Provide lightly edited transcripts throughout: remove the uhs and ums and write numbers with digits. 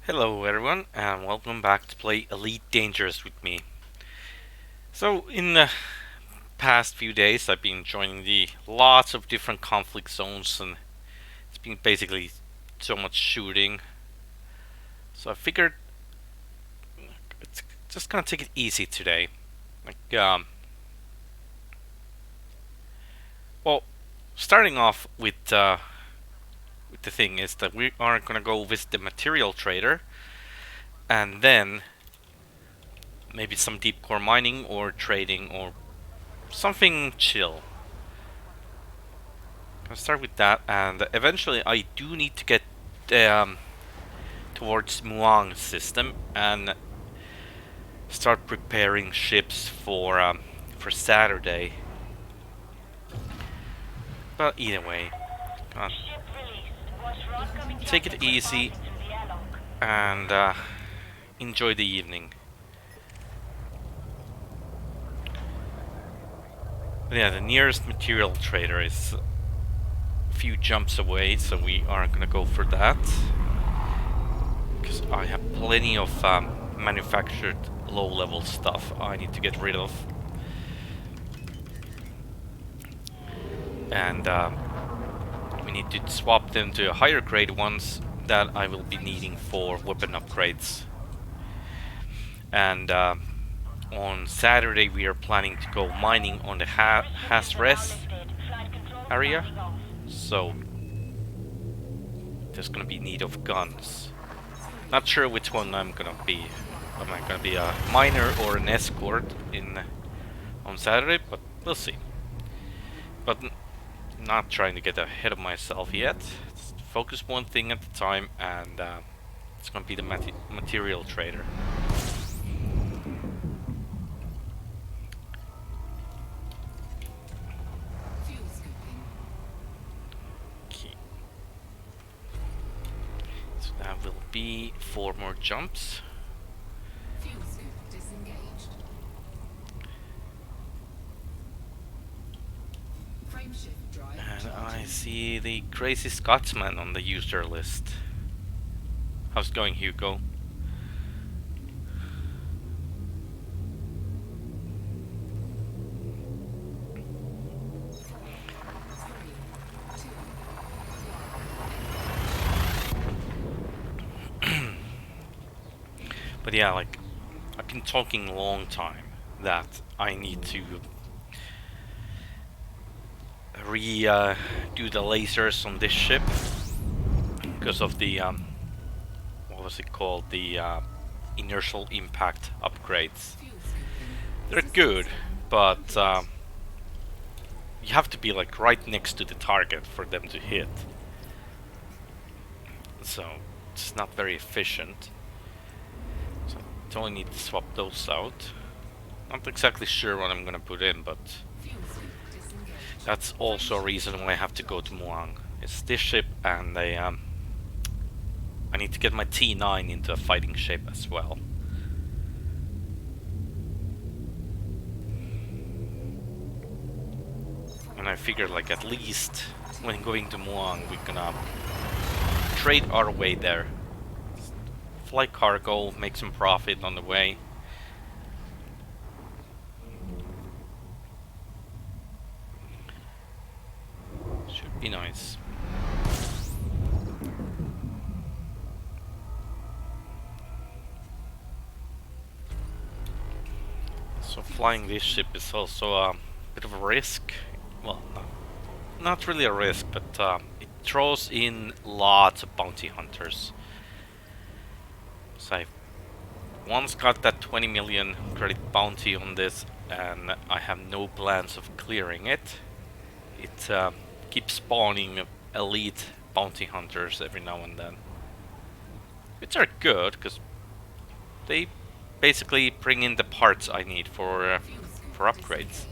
Hello everyone and welcome back to play Elite Dangerous with me. So in the past few days I've been joining the lots of different conflict zones and it's been basically so much shooting. So I figured it's just gonna take it easy today. Like well starting off with the thing is that we are gonna go visit the material trader and then maybe some deep core mining or trading or something chill. I'll start with that, and eventually I do need to get um, towards Muang's system and start preparing ships for Saturday. But either way, come on, take it easy and enjoy the evening. But yeah, the nearest material trader is a few jumps away, so we are gonna go for that. Because I have plenty of manufactured low-level stuff I need to get rid of. And we need to swap them to higher grade ones that I will be needing for weapon upgrades. And on Saturday we are planning to go mining on the Hasres area, so there's gonna be need of guns. Not sure which one I'm gonna be. Am I gonna be a miner or an escort on Saturday? But we'll see. But not trying to get ahead of myself yet. Just focus one thing at a time, and it's gonna be the material trader. Okay. So that will be 4 more jumps. And I see the crazy Scotsman on the user list. How's it going, Hugo? But yeah, like, I've been talking a long time that I need to do the lasers on this ship because of the what was it called, the inertial impact upgrades. They're good, but you have to be like right next to the target for them to hit, so it's not very efficient. So I only need to swap those out. Not exactly sure what I'm gonna put in, but that's also a reason why I have to go to Muang. It's this ship, and I need to get my T9 into a fighting shape as well. And I figured, like, at least when going to Muang, we're gonna trade our way there. Fly cargo, make some profit on the way. Should be nice. So flying this ship is also a bit of a risk. Well, not really a risk, but it throws in lots of bounty hunters. So I once got that 20 million credit bounty on this, and I have no plans of clearing it. It keeps spawning elite bounty hunters every now and then, which are good because they basically bring in the parts I need for upgrades.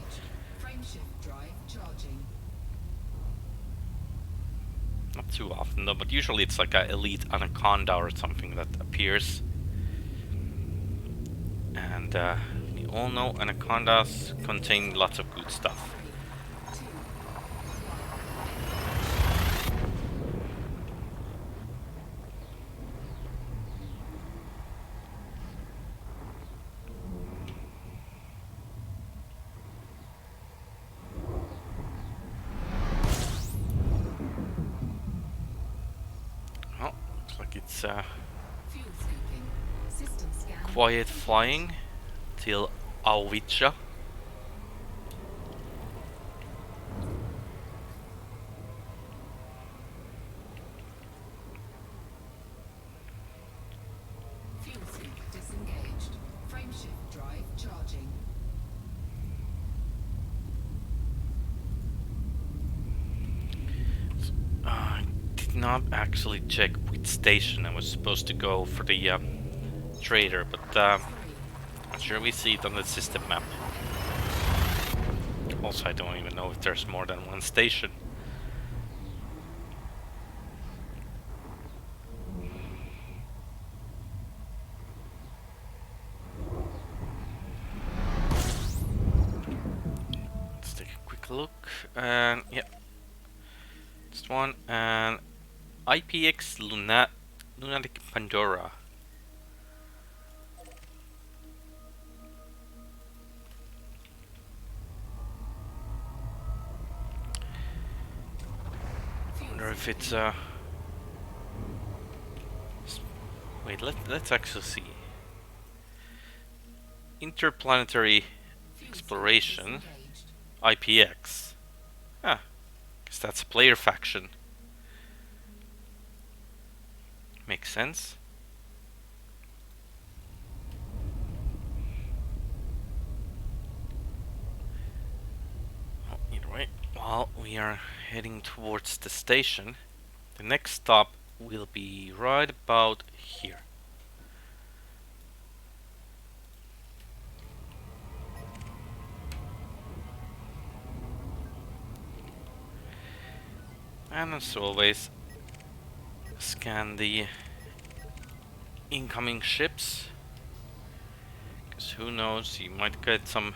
Not too often though, but usually it's like an elite anaconda or something that appears. And we all know anacondas contain lots of good stuff. like it's quiet flying till Auwicha. Fuel sync disengaged. Frameshift drive charging. I did not actually check which station I was supposed to go for the trader, but I'm sure we see it on the system map. Also, I don't even know if there's more than one station. Let's take a quick look, and yeah, just one, and IPX Lunatic Pandora. I wonder if it's wait, let's actually see. Interplanetary Exploration, IPX. Ah, guess that's a player faction. Makes sense. Well, either way, while we are heading towards the station, the next stop will be right about here. And as always, scan the incoming ships, because who knows, you might get some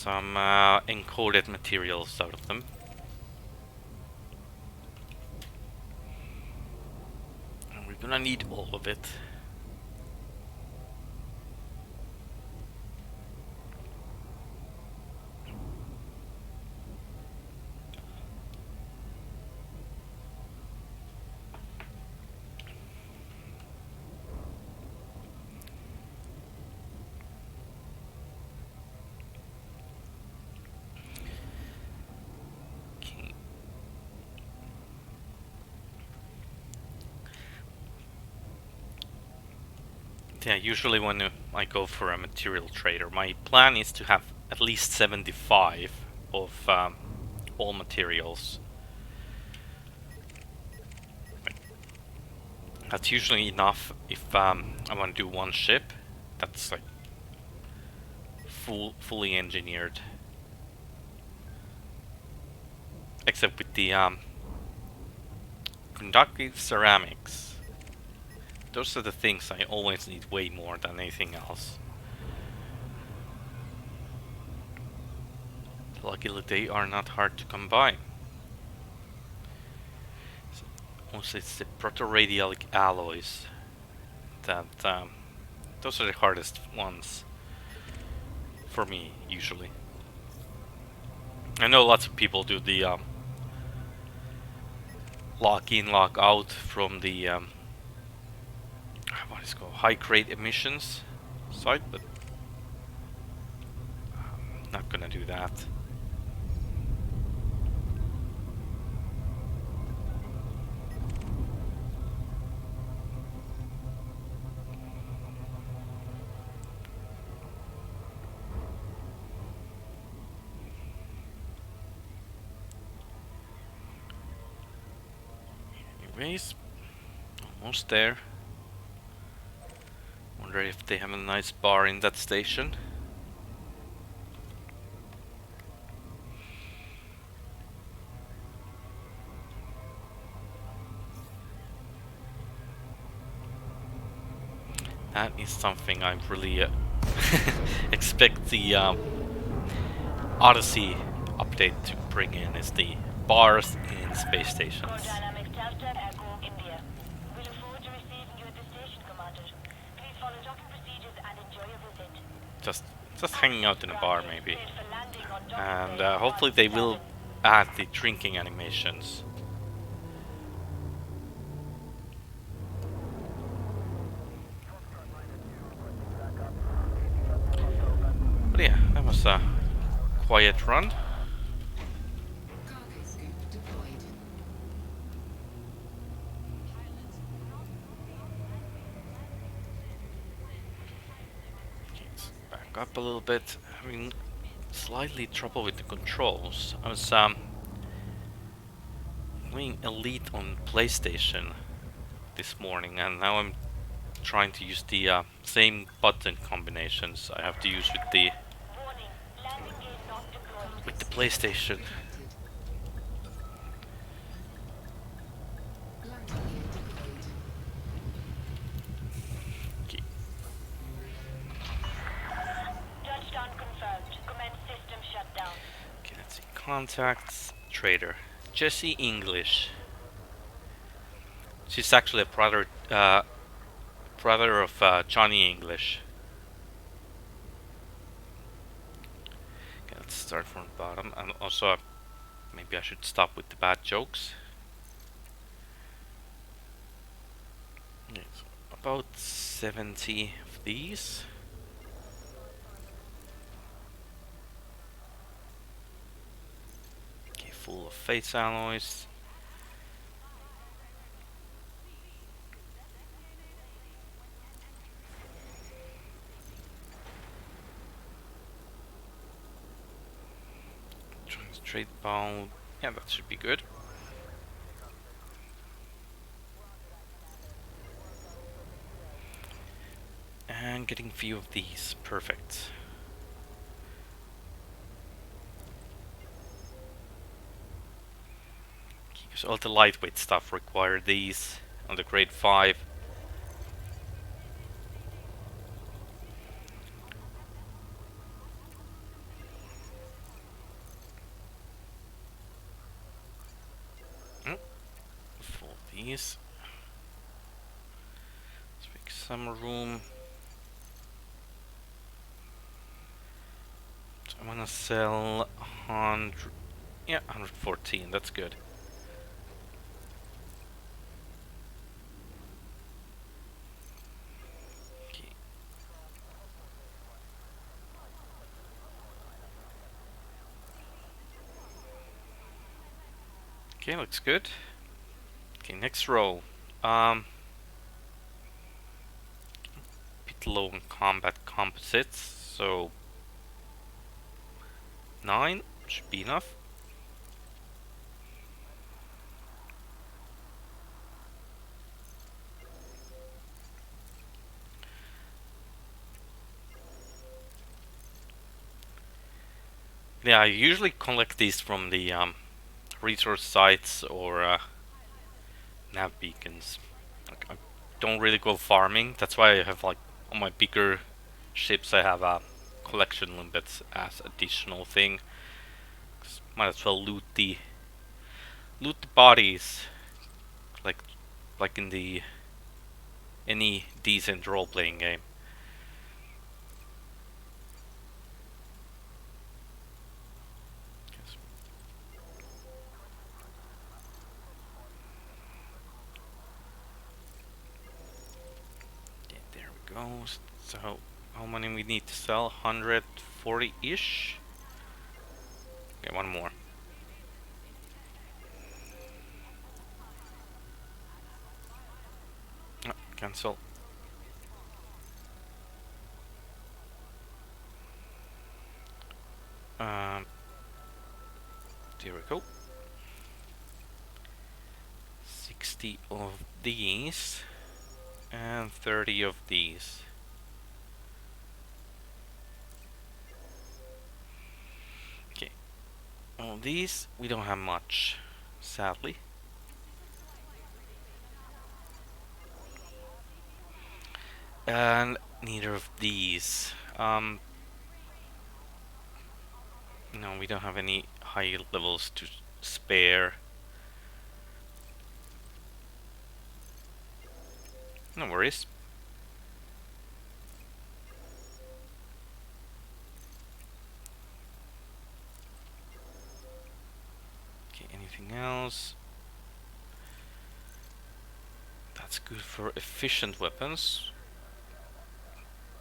encoded materials out of them. And we're gonna need all of it. Yeah, usually when I go for a material trader, my plan is to have at least 75 of all materials. That's usually enough if I want to do one ship that's like fully engineered. Except with the conductive ceramics. Those are the things I always need way more than anything else. Luckily they are not hard to combine. So, mostly it's the proto-radialic alloys that those are the hardest ones for me usually. I know lots of people do the lock in, lock out from the what is it called, high grade emissions site, but I'm not gonna do that. Anyways, almost there. Wonder if they have a nice bar in that station. That is something I really expect the Odyssey update to bring in, is the bars in space stations. Just hanging out in a bar maybe, and hopefully they will add the drinking animations. was a quiet run. Cargo scoop deployed. Okay, let's back up a little bit. Having slightly trouble with the controls. I was playing Elite on PlayStation this morning, and now I'm trying to use the same button combinations I have to use with the Cargo scoop PlayStation. detected. Landing gear deployed. Okay, Touchdown confirmed. Commence system shutdown. okay, let's see. Contacts, trader, Jesse English. She's actually a brother of Johnny English. Okay, let's start from the bottom. And also, maybe I should stop with the bad jokes. Okay, so about 70 of these. Okay, full of face alloys. Trade bound. Yeah, that should be good. And getting few of these. Perfect. Because all the lightweight stuff require these on the grade 5. Mm, full of these. Let's make some room. So I'm gonna sell 100. Yeah, 114. That's good. Okay. Okay, looks good. Okay, next roll. Bit low on combat composites, so 9 should be enough. Yeah, I usually collect these from the resource sites or nav beacons. Like, I don't really go farming. That's why I have like on my bigger ships I have collection limits as additional thing. 'Cause might as well loot the bodies like in the any decent role playing game. Yes. Yeah, there we go. So how many we need to sell? 140-ish. Okay, one more. Cancel. Um, there we go. 60 of these and 30 of these. Okay. Well, these we don't have much, sadly. And neither of these. No, we don't have any high levels to spare. No worries. Okay, anything else? That's good for efficient weapons.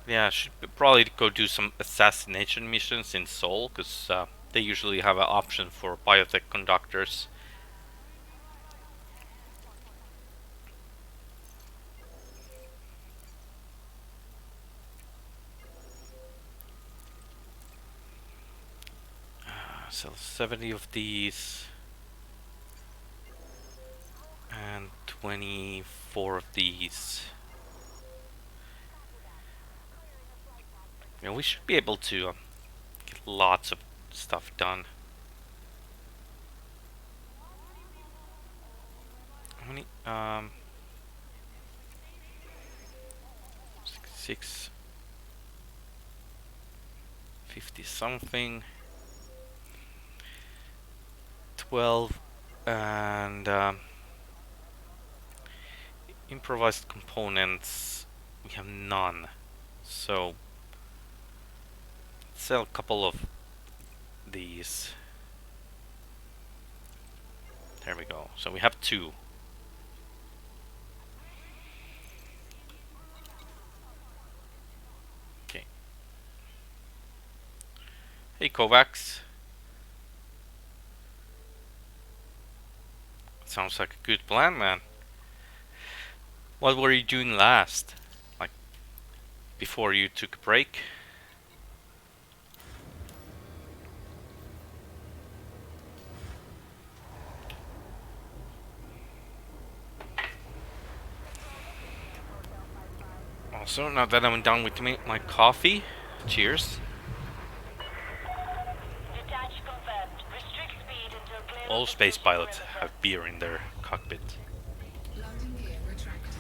Yeah, I should probably go do some assassination missions in Seoul, because they usually have an option for biotech conductors. Sell 70 of these and 24 of these. Yeah, we should be able to get lots of stuff done. How many? 6, 50 something, 12, and improvised components. We have none. So sell a couple of these. There we go. So we have 2. Okay. Hey Kovacs. Sounds like a good plan, man. What were you doing last? Like, before you took a break? Also, now that I'm done with my coffee, cheers. Detach confirmed. Restrict speed until clear All of the space station pilots perimeter. have beer in their cockpit. Landing gear retracted.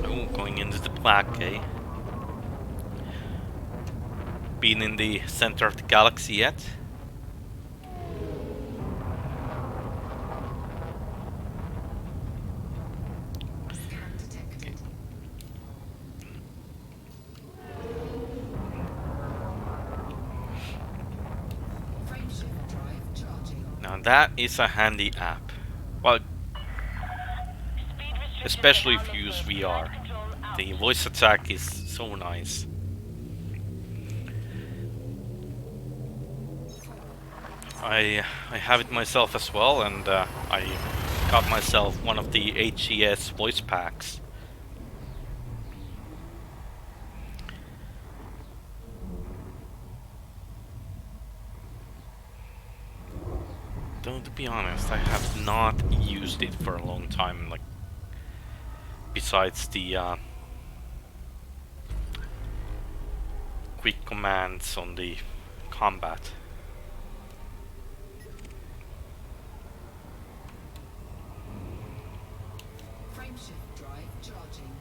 Ooh, going into the black, eh? Been in the center of the galaxy yet? Scan detected. Frameshift drive charging. Now that is a handy app. Well, Speed restrictions especially are if now you use lifted. VR. Flight control out. The voice attack is so nice. I have it myself as well, and I got myself one of the HES voice packs. Though to be honest, I have not used it for a long time. Like, besides the quick commands on the combat. Frameshift drive charging.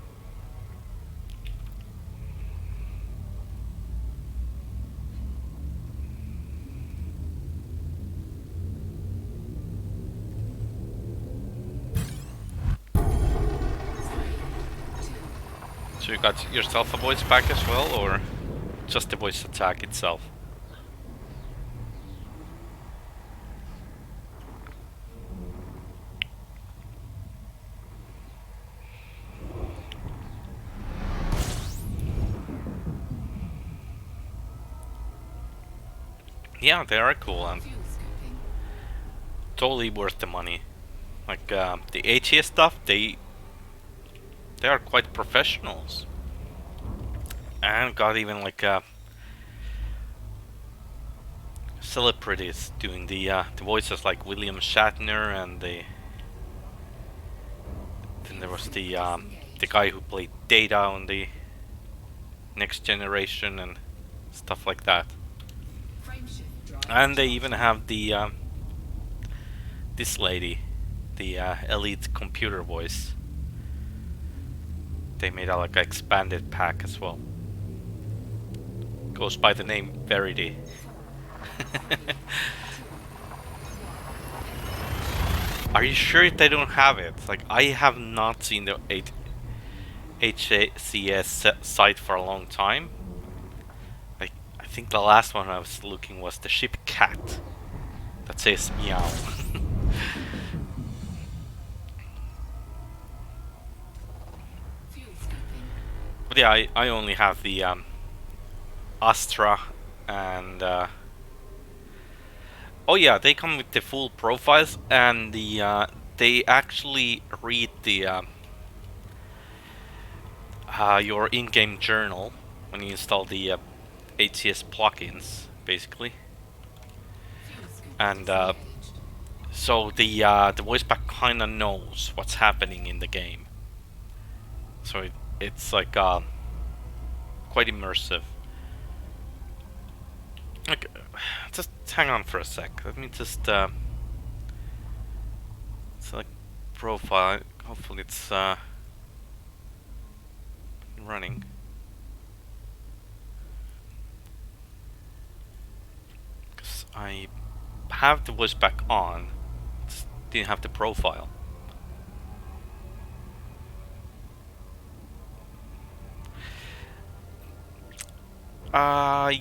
So you got yourself a voice pack as well, or just the voice attack itself? Yeah, they are cool and Fuel scoping. totally worth the money. Like the HES stuff, they are quite professionals, and got even like celebrities doing the voices, like William Shatner, and then there was the guy who played Data on the Next Generation and stuff like that. Frameshift drive. And they even have the this lady, the elite computer voice. They made a like a expanded pack as well. Goes by the name Verity. Are you sure they don't have it? Like, I have not seen the HCS site for a long time. I think the last one I was looking was the ship cat that says meow. Fuel scooping. But yeah, I only have the Astra and oh yeah, they come with the full profiles and the they actually read the your in-game journal when you install the HCS plugins, basically. Fuel scoop And disengaged. so the voice pack kind of knows what's happening in the game. So it's like quite immersive. Like, just hang on for a sec. Let me just select profile. Hopefully it's running. Because I have the voice back on. Just didn't have the profile.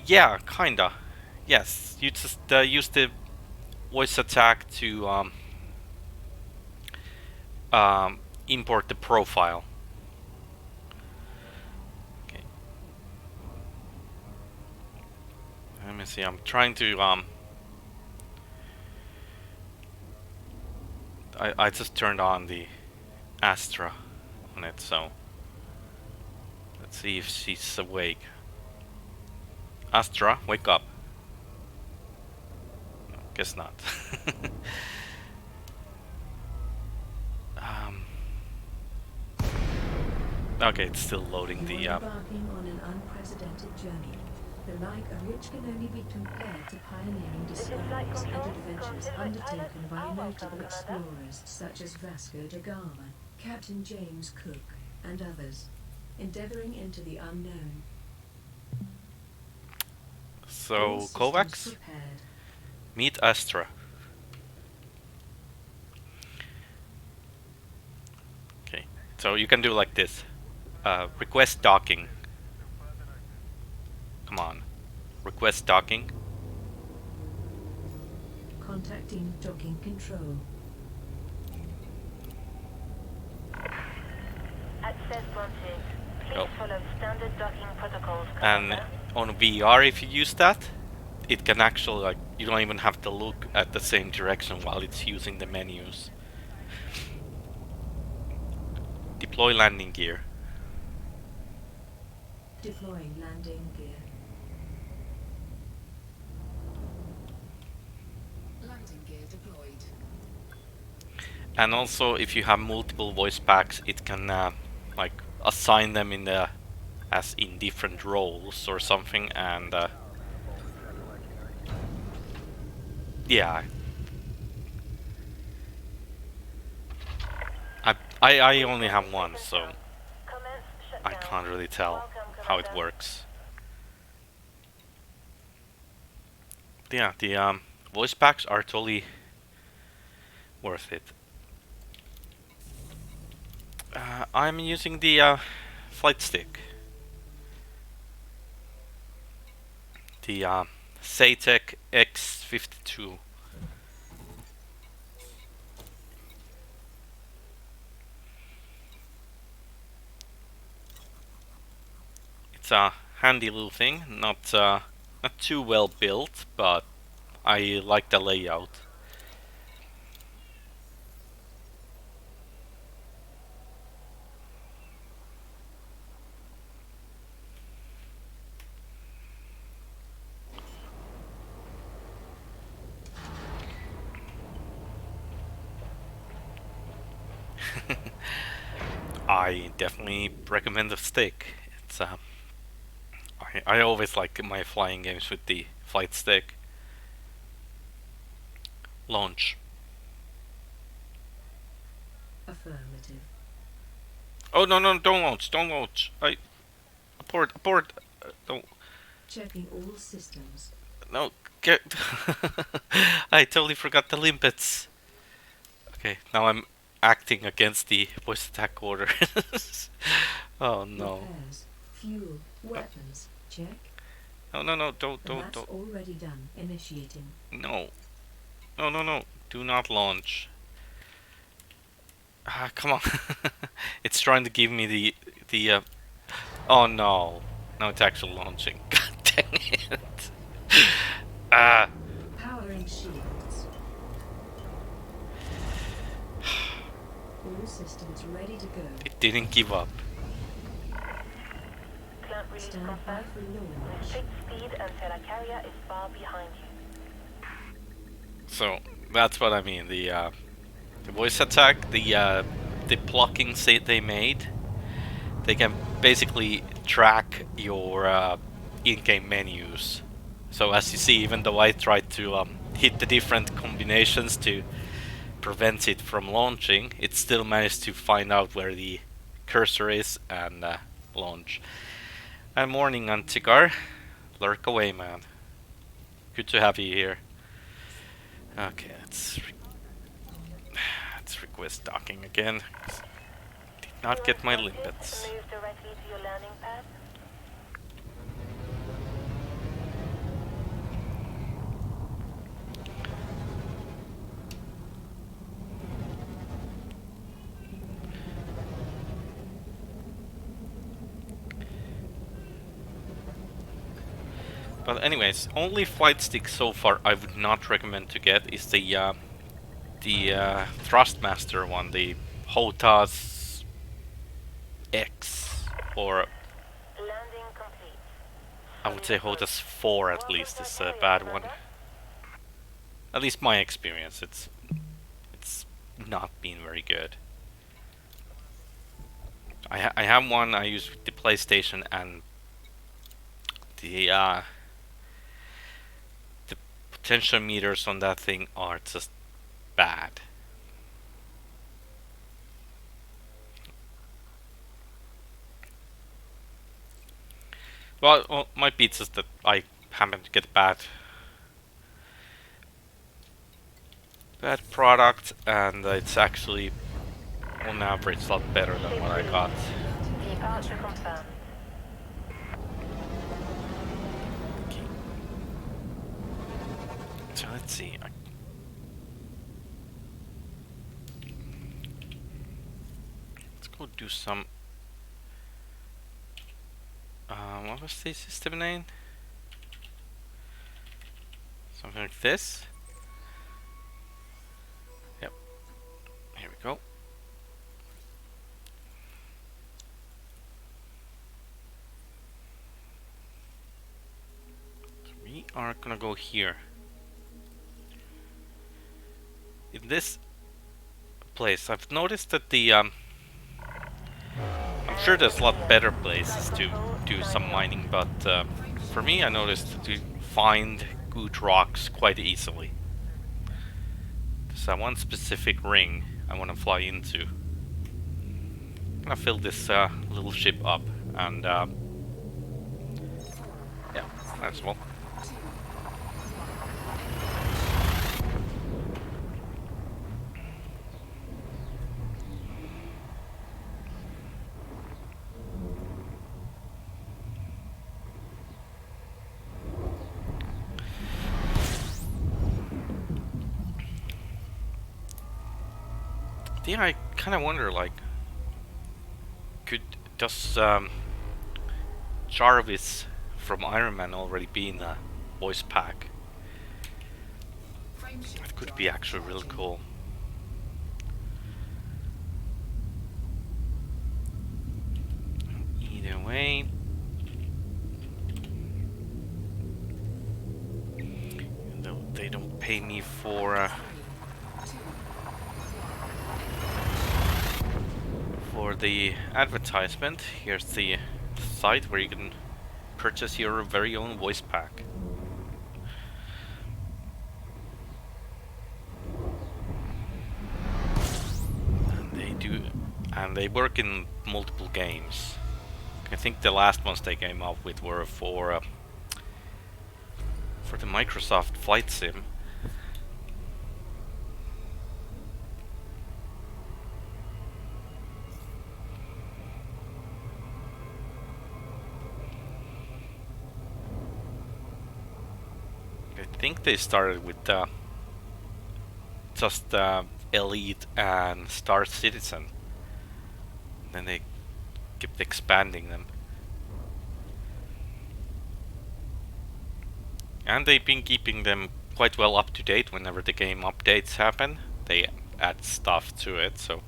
Yeah, kinda. Yes, you just use the voice attack to import the profile. Okay. Let me see. I'm trying to I just turned on the Astra on it, so let's see if she's awake. Astra, wake up. No, guess not. um, okay, it's still loading the You are embarking on an unprecedented journey, the like of which can only be compared to pioneering discoveries and adventures undertaken by notable explorers such as Vasco da Gama, Captain James Cook, and others, endeavoring into the unknown. All So systems Kovacs, prepared. meet Astra. Okay, so you can do like this. Request docking. Come on. Request docking. Contacting docking control. Access granted. Please Oh. follow standard docking protocols. And Commander. on VR, if you use that, it can actually, like, you don't even have to look at the same direction while it's using the menus. Deploy landing gear. Deploying landing gear. Landing gear deployed. And also, if you have multiple voice packs, it can like assign them in the as in different roles or something. And yeah, I only have one, so Commence I shutdown. can't really tell Welcome, how it Commander. works. Yeah, the voice packs are totally worth it. I'm using the flight stick. The Saytech X52. It's a handy little thing, not too well built, but I like the layout. I definitely recommend the stick. It's I always like my flying games with the flight stick. Launch. Affirmative. Oh no, don't launch, don't launch. Abort. Don't. Checking all systems. No, get. I totally forgot the limpets. Okay, now I'm acting against the voice attack order. Oh no. Repairs. Fuel. Weapons. Check. No, no, no, don't, And don't, that's don't. already done. Initiating. No. No, no, no. Do not launch. Ah, come on. It's trying to give me the. Oh no. Now it's actually launching. God dang it. Ah. Powering shields. All systems ready to go. It didn't give up. Plant release Stand by confirmed. for launch. Restrict speed until a carrier is far behind you. So that's what I mean. The voice attack, the blocking set they made, they can basically track your in-game menus. So as you see, even though I tried to hit the different combinations to prevent it from launching, it still managed to find out where the cursor is and launch. And morning, Antigar. Lurk away, man. Good to have you here. Okay, let's request docking again. Did not get my limpets. Move directly to your landing pad. But anyways, only flight stick so far I would not recommend to get is the Thrustmaster one, the HOTAS X, or Landing complete. I would say HOTAS 4 at least is a bad one. At least my experience, it's not been very good. I have one I use with the PlayStation, and the potential meters on that thing are just bad. Well, might be just that I happen to get bad product, and it's actually on average a lot better than what I got. Departure confirmed. Okay. So let's see. Let's go do some. What was the system name? Something like this. Yep. Here we go. So we are gonna go here. In this place, I've noticed that I'm sure there's a lot better places to do some mining, but for me, I noticed to find good rocks quite easily. There's one specific ring I want to fly into. I'm gonna fill this little ship up, and yeah, might as well. Yeah, I kind of wonder, like, does Jarvis from Iron Man already be in a voice pack? That could be actually real cool. Either way, even though they don't pay me for the advertisement, here's the site where you can purchase your very own voice pack. And they work in multiple games. I think the last ones they came up with were for the Microsoft Flight Sim. I think they started with just Elite and Star Citizen. Then they kept expanding them. And they've been keeping them quite well up to date whenever the game updates happen. They add stuff to it, so.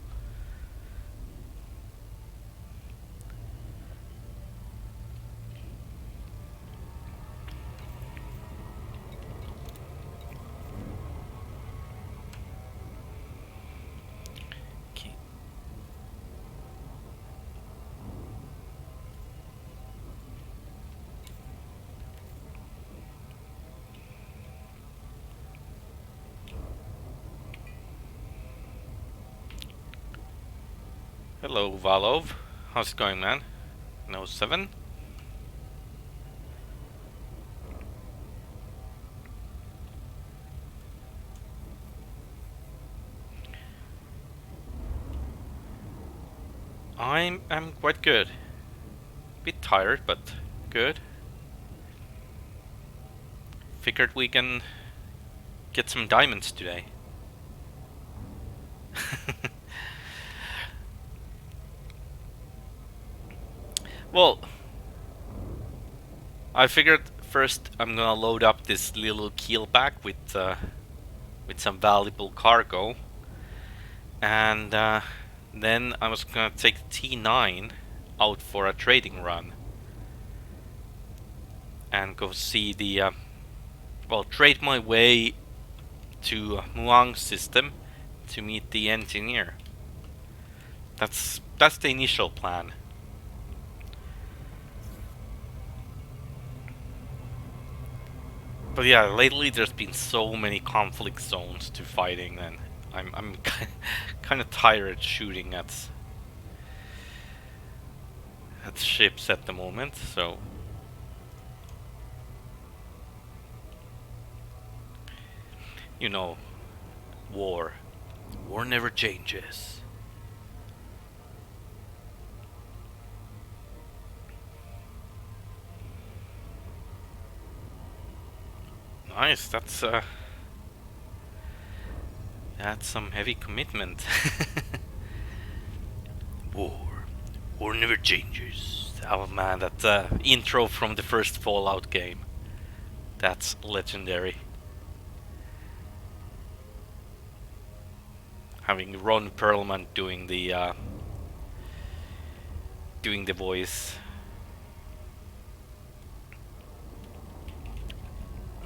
Okay. Hello, Valov. How's it going, man? No 7? I'm quite good. Bit tired, but good. Figured we can get some diamonds today. Well, I figured first I'm gonna load up this little keelback with some valuable cargo, and then I was gonna take T9 out for a trading run and go see the well, trade my way to Muang's system to meet the engineer. That's the initial plan. But yeah, lately there's been so many conflict zones to fighting, and I'm kind of tired shooting at ships at the moment. So you know, war never changes. Nice, that's some heavy commitment. War never changes. Oh man, that intro from the first Fallout game. That's legendary. Having Ron Perlman doing the voice.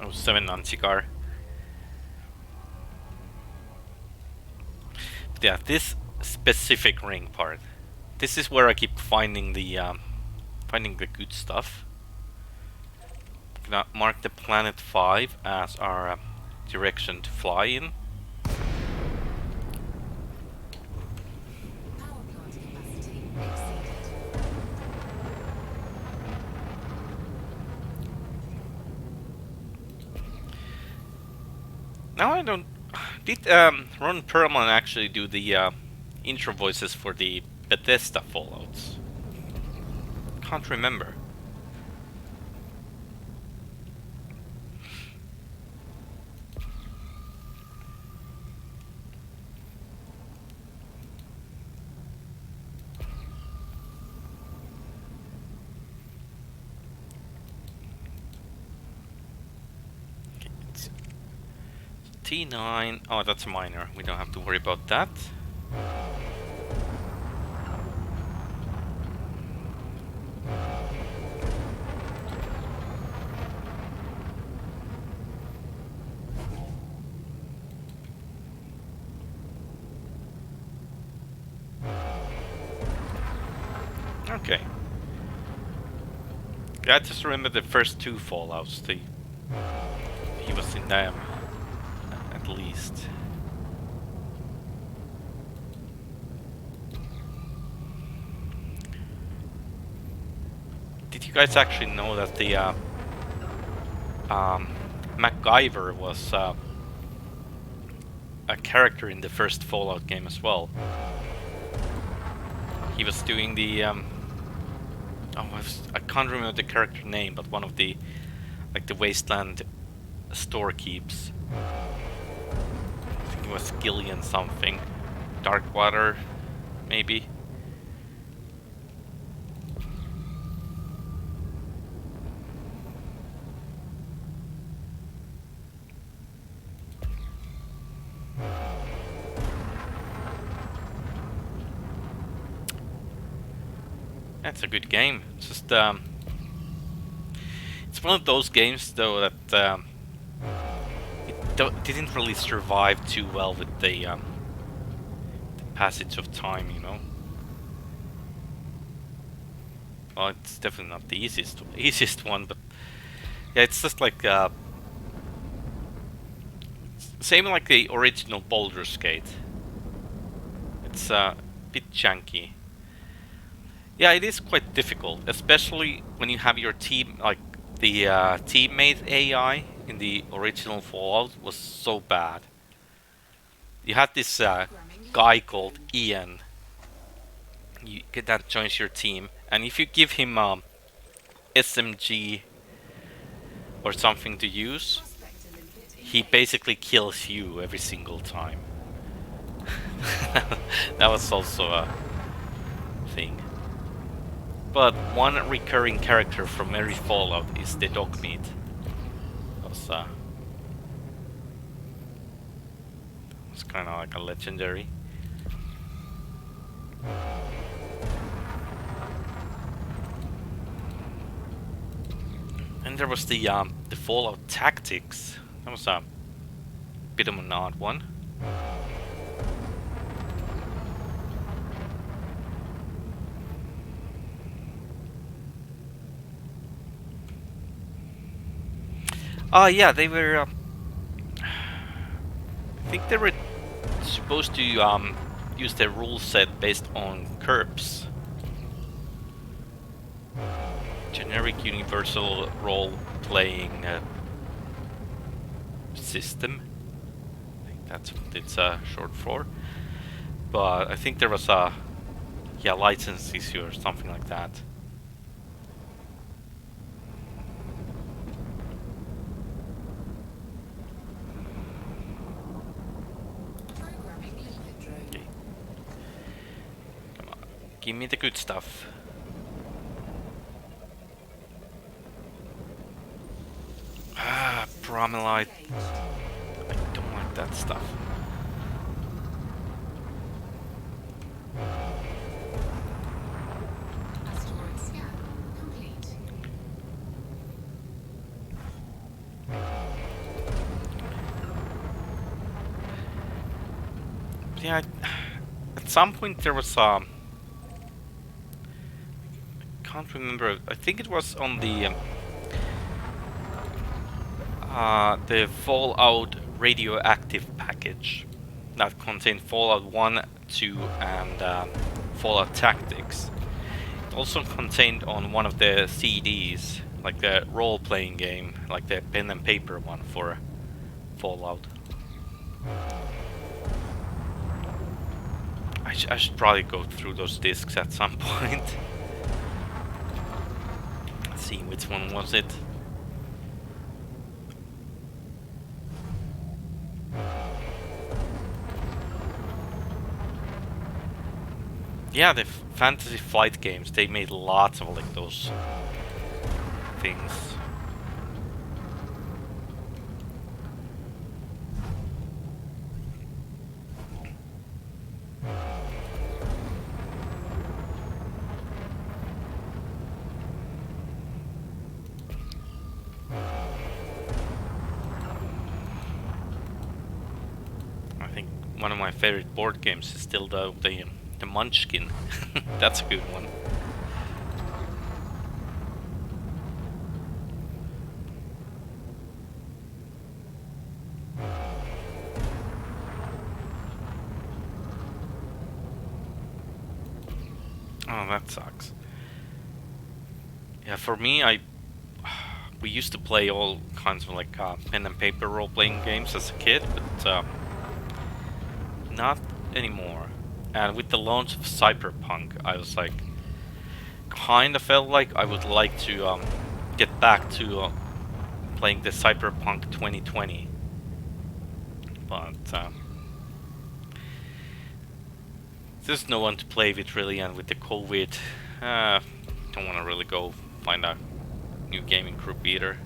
Oh, 7 on cigar. But yeah, this specific ring part. This is where I keep finding the good stuff. Gonna mark the planet 5 as our direction to fly in. Power plant capacity exceeded. Now I don't. Did Ron Perlman actually do the intro voices for the Bethesda Fallouts? Can't remember. T9. Oh, that's minor. We don't have to worry about that. Okay. Yeah, I just remember the first 2 Fallouts. He was in them, at least. Did you guys actually know that the MacGyver was a character in the first Fallout game as well? He was doing the I can't remember the character name, but one of the the wasteland store keeps. I think it was Gillian something. Darkwater, maybe. That's a good game. It's just it's one of those games though that didn't really survive too well with the passage of time, you know. Well, it's definitely not the easiest one, but yeah, it's just like same like the original Baldur's Gate. It's a bit janky. Yeah, it is quite difficult, especially when you have your team, like the teammate AI in the original Fallout was so bad. You had this guy called Ian that joins your team, and if you give him SMG or something to use, he basically kills you every single time. That was also a thing. But one recurring character from every Fallout is the dog meat. It's kind of like a legendary. And there was the Fallout Tactics. That was a bit of an odd one. Oh yeah, they were. I think they were supposed to use their rule set based on CURPS. Generic Universal Role-Playing System. I think that's what it's short for. But I think there was a license issue or something like that. Okay. Come on, give me the good stuff. Bromellite. I don't like that stuff. Asteroid scan complete. Yeah, at some point there was I can't remember. I think it was on the Fallout radioactive package that contained Fallout 1, 2, and Fallout Tactics. It also contained on one of the CDs, like the role-playing game, like the pen and paper one for Fallout. I should probably go through those discs at some point. Let's see, which one was it? Yeah, the Fantasy Flight games, they made lots of like those things. I think one of my favorite board games is still the Munchkin. That's a good one. Oh, that sucks. Yeah, for me, we used to play all kinds of like pen and paper role-playing games as a kid, but not anymore. And with the launch of Cyberpunk, I was like, kind of felt like I would like to get back to playing the Cyberpunk 2020, but there's no one to play with really, and with the COVID, don't want to really go find a new gaming group either.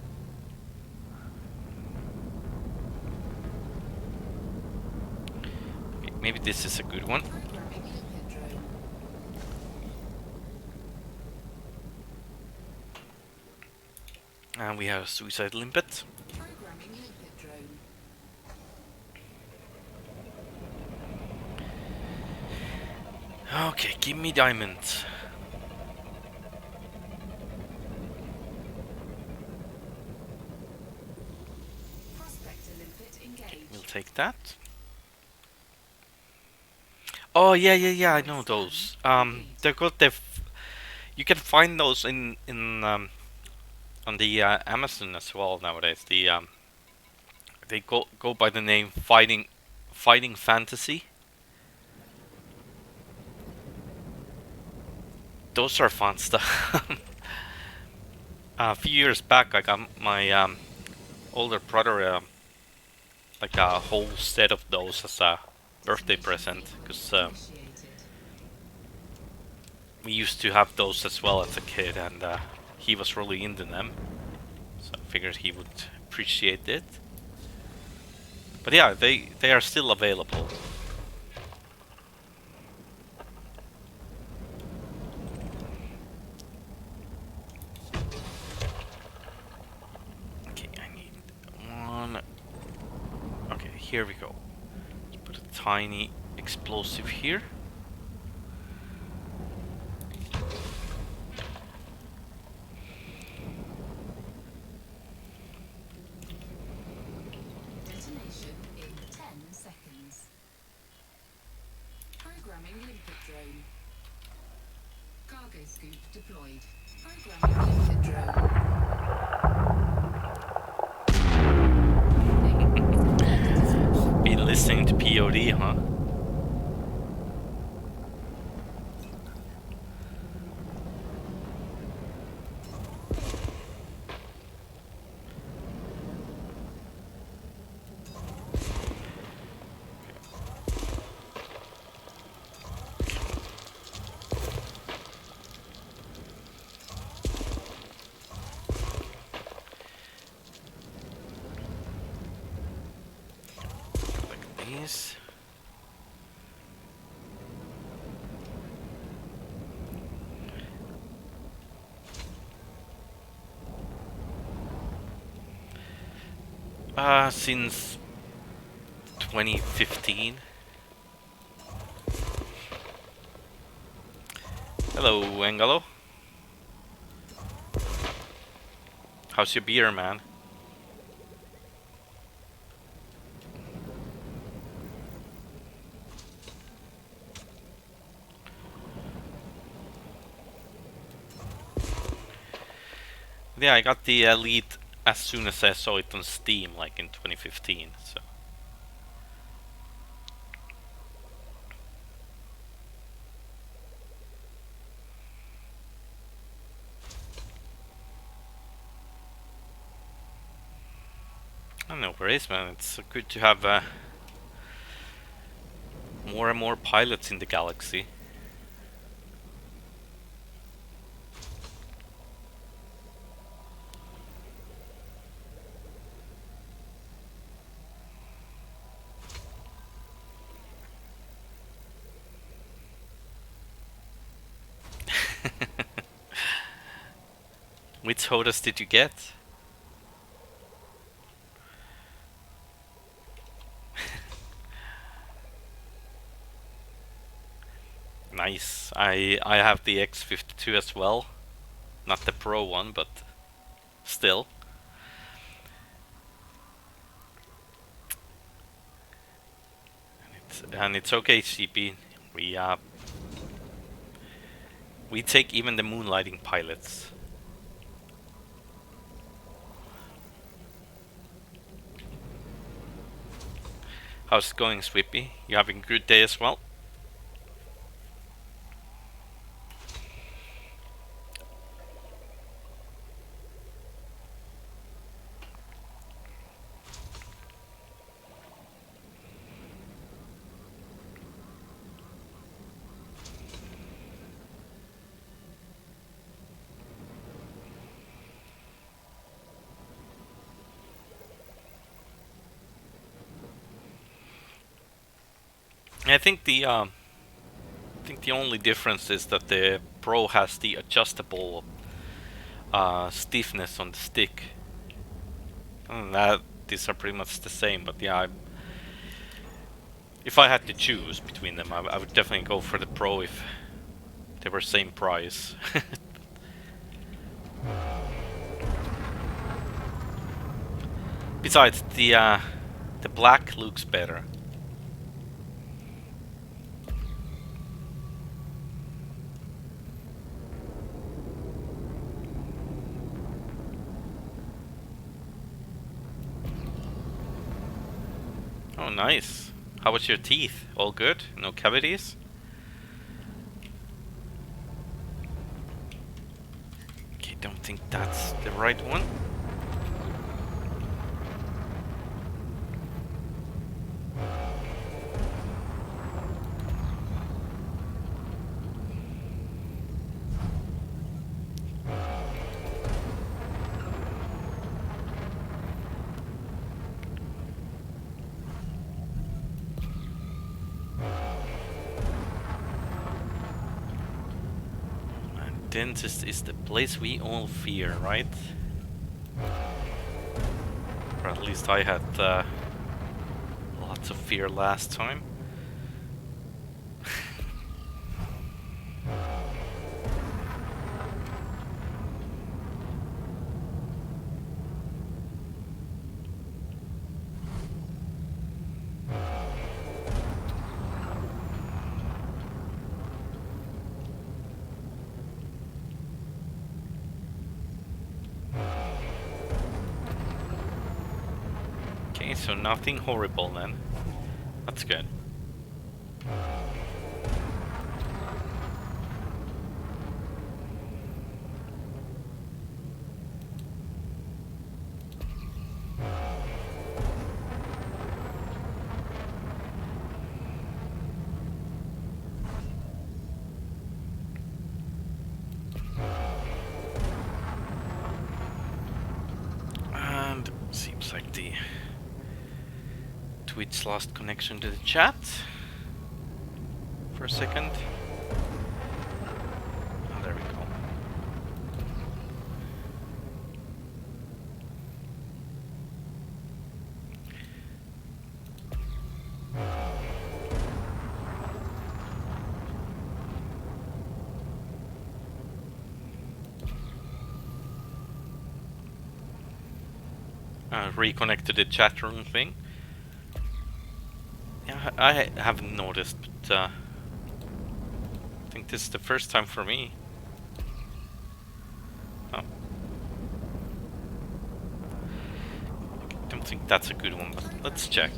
Okay, maybe this is a good one. Programming limpet drone. And we have a suicide limpet. Programming limpet drone. Okay, give me diamonds. Prospector limpet engaged. We'll take that. Oh yeah, I know those. They're got the. You can find those in on the Amazon as well nowadays. They go by the name Fighting Fantasy. Those are fun stuff. A few years back, I got my older brother like a whole set of those as a birthday present, because Initiated. we used to have those as well as a kid, and he was really into them, so I figured he would appreciate it. But yeah, they are still available. Okay, I need one. Okay, here we go. Let's put a tiny explosive here. Detonation in 10 seconds. Programming limpet drone. Cargo scoop deployed. Programming limpet drone. Been listening to POD, huh? Like these. Since 2015. Hello, Engalo. How's your beer, man? Yeah, I got the Elite as soon as I saw it on Steam, like in 2015, so. I don't know where it is, man. It's good to have more and more pilots in the galaxy. Which HOTAS did you get? Nice. I have the X52 as well. Not the Pro one, but still. And it's okay, CP. We take even the moonlighting pilots. How's it going, Swippy? You having a good day as well? I think the only difference is that the Pro has the adjustable stiffness on the stick. And that these are pretty much the same, but yeah, if I had to choose between them, I would definitely go for the Pro if they were same price. Besides, the black looks better. Oh, nice. How was your teeth? All good? No cavities? Okay, don't think that's the right one. Dentist is the place we all fear, right? Or at least I had lots of fear last time. Okay, so nothing horrible then. That's good. And seems like the Twitch lost connection to the chat for a second. Oh, there we go. Reconnect to the chat room thing. Yeah, I haven't noticed, but I think this is the first time for me. Oh. I don't think that's a good one, but let's check.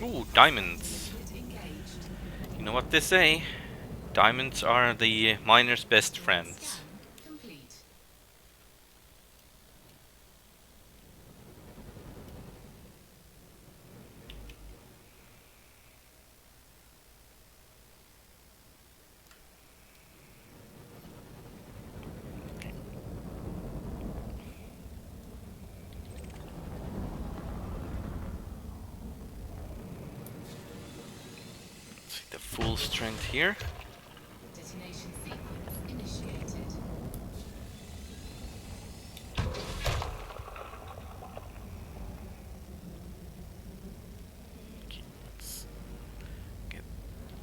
Ooh, diamonds. You know what they say? Diamonds are the miner's best friends. Complete. Let's see the full strength here. Detonation sequence initiated. Okay, let's get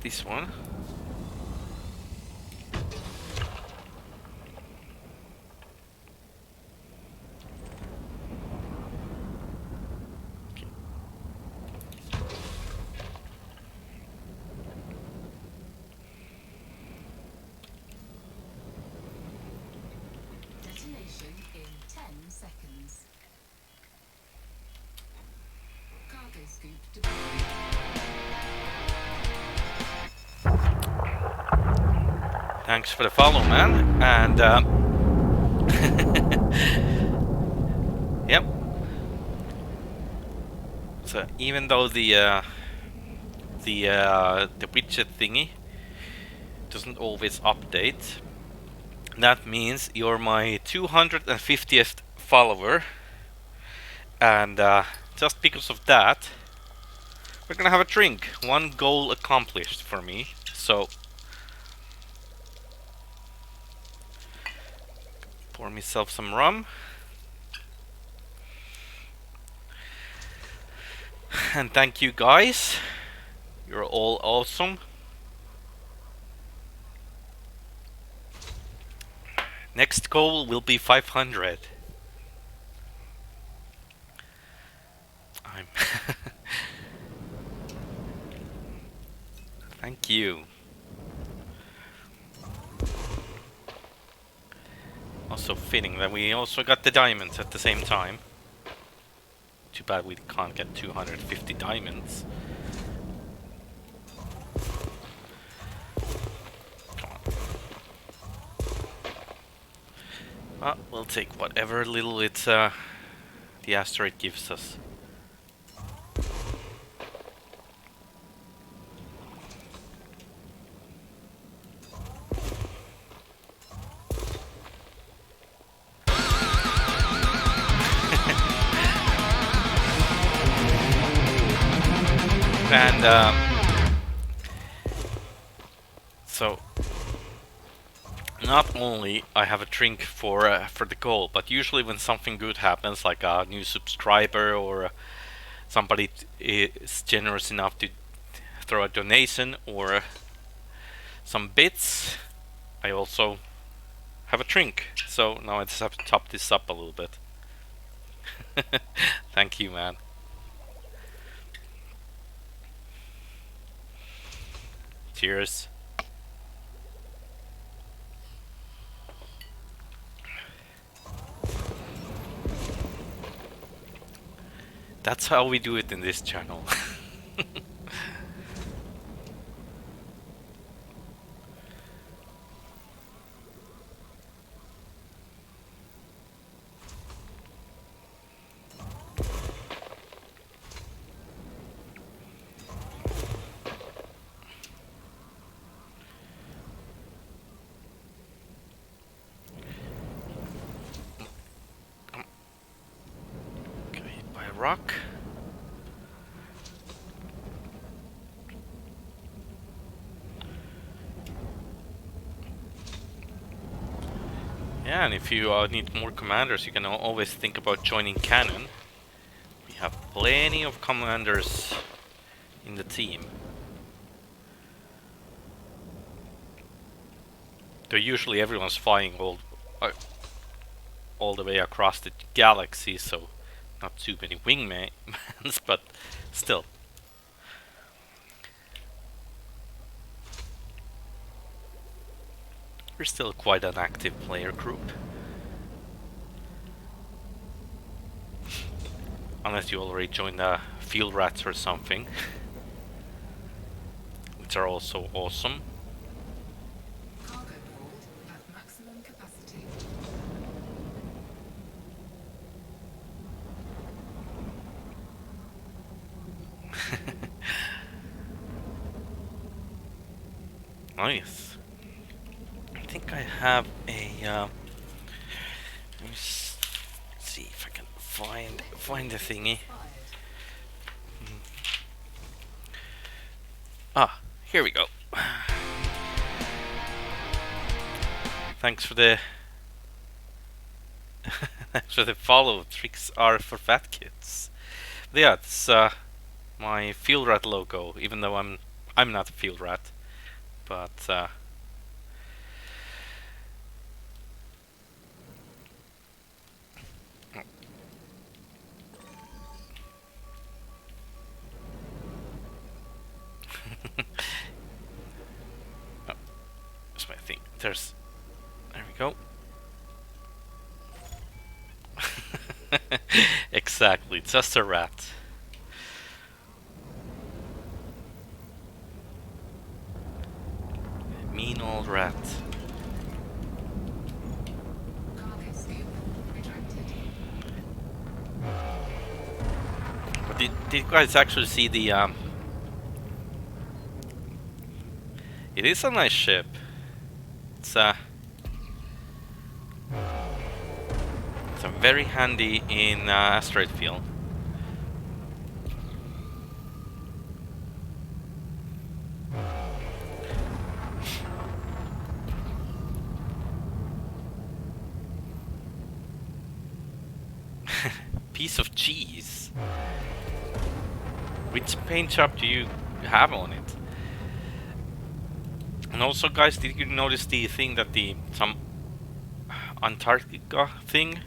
this one. Detonation in 10 seconds. Cargo scoop deployed. Thanks for the follow, man. And yep. So even though the widget thingy doesn't always update, That means you're my 250th follower, and just because of that, we're gonna have a drink. One goal accomplished for me. So, pour myself some rum. And thank you guys. You're all awesome. Next goal will be 500. I'm Thank you. Also fitting that we also got the diamonds at the same time. Too bad we can't get 250 diamonds. Come on. Well, we'll take whatever little it's the asteroid gives us. And so not only I have a drink for the goal, but usually when something good happens, like a new subscriber or somebody is generous enough to throw a donation or some bits, I also have a drink. So now I just have to top this up a little bit. Thank you, man. Cheers. That's how we do it in this channel. Rock. Yeah, and if you need more commanders, you can always think about joining Cannon. We have plenty of commanders in the team. Though usually everyone's flying all the way across the galaxy, so not too many wingmans, but still. We're still quite an active player group. Unless you already joined the Field Rats or something. Which are also awesome. Cargo hold at maximum capacity. Nice. I think I have a. Let me see if I can find the thingy. Ah, here we go. Thanks for the thanks for the follow. Tricks are for fat kids. But yeah, it's my Field Rat logo. Even though I'm not a Field Rat, but oh, that's my thing. There we go. Exactly, just a rat. Mean old rat. Cargo scoop retracted. But did you guys actually see the it is a nice ship. It's very handy in asteroid field. Piece of cheese. Which paint job do you have on it? And also, guys, did you notice the thing that some Antarctica thing,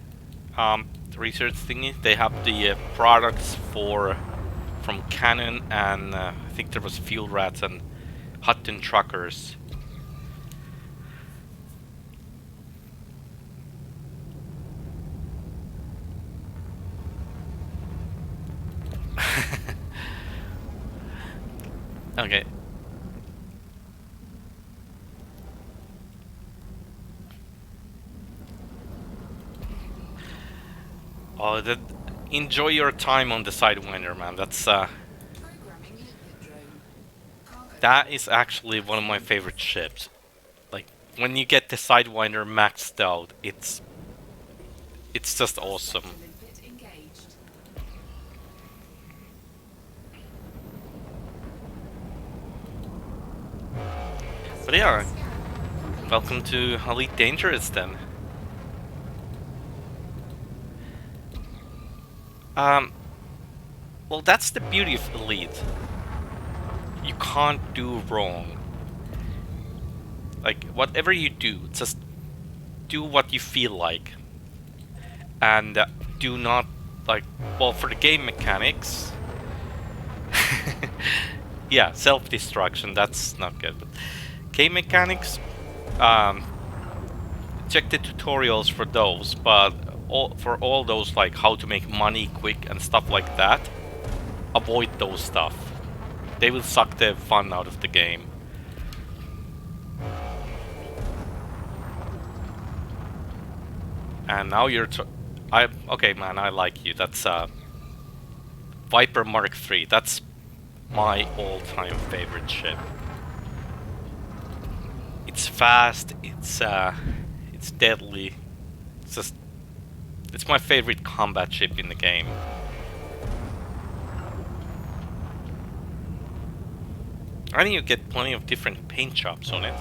the research thingy? They have the products from Canon and I think there was Fuel Rats and Hutton Truckers. Okay. Oh, enjoy your time on the Sidewinder, man. That's Programming liquid drone. Cargo that is actually one of my favorite ships. Like when you get the Sidewinder maxed out, it's just awesome. limpet engaged. But yeah, welcome to Elite Dangerous then. Well, that's the beauty of Elite. You can't do wrong. Like, whatever you do, just do what you feel like. And do not, like, well, for the game mechanics... yeah, self-destruction, that's not good. But game mechanics, check the tutorials for those, but for all those, like, how to make money quick and stuff like that, avoid those stuff. They will suck the fun out of the game. And now you're okay, man, I like you. That's Viper Mark III. That's my all-time favorite ship. It's fast, it's deadly. It's my favorite combat ship in the game. I think you get plenty of different paint jobs on it.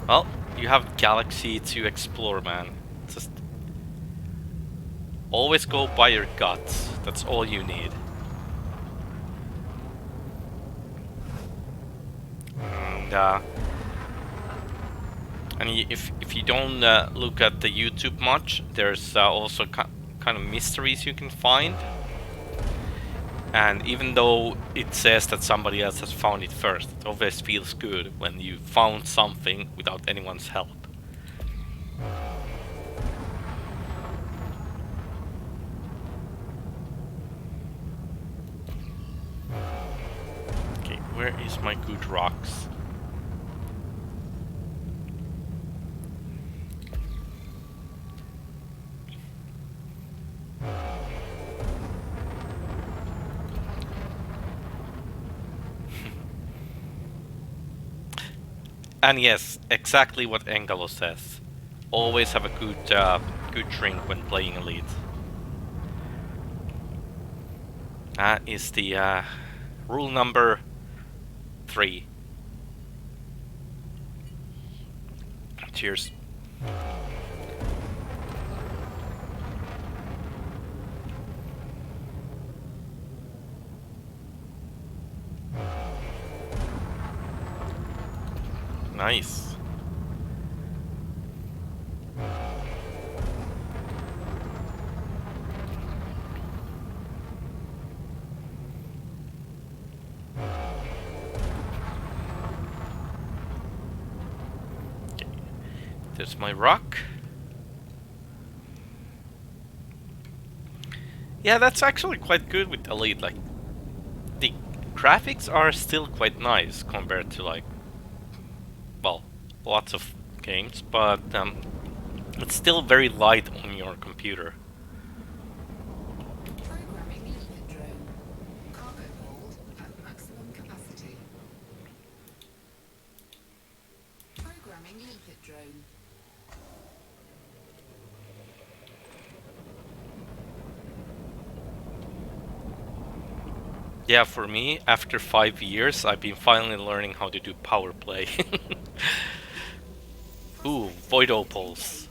Well, you have Galaxy to explore, man. Just always go by your guts. That's all you need. And if you don't look at the YouTube much, there's also kind of mysteries you can find. And even though it says that somebody else has found it first, it always feels good when you found something without anyone's help. Okay, where is my good rocks? And yes, exactly what Engelo says. Always have a good drink when playing Elite. That is the rule number 3. Cheers. Nice. There's my rock. Yeah, that's actually quite good with Elite. Like, the graphics are still quite nice compared to, like, well, lots of games, but it's still very light on your computer. Programming limpet drone. Cargo hold at maximum capacity. Programming limpet drone. Yeah, for me, after 5 years, I've been finally learning how to do power play. Ooh, void opals.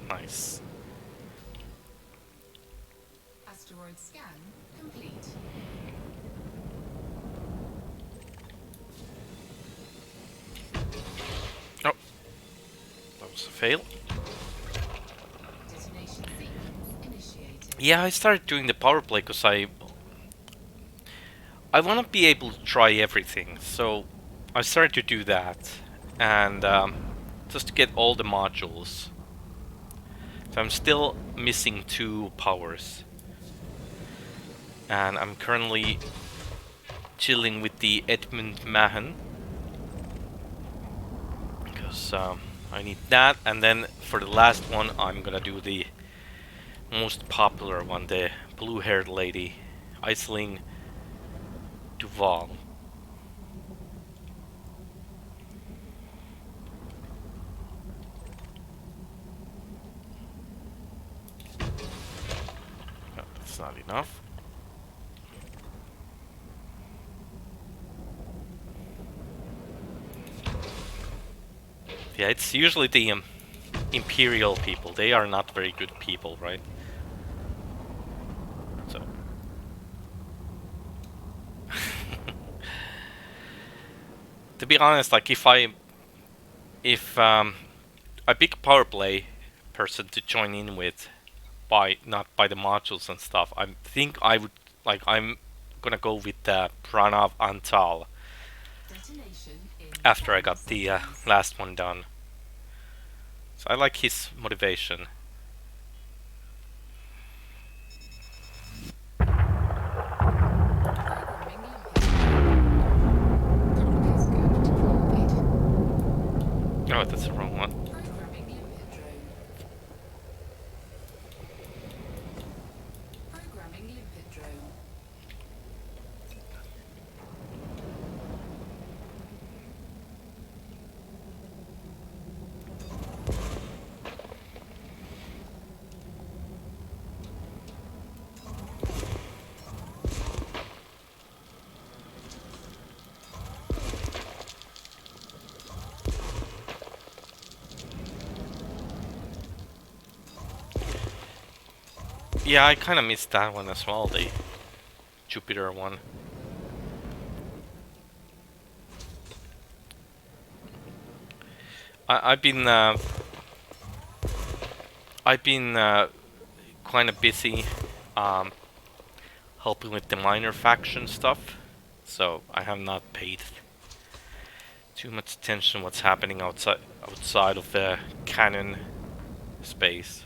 Engaged. Nice. Asteroid scan complete. Oh, that was a fail. Detonation sequence initiated. Yeah, I started doing the power play because I want to be able to try everything, so I started to do that, and just to get all the modules. So I'm still missing 2 powers, and I'm currently chilling with the Edmund Mahan, because I need that, and then for the last one I'm gonna do the most popular one, the blue-haired lady, Aisling Duval. No, that's not enough. Yeah, it's usually the Imperial people. They are not very good people, right? So to be honest, like if I pick a power play person to join in with, by not by the modules and stuff, I think I would, like, I'm gonna go with Pranav Antal Detonation in after I 10 got the seconds. last one done. So I like his motivation. Programming limpet drone. Access code deployed. Oh, that's the wrong one. Programming limpet drone. Programming limpet drone. Yeah, I kind of missed that one as well, the Jupiter one. I've been kind of busy um, helping with the minor faction stuff, so I have not paid too much attention what's happening outside of the canon space.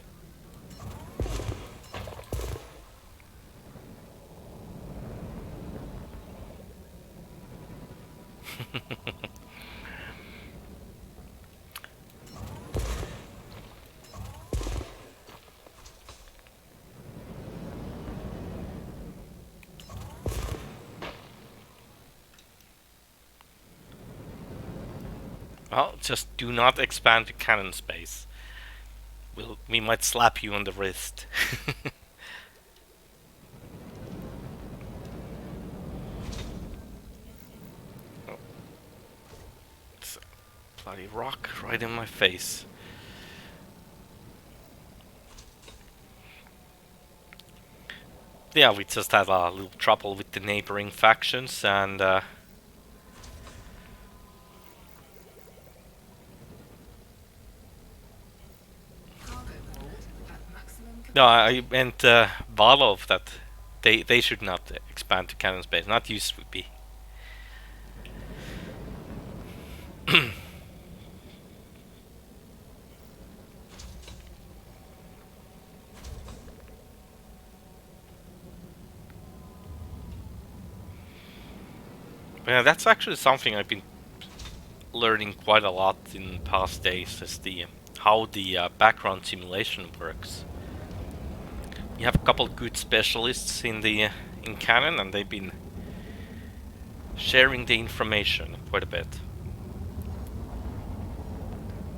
Well, just do not expand to canon space. We might slap you on the wrist. Oh, it's a bloody rock right in my face. Yeah, we just had a little trouble with the neighboring factions, and Cargo hold at maximum no, capacity. I meant Valov, that they should not expand to canon space, not you, Swoopy. Yeah, that's actually something I've been learning quite a lot in past days, is the how the background simulation works. You have a couple good specialists in the in Canon, and they've been sharing the information quite a bit.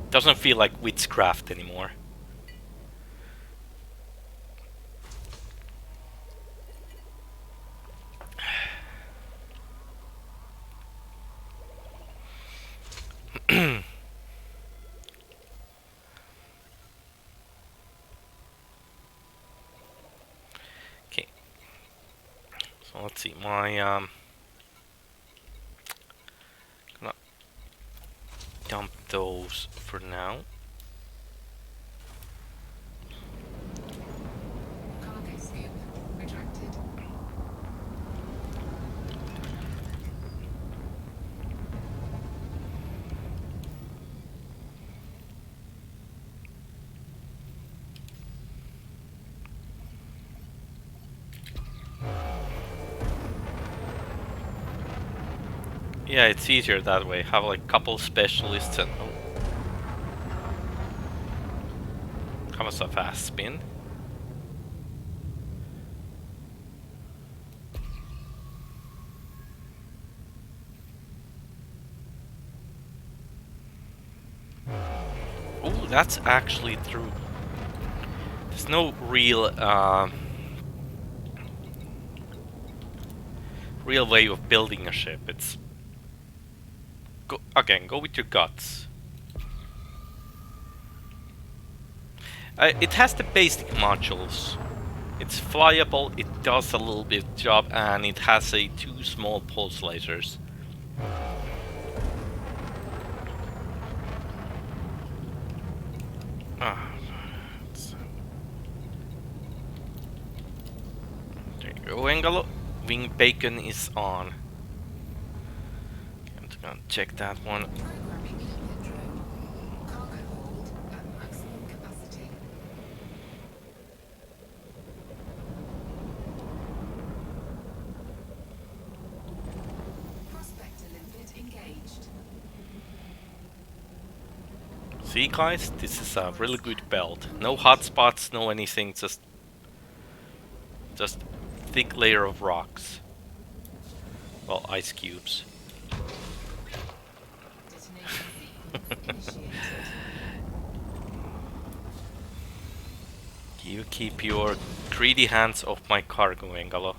Doesn't feel like witchcraft anymore. Okay, so let's see. My gonna dump those for now. Cargo scoop retracted. Yeah, it's easier that way. Have like a couple specialists and that was a fast spin. Oh, that's actually true. There's no real way of building a ship. It's go with your guts. It has the basic modules. It's flyable, it does a little bit job, and it has a 2 small pulse lasers. Ah, there you go, Engalo. Wing bacon is on. I'm just gonna check that one. Programming limpet drone. Cargo hold at maximum capacity. Prospector limpet engaged. See guys, this is a really good belt. No hotspots, no anything, just thick layer of rocks. Well, ice cubes. Detonation sequence initiated. You keep your greedy hands off my cargo, Engalo.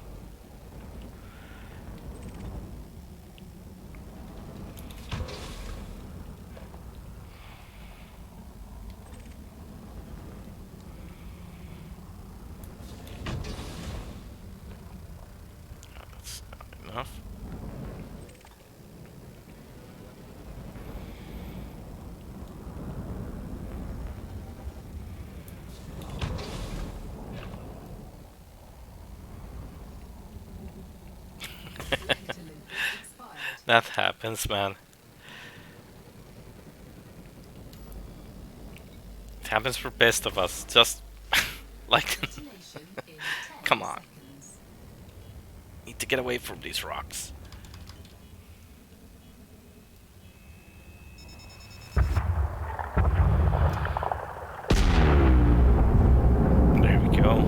That's not enough. Selector limpet expired. That happens, man. It happens for best of us. Just like Detonation in 10 come on. seconds. Need to get away from these rocks. There we go.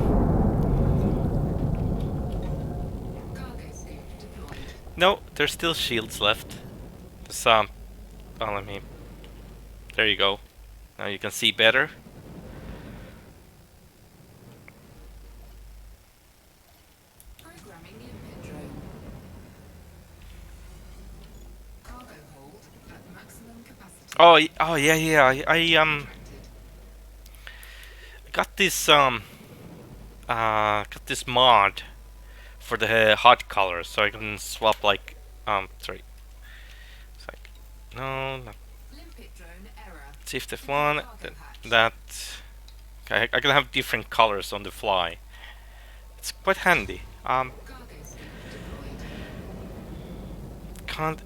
Cargo scoop deployed. No, there's still shields left. There's oh, let me. There you go. Now you can see better. Programming limpet drone. Cargo hold at maximum capacity. Oh yeah. I Retracted. got this mod for the hot colors, so I can swap like sorry. It's like no, not Limpet drone error. shift F1. Cargo hatch. That okay, I can have different colors on the fly. It's quite handy. Cargo scoop deployed. Can't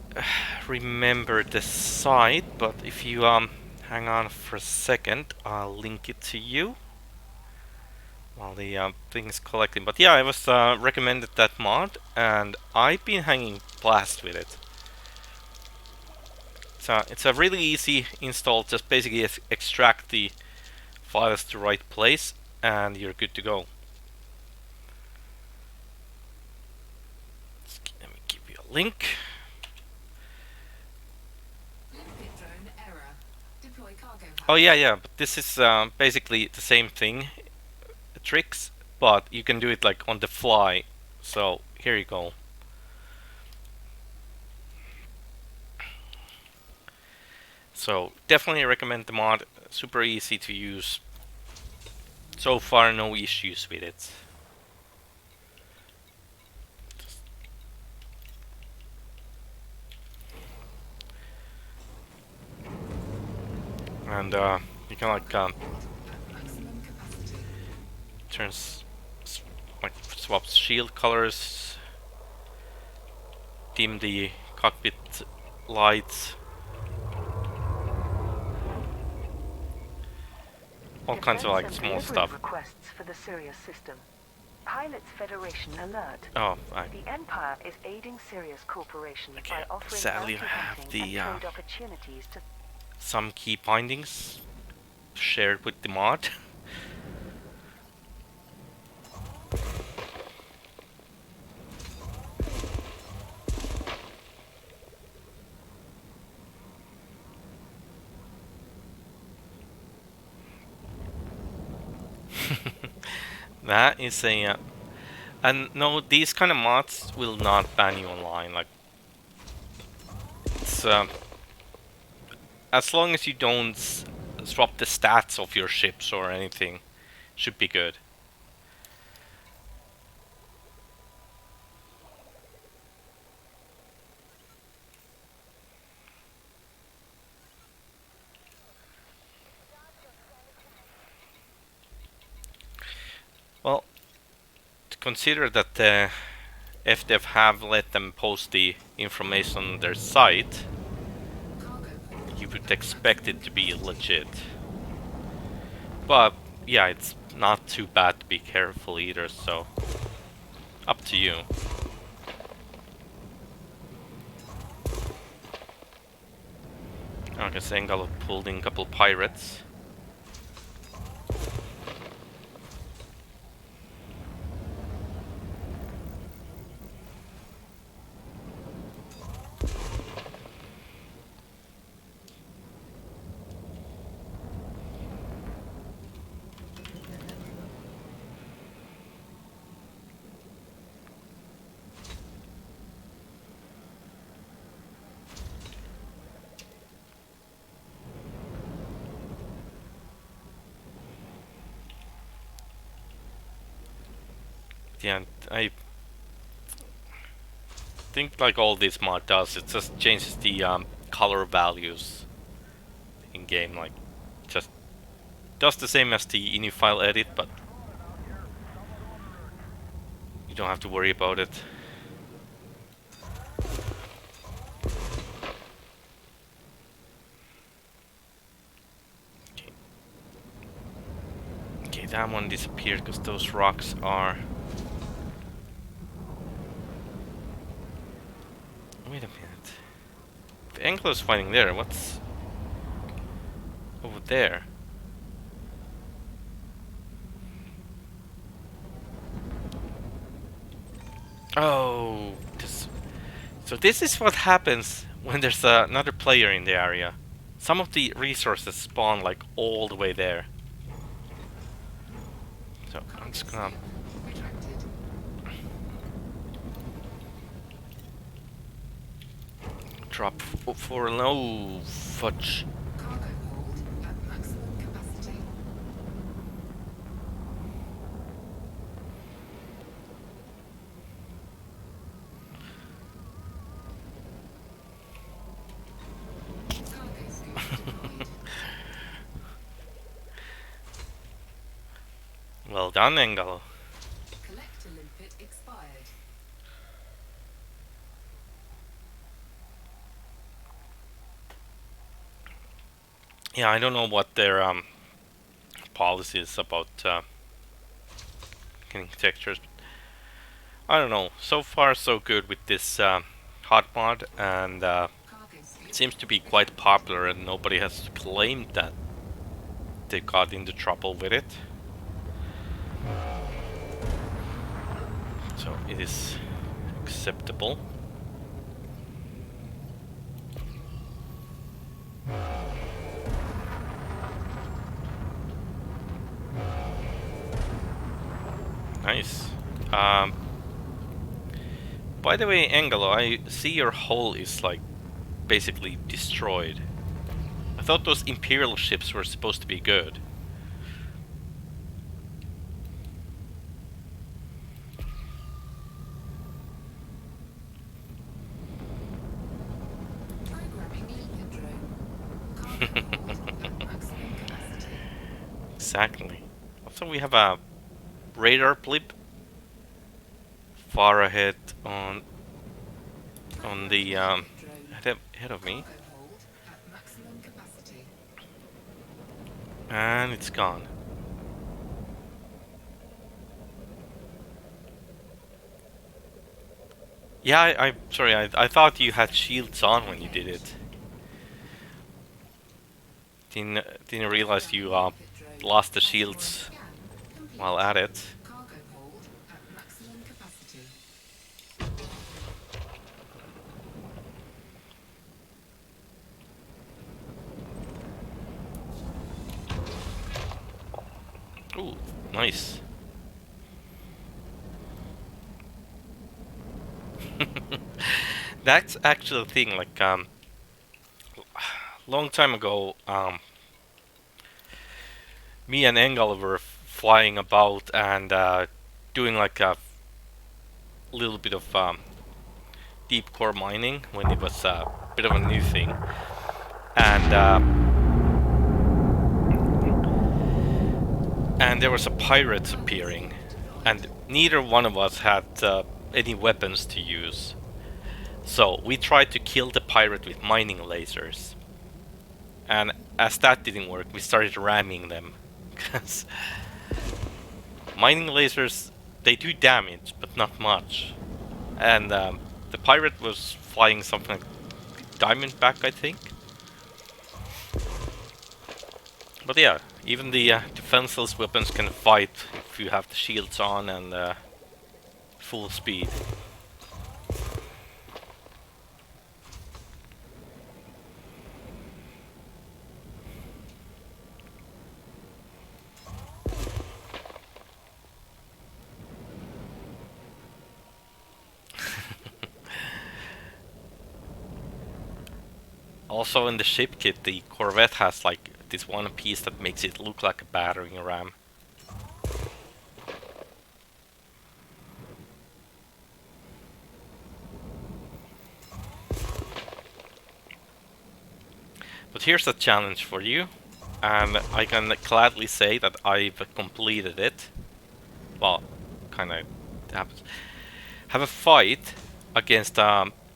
remember the site, but if you hang on for a second, I'll link it to you while the thing is collecting. But yeah, I was recommended that mod, and I've been hanging blast with it. It's a really easy install. Just basically extract the files to right place, and you're good to go. Let me give you a link. Limpet drone error. Deploy cargo hatch. Oh yeah. But this is basically the same thing, tricks, but you can do it like on the fly. So here you go. So definitely recommend the mod. Super easy to use. So far, no issues with it. And you can like At maximum capacity. turns like swaps shield colors, dim the cockpit lights, all kinds of like small stuff. Requests for the Sirius system. Pilots Federation alert. Oh, The Empire is aiding Sirius Corporation Okay, by offering sadly I bounty have hunting the, and trade opportunities to some key bindings shared with the mod. That is a and no, these kind of mods will not ban you online. Like it's as long as you don't swap the stats of your ships or anything, should be good. Well, to consider that the FDev have let them post the information on their site, Cargo hold. you would expect it to be legit. But yeah, it's not too bad to be careful either, so up to you. I guess Engel pulled in a couple pirates. Yeah, I think like all this mod does, it just changes the color values in game, like just does the same as the ini file edit, but you don't have to worry about it. Okay, okay, that one disappeared because those rocks are. Wait a minute. The Anglo's fighting there. What's over there? Oh, so this is what happens when there's another player in the area. Some of the resources spawn like all the way there. So I'm just gonna. Retracted. Drop for low fudge. Cargo hold. At maximum capacity. Cargo scoop deployed. Well done, Engel. Collector limpet expired. Yeah, I don't know what their policy is about getting textures. But I don't know. So far, so good with this hot mod, and Cargo scoop seems to be quite popular and nobody has claimed that they got into trouble with it. So it is acceptable. Nice. By the way, Angelo, I see your hull is like basically destroyed. I thought those Imperial ships were supposed to be good. Programming Legion drone. Cargo hold at maximum capacity. Exactly. Also, we have a radar blip far ahead on the ahead of me, Cargo hold at maximum capacity. and it's gone. Yeah, I'm sorry. I thought you had shields on when you did it. Didn't realize you lost the shields while at it. Cargo hold at maximum capacity. Ooh, nice. That's actually the thing. Like long time ago, me and Engel were flying about and doing like a little bit of deep core mining when it was a bit of a new thing, and there was a pirate appearing, and neither one of us had any weapons to use. So we tried to kill the pirate with mining lasers, and as that didn't work, we started ramming them. Because mining lasers, they do damage, but not much. And the pirate was flying something like Diamondback, I think. But yeah, even the defenseless weapons can fight if you have the shields on and full speed. Also in the ship kit, the Corvette has like this one piece that makes it look like a battering ram. But here's a challenge for you, and I can gladly say that I've completed it. Well, kinda happens. Have a fight against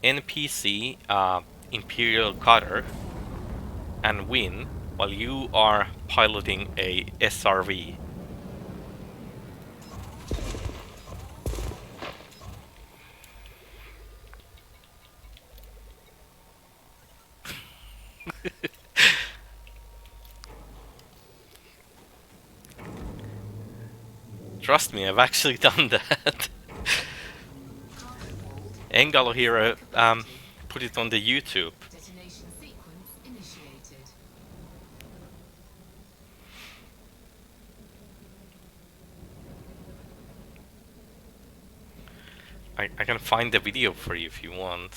NPC Imperial Cutter and win while you are piloting a SRV. Trust me, I've actually done that. Engalo here put it on the YouTube. Detonation sequence initiated. I can find the video for you if you want.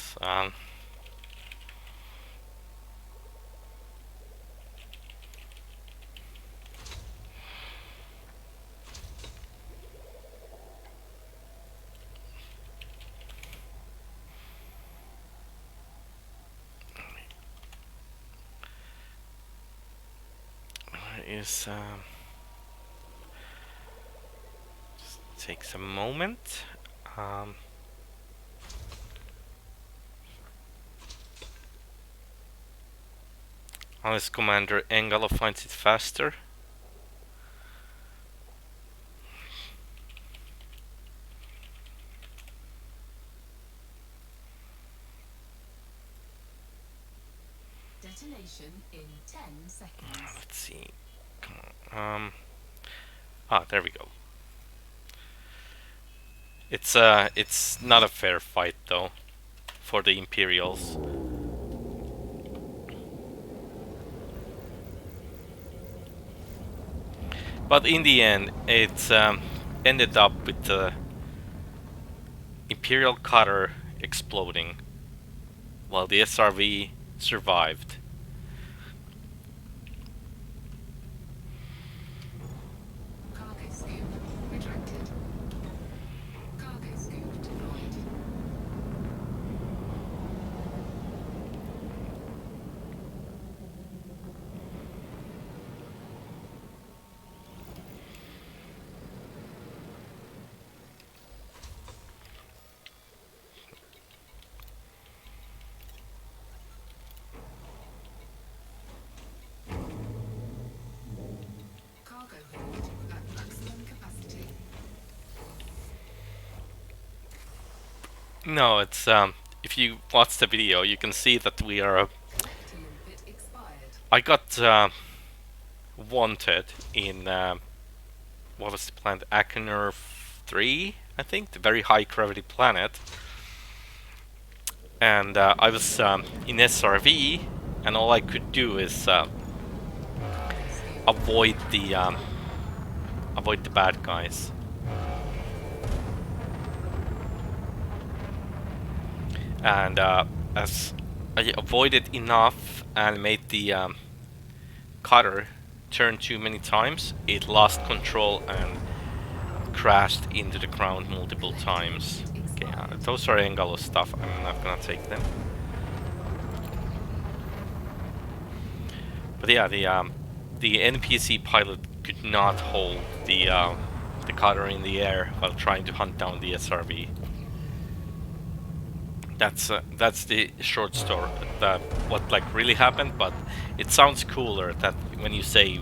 Is just takes a moment. Unless Commander Engalo finds it faster. Detonation in 10 seconds. Let's see. Come on. There we go. It's not a fair fight though for the Imperials. But in the end, it ended up with the Imperial cutter exploding, while the SRV survived. Cargo scoop retracted. Cargo scoop deployed. Cargo hold at maximum capacity. No, it's if you watch the video, you can see that we are. Safety limpet expired. I got wanted in what was the planet? Achener 3, I think, the very high gravity planet. And I was in SRV, and all I could do is Cargo scoop avoid the bad guys. And as I avoided enough and made the cutter turn too many times, it lost control and crashed into the ground multiple times. Okay, those are Engalo stuff. I'm not gonna take them. But yeah, the NPC pilot could not hold the cutter in the air while trying to hunt down the SRV. That's the short story. That what like really happened, but it sounds cooler that when you say you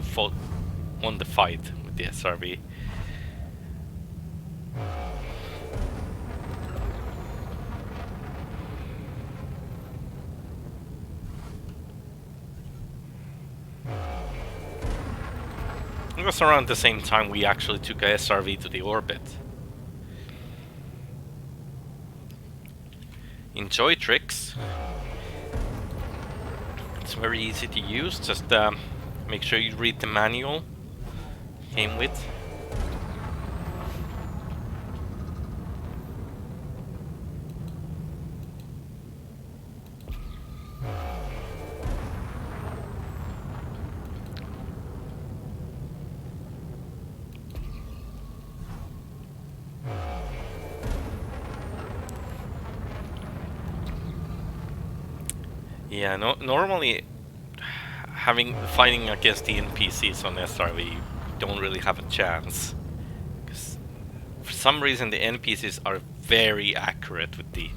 won the fight with the SRV. It was around the same time we actually took a SRV to the orbit. Enjoy tricks. It's very easy to use. Just make sure you read the manual came with. Yeah, no, normally fighting against the NPCs on SRV, you don't really have a chance. Because for some reason the NPCs are very accurate with the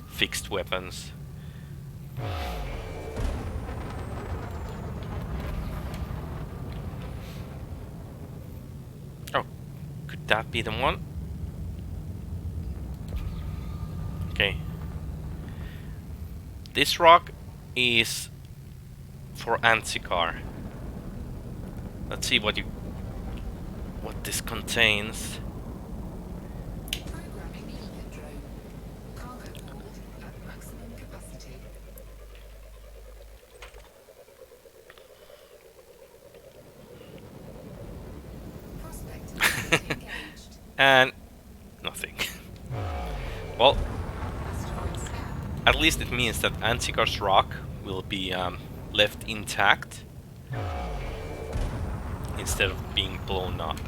fixed weapons. Oh, could that be the one? Okay. This rock is for Anticar. Let's see what this contains. programming limpet drone. Cargo hold at maximum capacity. Prospect limpet engaged. And nothing. Well, Asteroid scan. at least it means that Anticar's rock will be left intact instead of being blown up.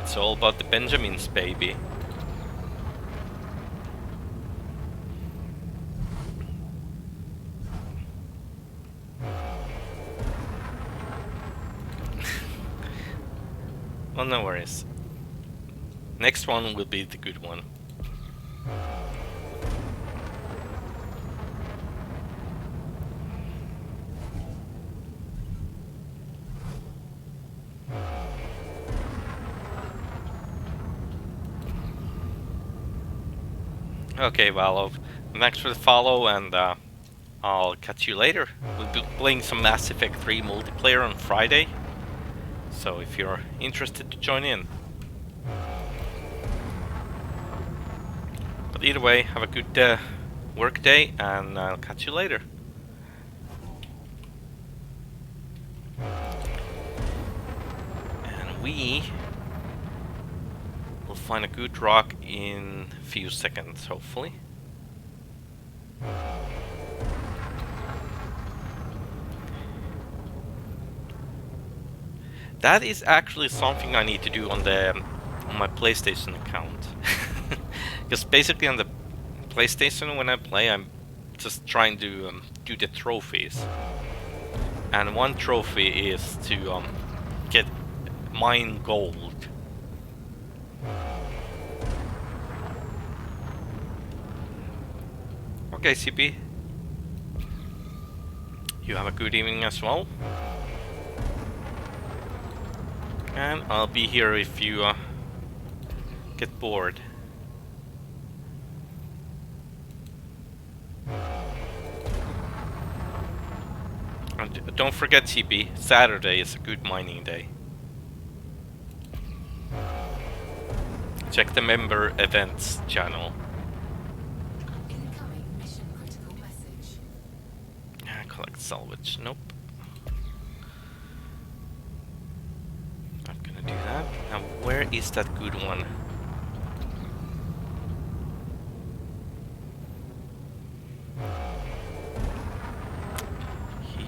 It's all about the Benjamins, baby. Well, no worries. Next one will be the good one. Okay, well, thanks for the follow, and I'll catch you later. We'll be playing some Mass Effect 3 multiplayer on Friday, so if you're interested to join in. But either way, have a good work day, and I'll catch you later. And we will find a good rock in a few seconds, hopefully. That is actually something I need to do on my PlayStation account. Because basically on the PlayStation when I play, I'm just trying to do the trophies. And one trophy is to get mine gold. Okay, CP. You have a good evening as well. And I'll be here if you get bored. And don't forget, CP, Saturday is a good mining day. Check the member events channel. Incoming mission critical message. Collect salvage. Nope. Not gonna do that. Now, where is that good one?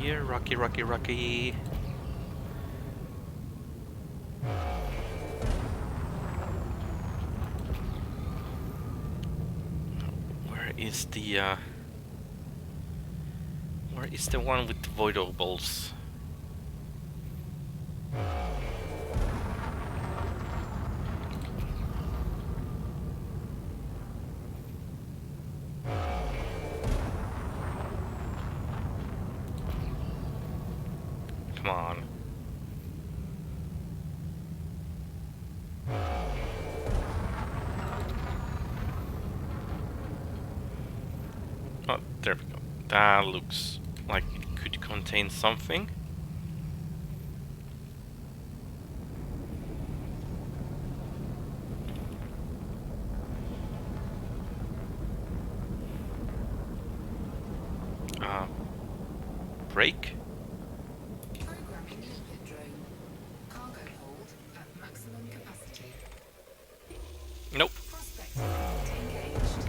Here, Rocky, Rocky, Rocky. Where is the one with the void opals? Come on. Oh, there we go. That looks like it could contain something. Break? Programming liquid drone. Cargo hold at maximum capacity. Nope. Prospect field engaged.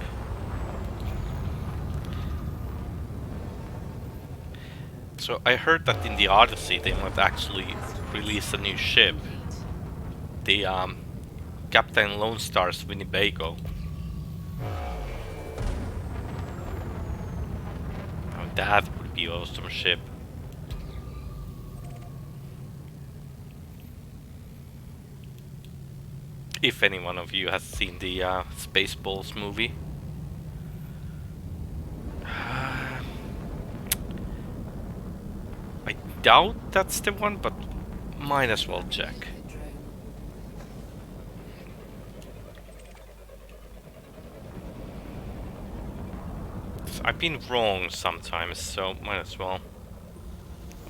So I heard that in the Odyssey they might actually release a new ship. The Captain Lone Star's Winnebago. Oh, that would be an awesome ship. If any one of you has seen the Spaceballs movie. I doubt that's the one, but might as well check. Liquid drone. I've been wrong sometimes, so might as well.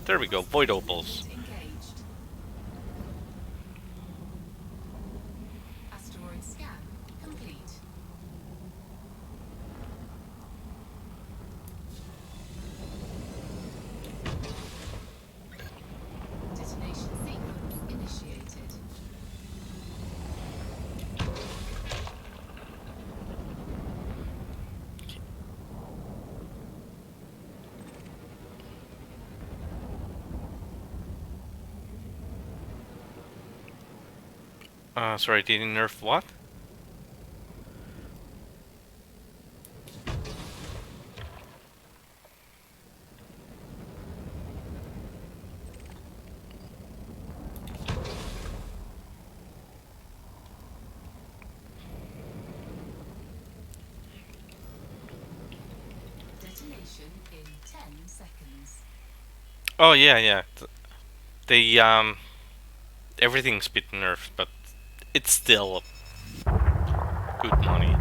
There we go, void opals. Engaged. Asteroid scan complete. Detonation sequence initiated. Sorry, did he nerf what? Detonation in 10 seconds. Oh yeah, yeah. The everything's been nerfed, but it's still good money.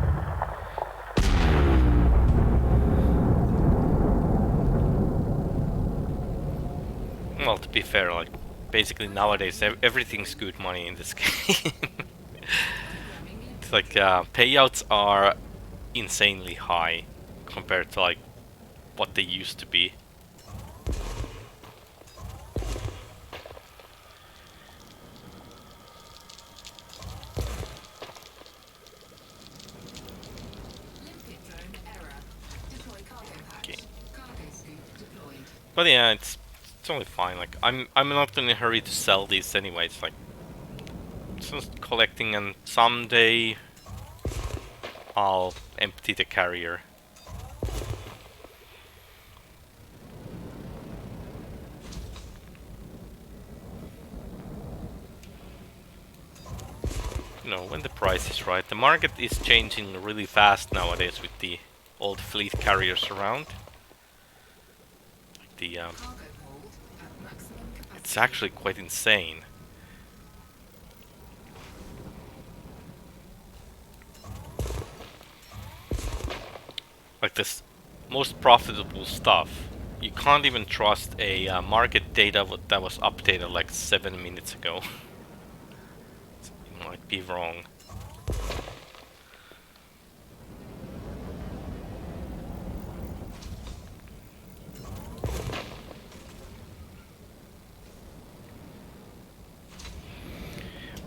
Well, to be fair, like basically nowadays everything's good money in this game. It's like payouts are insanely high compared to like what they used to be. Limpet drone error. Deploy cargo Okay. hatch. Cargo scoop deployed. But yeah, it's only fine. Like I'm not in a hurry to sell these anyway. It's like just collecting, and someday I'll empty the carrier. You know, when the price is right. The market is changing really fast nowadays with the old fleet carriers around. Like the Cargo hold at maximum capacity. it's actually quite insane. Like this most profitable stuff, you can't even trust a market data that was updated like 7 minutes ago. It might be wrong.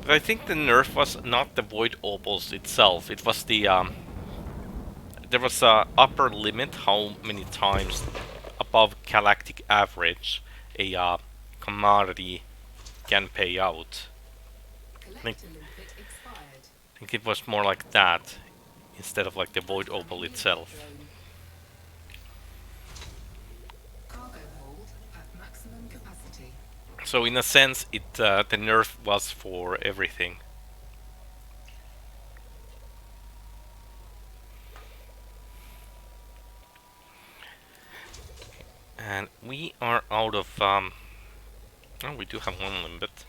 But I think the nerf was not the void opals itself. It was the there was a upper limit how many times above galactic average a commodity can pay out. Collector limpet expired. I think it was more like that instead of like the void opal Programming itself. limpet drone. Cargo hold at maximum capacity. So in a sense, it the nerf was for everything. And we are out of oh, we do have one limit.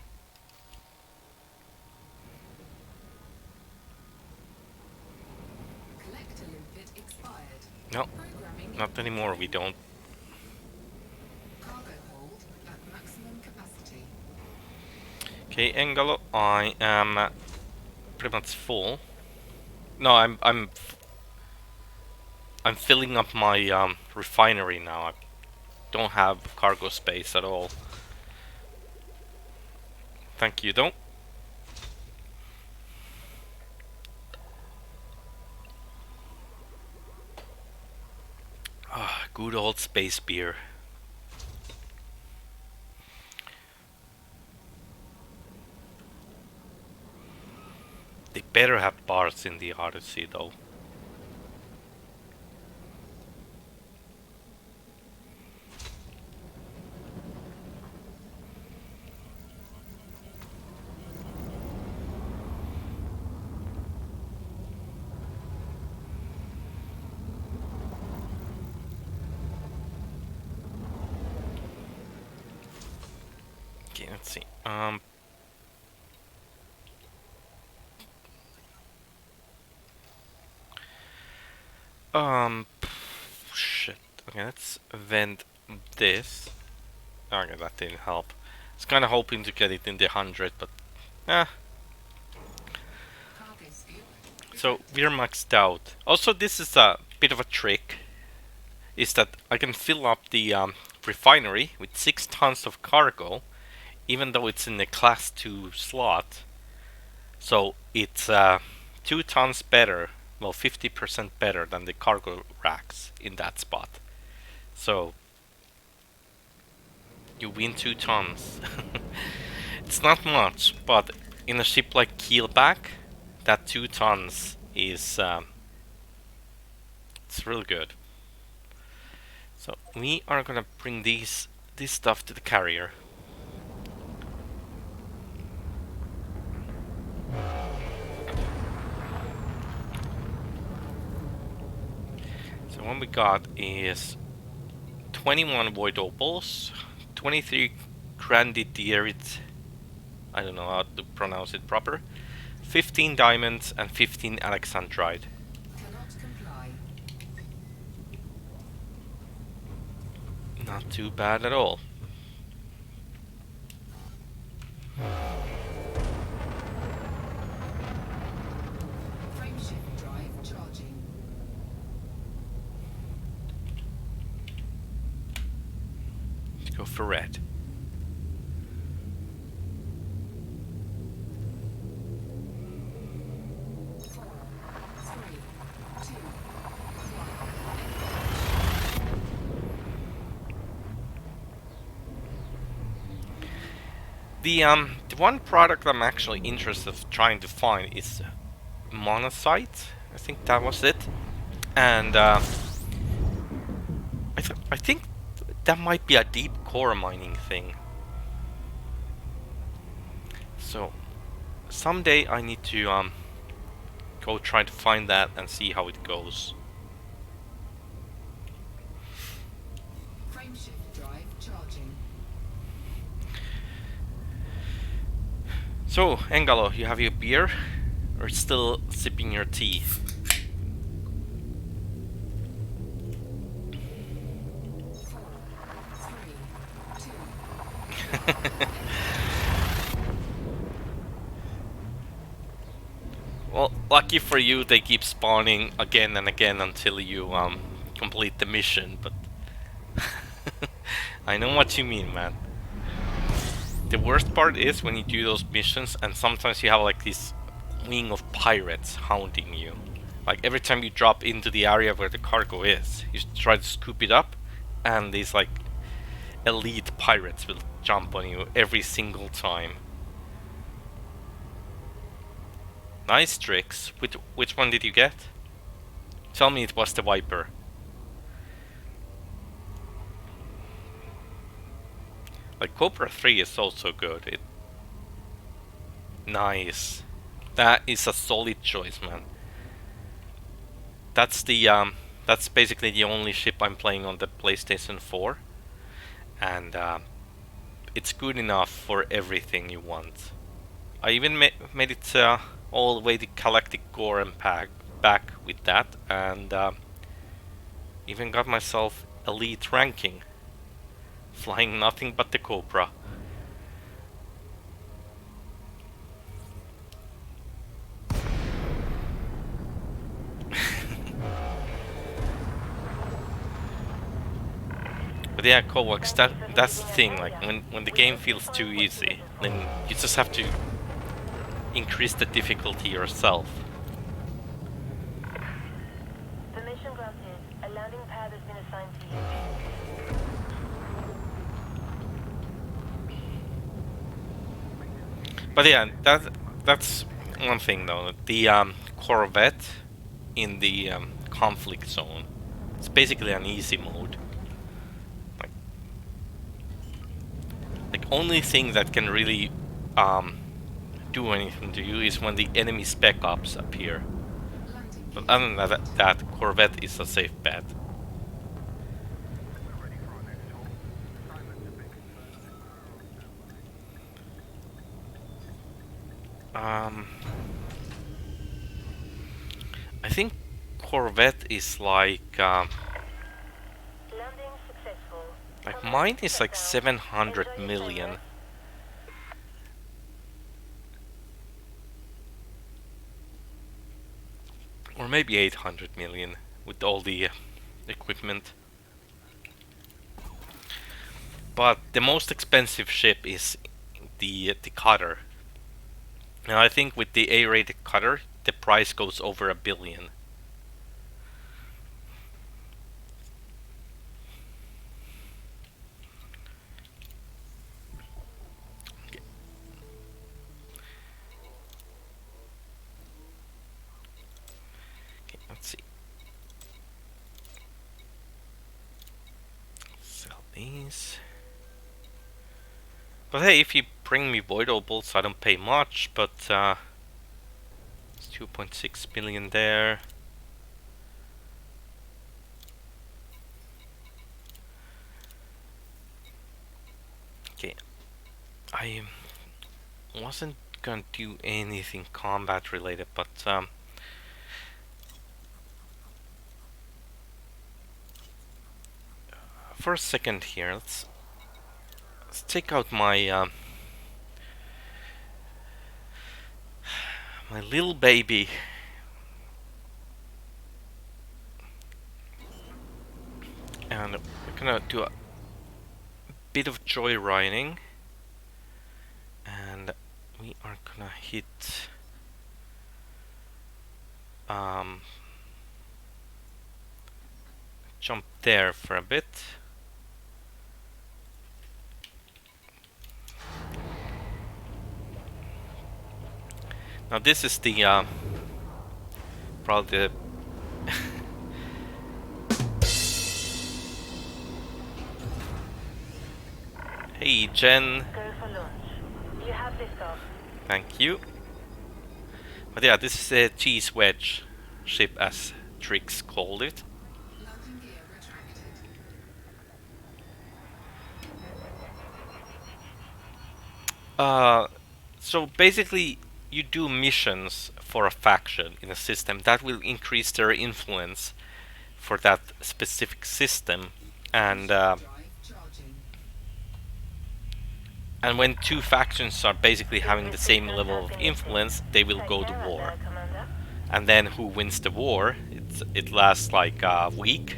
Collector limpet expired. No, Programming not anymore. We don't. cargo hold at maximum capacity. Okay, Engalo, I am pretty much full. No, I'm filling up my refinery now. I don't have cargo space at all. Thank you, though. Ah, good old space beer. They better have bars in the Odyssey, though. Okay, let's see. Shit. Okay, let's vent this. Okay, that didn't help. I was kind of hoping to get it in the 100, but eh. Cargo scoop. So we're maxed out. Also, this is a bit of a trick. Is that I can fill up the refinery with 6 tons of cargo, even though it's in the class 2 slot. So it's 2 tons better, well 50% better than the cargo racks in that spot. So you win 2 tons. It's not much, but in a ship like Keelback, that 2 tons is it's really good. So we are gonna bring this stuff to the carrier. So what we got is 21 void opals, 23 grandidierit, I don't know how to pronounce it proper, 15 diamonds and 15 alexandrite. Cannot comply. Not too bad at all. Go for red. Four, three, two, The one product I'm actually interested in trying to find is monocyte. I think that was it. And I think that might be a deep core mining thing. So someday I need to go try to find that and see how it goes. frameshift drive charging. So Engalo, you have your beer, or still sipping your tea? Four, three, two, Well, lucky for you, they keep spawning again and again until you complete the mission, but I know what you mean, man. The worst part is when you do those missions and sometimes you have like this wing of pirates hounding you. Like every time you drop into the area where the cargo is, you try to scoop it up and these like elite pirates will jump on you every single time. Nice tricks. Which one did you get? Tell me it was the Viper. Like Cobra 3 is also good. Nice. That is a solid choice, man. That's that's basically the only ship I'm playing on the PlayStation 4, and it's good enough for everything you want. I even made it all the way to Galactic Gore and back with that, and even got myself elite ranking, flying nothing but the Cobra. But yeah, Kovacs, that's the thing, like when the game feels too easy, then you just have to increase the difficulty yourself. Permission granted. A landing pad has been assigned to you. But yeah, that's one thing though. The Corvette in the conflict zone, it's basically an easy mode. Like only thing that can really do anything to you is when the enemy spec ops appear. landing But gear other than that, Corvette is a safe bet. I think Corvette is like Landing successful. mine is like 700 million. Or maybe 800 million with all the equipment. But the most expensive ship is the cutter. Now I think with the A-rated cutter, the price goes over $1 billion. Okay, let's see. Sell these. But hey, if you bring me void opals, I don't pay much, but it's 2.6 million there. Okay, I wasn't gonna do anything combat related, but for a second here, let's take out my my little baby. And we're gonna do a bit of joyriding, and we are gonna hit jump there for a bit. Now this is the probably the hey Jen, Go for launch. You have this off. thank you. But yeah, this is a cheese wedge ship, as Trix called it. Landing gear retracted. So basically, you do missions for a faction in a system that will increase their influence for that specific system, and Drive charging. and when two factions are basically having the This same system level has of been influence, lifted. they will Take go to care out war. there, Commander. And then who wins the war? It lasts like a week,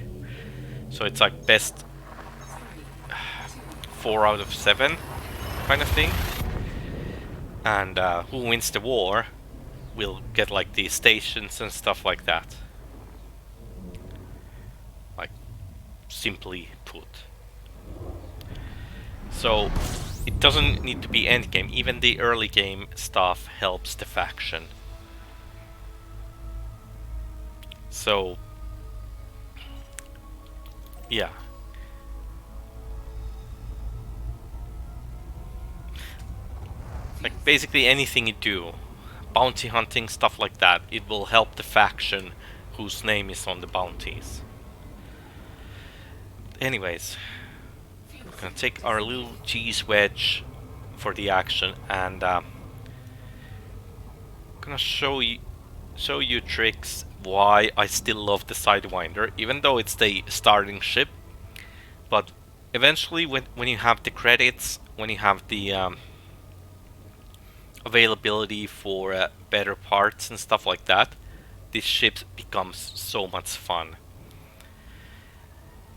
so it's like best 4 out of 7 kind of thing. And who wins the war will get like the stations and stuff like that. Like, simply put. So it doesn't need to be endgame. Even the early game stuff helps the faction. So yeah. Like basically anything you do, bounty hunting, stuff like that, it will help the faction whose name is on the bounties. Anyways, we're gonna take our little cheese wedge for the action, and gonna show you Trix why I still love the Sidewinder, even though it's the starting ship. But eventually, when you have the credits, when you have the availability for better parts and stuff like that, this ship becomes so much fun.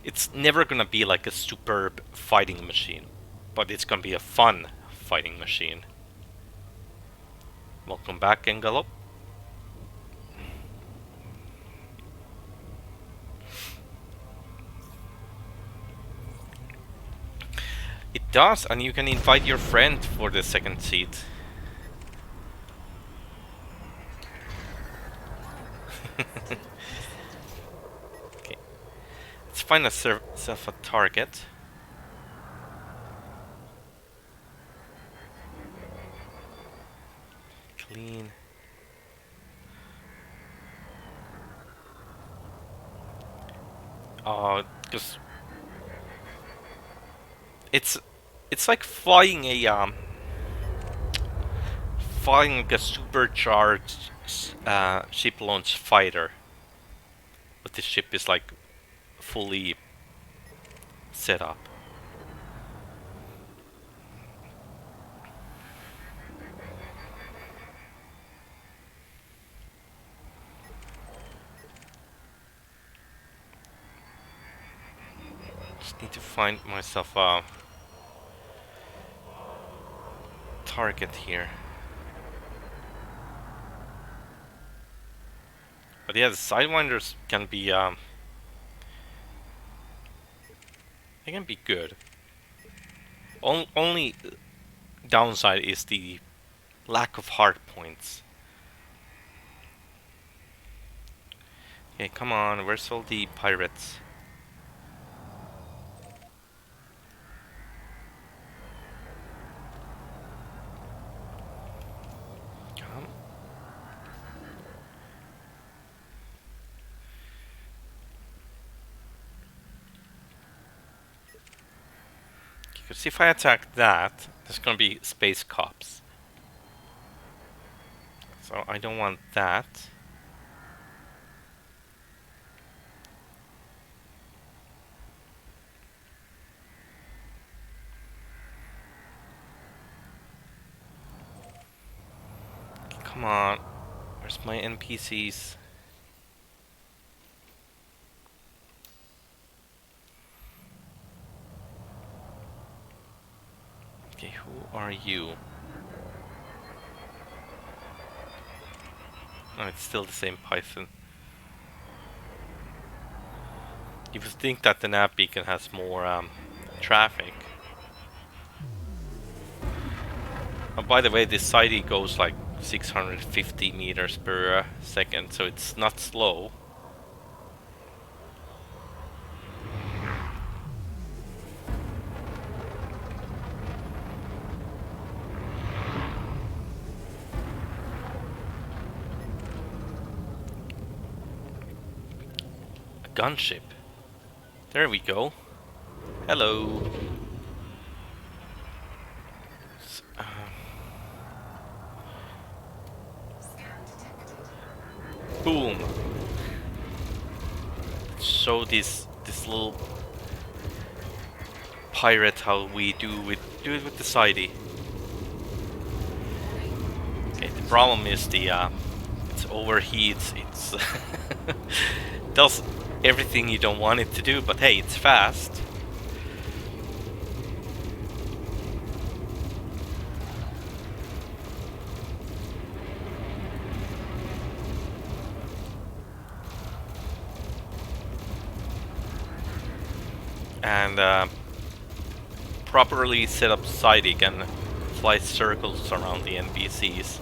It's never gonna be like a superb fighting machine, but it's gonna be a fun fighting machine. Welcome back, Engalop. It does, and you can invite your friend for the second seat. Okay, let's find ourselves a target. Clean. Because it's like flying a supercharged ship launch fighter, but the ship is like fully set up. Just need to find myself a target here. But yeah, the Sidewinders can be they can be good. Only downside is the lack of hard points. Okay, come on, where's all the pirates? Come. Because if I attack that, there's gonna be space cops. So I don't want that. Come on. Where's my NPCs? are you? Oh, it's still the same Python. You would think that the nav beacon has more traffic. Oh, by the way, this side goes like 650 meters per second, so it's not slow. A gunship. There we go. Hello. Boom. Show this little pirate how we do it with the sidey. Okay, the problem is the it overheats. It's does everything you don't want it to do, but hey, it's fast. And properly set up sidey can fly circles around the NPCs.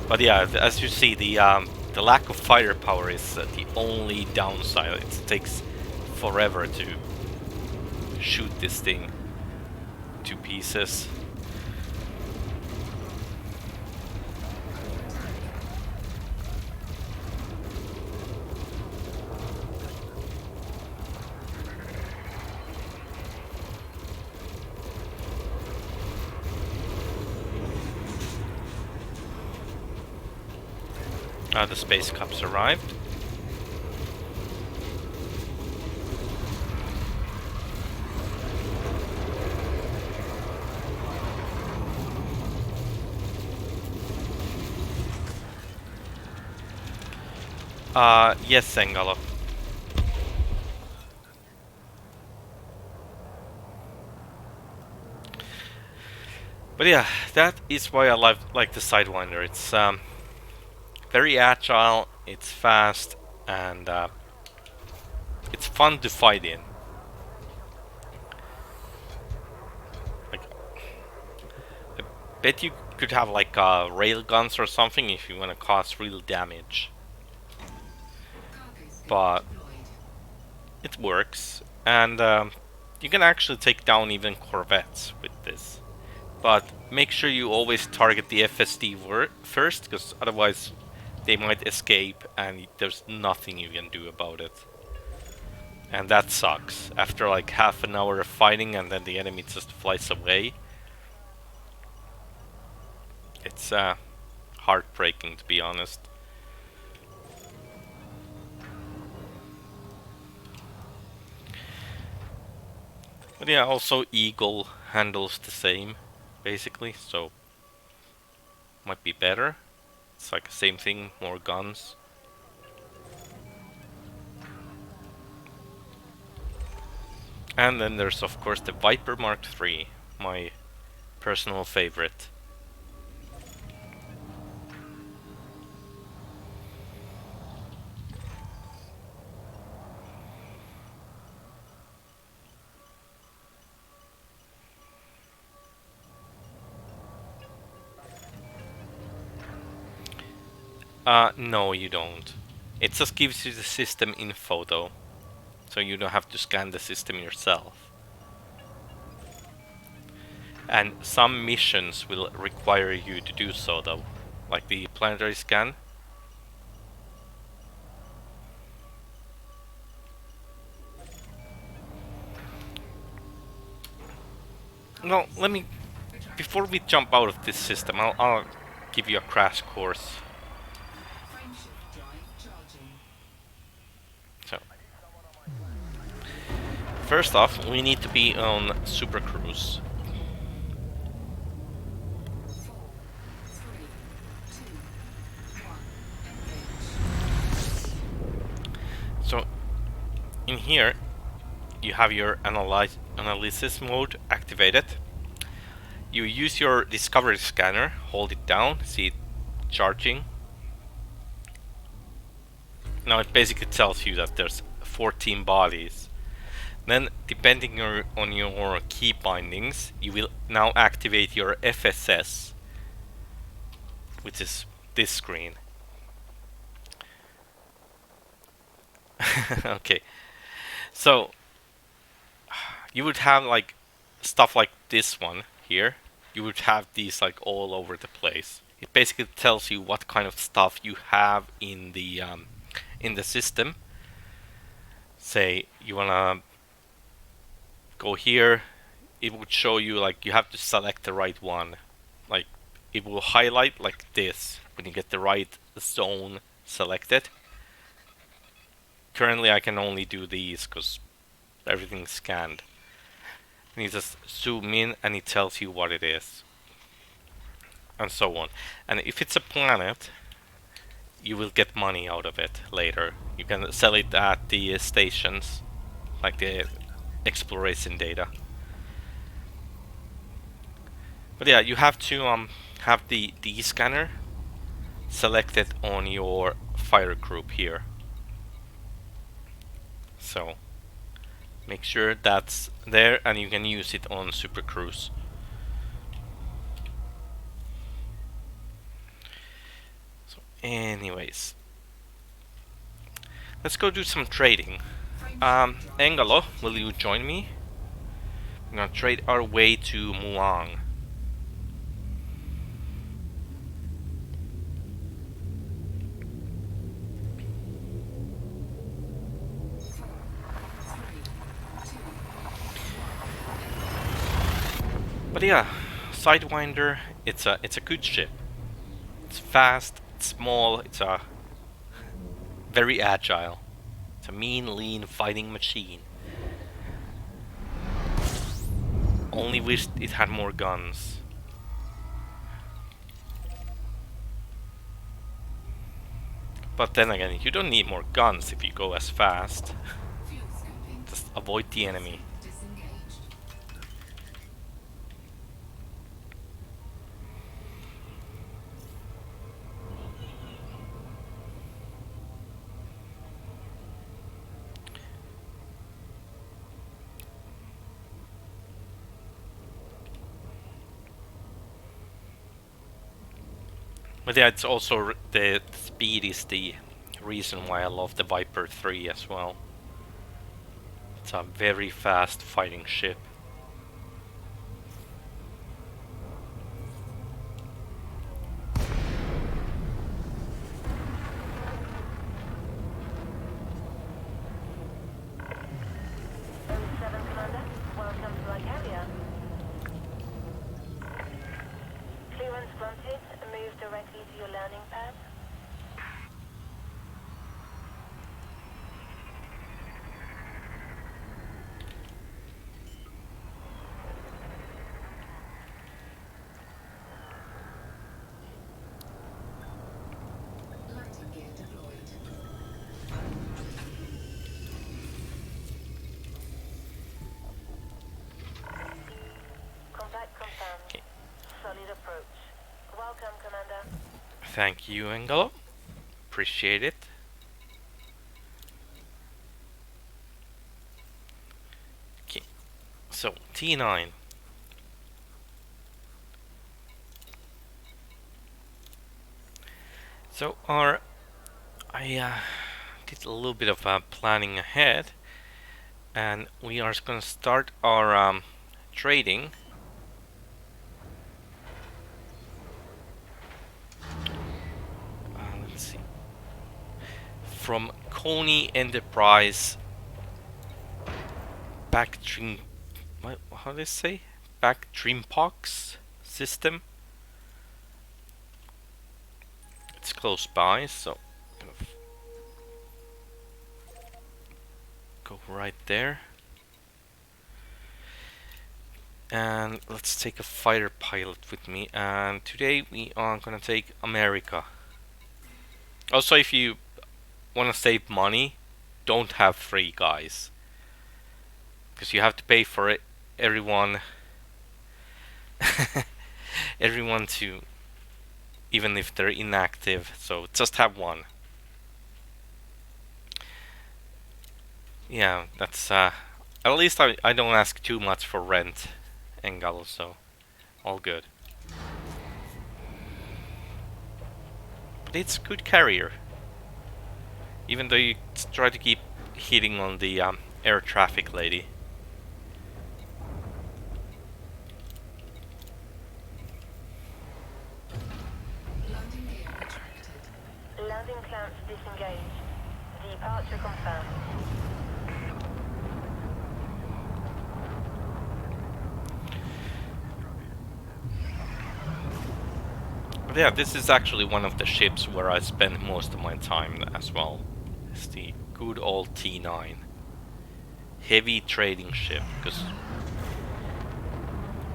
But yeah, as you see, the lack of firepower is the only downside. It takes forever to shoot this thing to pieces. The space cups arrived. Yes, Sengalo. But yeah, that is why I like the Sidewinder. It's very agile, it's fast, and it's fun to fight in. Like, I bet you could have like rail guns or something if you want to cause real damage. But it works, and you can actually take down even corvettes with this. But make sure you always target the FSD first, because otherwise they might escape and there's nothing you can do about it. And that sucks. After like half an hour of fighting and then the enemy just flies away. It's heartbreaking, to be honest. But yeah, also Eagle handles the same, basically, so might be better. It's like the same thing, more guns. And then there's of course the Viper Mark III, my personal favorite. No, you don't. It just gives you the system info though, so you don't have to scan the system yourself. And some missions will require you to do so though, like the planetary scan. Well, before we jump out of this system, I'll give you a crash course. So, first off, we need to be on Super Cruise. So in here you have your analysis mode activated. You use your discovery scanner, hold it down, see it charging. Now it basically tells you that there's 14 bodies. Then, depending on your key bindings, you will now activate your FSS, which is this screen. Okay, so you would have like stuff like this one here. You would have these like all over the place. It basically tells you what kind of stuff you have in the system. Say you wanna go here, it would show you like you have to select the right one. Like it will highlight like this when you get the right zone selected. Currently I can only do these because everything's scanned. And you just zoom in and it tells you what it is. And so on. And if it's a planet, you will get money out of it later. You can sell it at the stations, like the exploration data. But yeah, you have to have the scanner selected on your fire group here. So make sure that's there and you can use it on Super Cruise. So anyways, let's go do some trading. Engalo, will you join me? We're gonna trade our way to Muang. But yeah, Sidewinder, it's a good ship. It's fast, it's small, it's very agile. It's a mean, lean fighting machine. Only wish it had more guns. But then again, you don't need more guns if you go as fast. Just avoid the enemy. But yeah, it's also the speed is the reason why I love the Viper 3 as well. It's a very fast fighting ship. Commander, welcome to Icaria. Clearance granted. Move directly to your landing pad. Landing gear deployed. Contact confirmed. Okay. Solid approach. Welcome, Commander. Thank you, Engalo. Appreciate it. Okay, so T9. So I did a little bit of planning ahead, and we are going to start our trading. Let's see. From Coney Enterprise back dream. How do they say? Back Dreampox system. It's close by, so kind of go right there. And let's take a fighter pilot with me. And today we are gonna take America. Also, if you want to save money, don't have free guys, because you have to pay for it, everyone everyone to, even if they're inactive, so just have one. Yeah, that's at least I don't ask too much for rent, Engel, so all good. But it's a good carrier, even though you try to keep hitting on the air traffic lady. Landing gear retracted. Landing clamps disengaged. Departure confirmed. But yeah, this is actually one of the ships where I spend most of my time as well. It's the good old T9. Heavy trading ship, because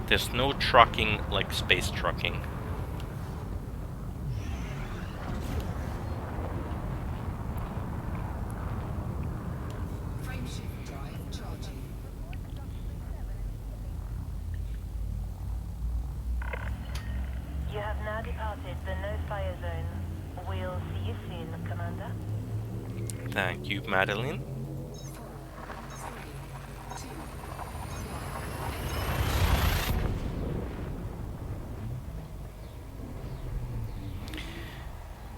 there's no trucking like space trucking. Frameshift drive charging. You have now departed the no-fire zone. We'll see you soon, Commander. Thank you, Madeline. 4, 3, 2, 1.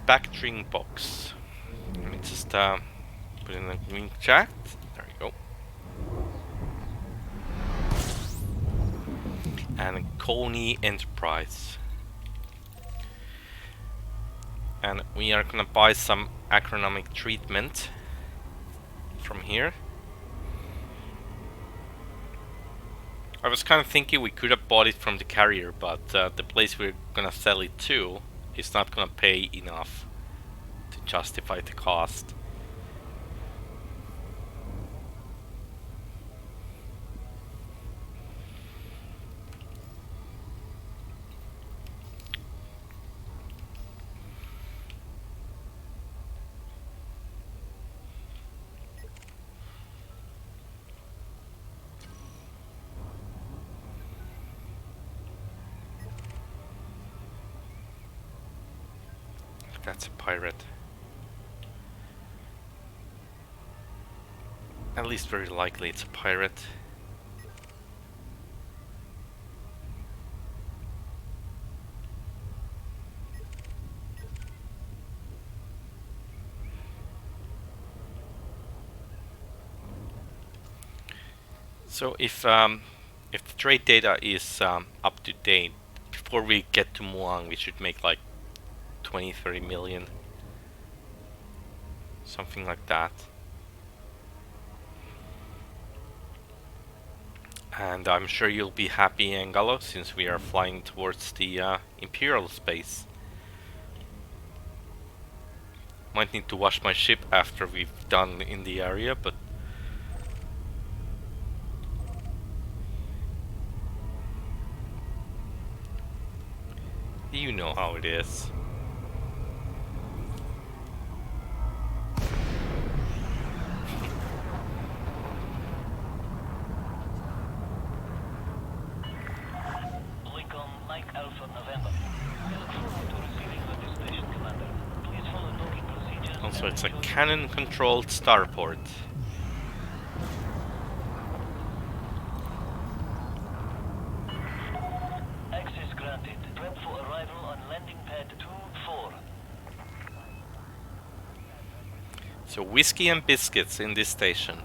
Backstring box. Let me just put in the green chat. There you go. And Coney Enterprise. And we are gonna buy some agronomic treatment from here. I was kind of thinking we could have bought it from the carrier, but the place we're gonna sell it to is not gonna pay enough to justify the cost. That's a pirate. At least very likely it's a pirate. So if the trade data is up to date, before we get to Muang, we should make like 20-30 million, something like that. And I'm sure you'll be happy, Angalo, since we are flying towards the Imperial space. Might need to wash my ship after we've done in the area, but you know how it is. Lincoln, Mike Alpha November. We look forward to receiving your destination, Commander. Please follow docking procedures. Also, it's a cannon-controlled starport. Access granted. Prep for arrival on landing pad 2-4. So whiskey and biscuits in this station.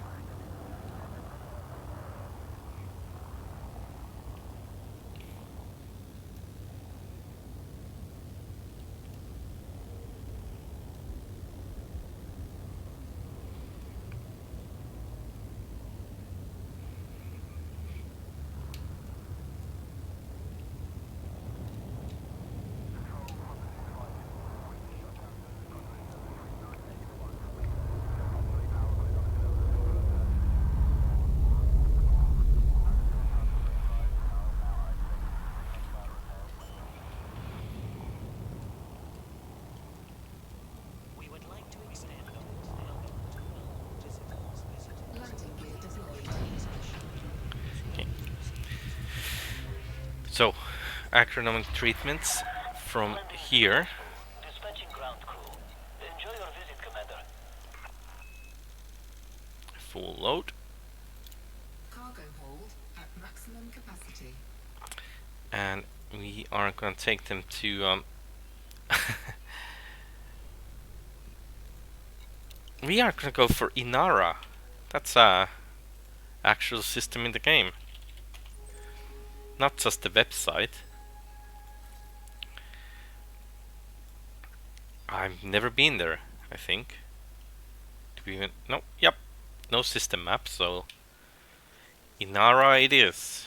agronomic treatments from here. Dispatching ground crew. Enjoy your visit, Commander. Full load. Cargo hold at maximum capacity. And we are gonna take them to we are gonna go for Inara. That's a actual system in the game, not just the website. I've never been there, I think. Do we even no, yep. No system map, so Inara it is.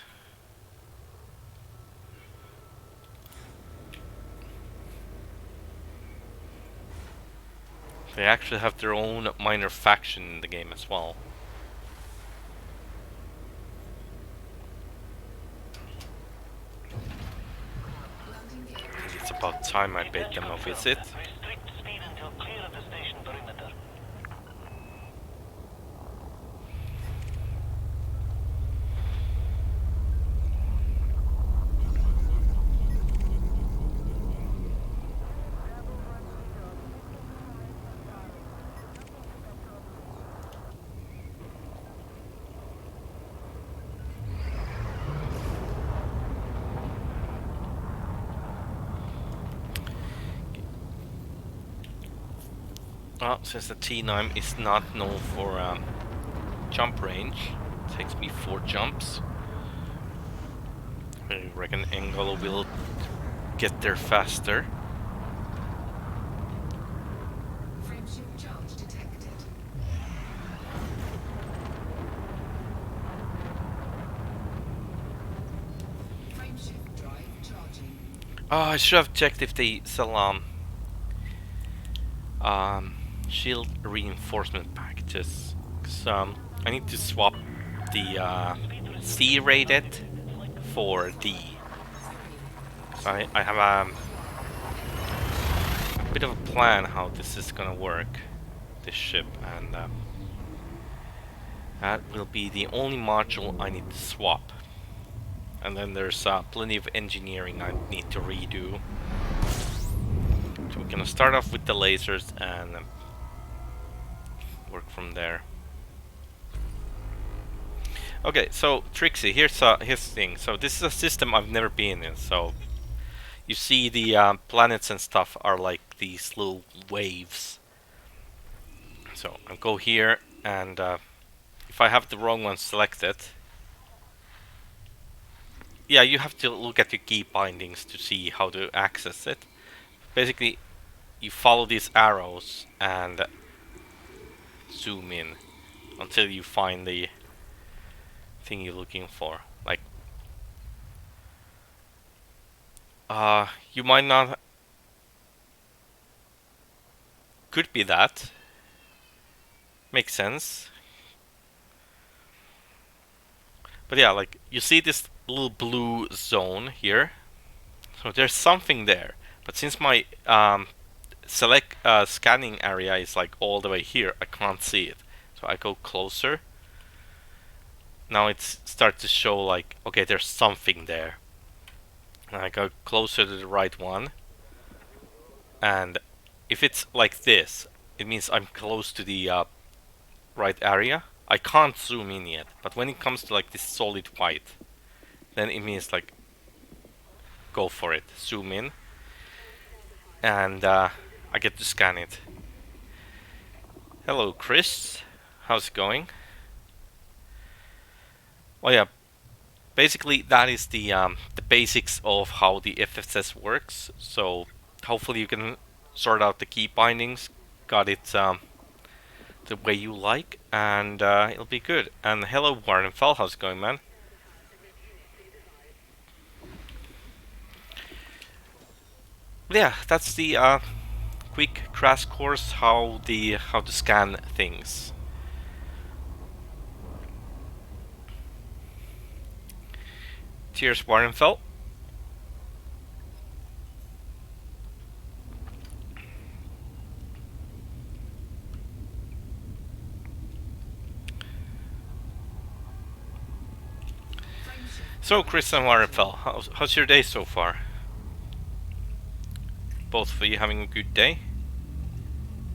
They actually have their own minor faction in the game as well. I think it's about time I paid them a visit. Restrict speed until clear of the station perimeter. Well, since the T9 is not known for jump range, it takes me 4 jumps. I reckon Engel will get there faster. Frameshift charge detected. Frameshift drive charging. Oh, I should have checked if they sell shield reinforcement packages. 'Cause, I need to swap the C rated for D. So I have a bit of a plan how this is gonna work, this ship, and that will be the only module I need to swap. And then there's plenty of engineering I need to redo. So we're gonna start off with the lasers and work from there. Okay, so Trixie, here's the thing. So this is a system I've never been in. So you see the planets and stuff are like these little waves. So I'll go here, and if I have the wrong one selected, yeah, you have to look at your key bindings to see how to access it. Basically, you follow these arrows and zoom in until you find the thing you're looking for. Like, you might not. Could be that. Makes sense. But yeah, like, you see this little blue zone here. So there's something there. But since my select scanning area is like all the way here, I can't see it. So I go closer. Now it starts to show like, okay, there's something there. And I go closer to the right one. And if it's like this, it means I'm close to the right area. I can't zoom in yet, but when it comes to like this solid white, then it means like go for it, zoom in, and I get to scan it. Hello, Chris. How's it going? Well, yeah. Basically, that is the basics of how the FSS works. So hopefully you can sort out the key bindings, got it the way you like, and it'll be good. And hello, Warrenfell. How's it going, man? Yeah, that's the quick crash course how to scan things. Cheers, Warrenfell. So, Chris and Warrenfell, how's your day so far? Both of you having a good day?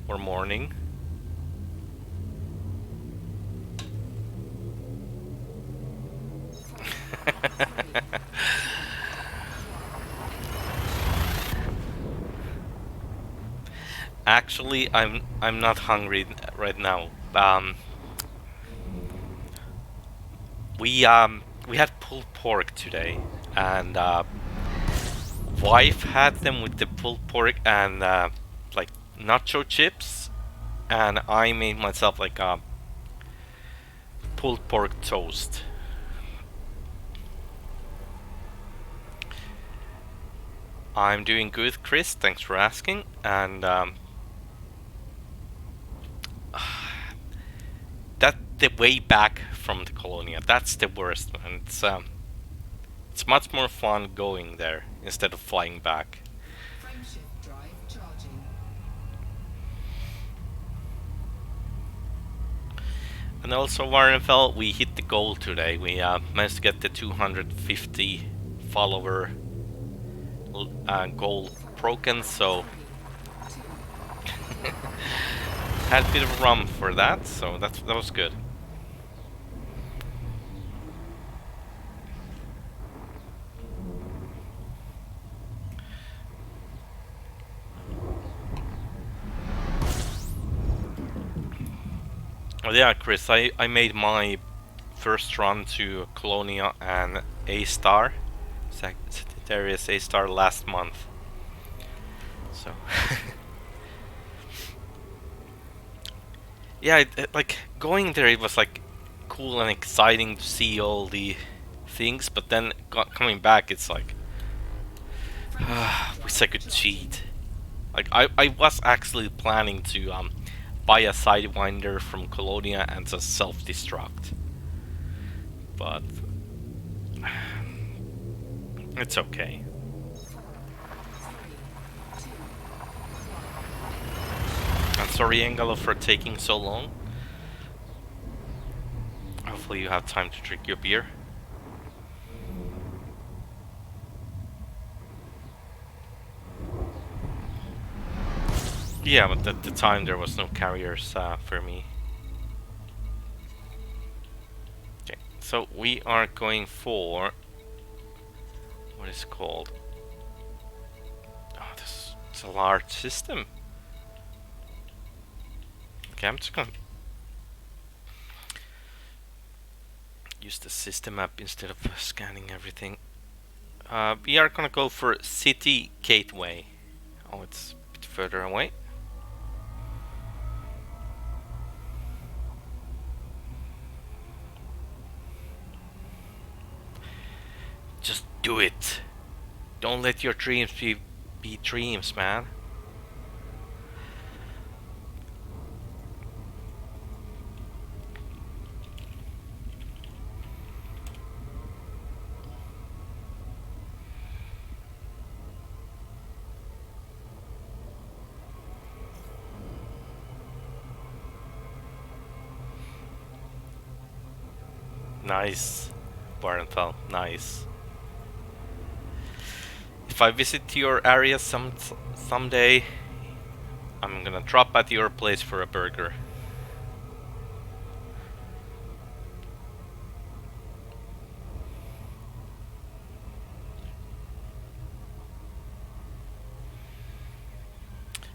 Or morning? Actually, I'm not hungry right now. We had pulled pork today, and wife had them with the pulled pork and like nacho chips, and I made myself like a pulled pork toast. I'm doing good, Chris. Thanks for asking. And that the way back from the Colonia, that's the worst, man. It's much more fun going there instead of flying back. Frameshift drive charging. And also, Warrenfell, we hit the goal today. We managed to get the 250 follower goal broken, so had a bit of a run for that, so that was good. Oh yeah, Chris, I made my first run to Colonia and A-star, Sagittarius A-star last month. So yeah, like going there, it was like cool and exciting to see all the things, but then coming back, it's like wish I could cheat. Like I was actually planning to buy a sidewinder from Colonia and just self-destruct, but it's okay. I'm sorry, Engelo, for taking so long. Hopefully you have time to drink your beer. Yeah, but at the time there was no carriers for me. Okay, so we are going for... what is it called? Oh, this is a large system. Okay, I'm just gonna use the system app instead of scanning everything. We are gonna go for City Gateway. Oh, it's a bit further away. Just do it. Don't let your dreams be dreams, man. Nice, Barenthal. Nice. If I visit your area someday, I'm gonna drop at your place for a burger.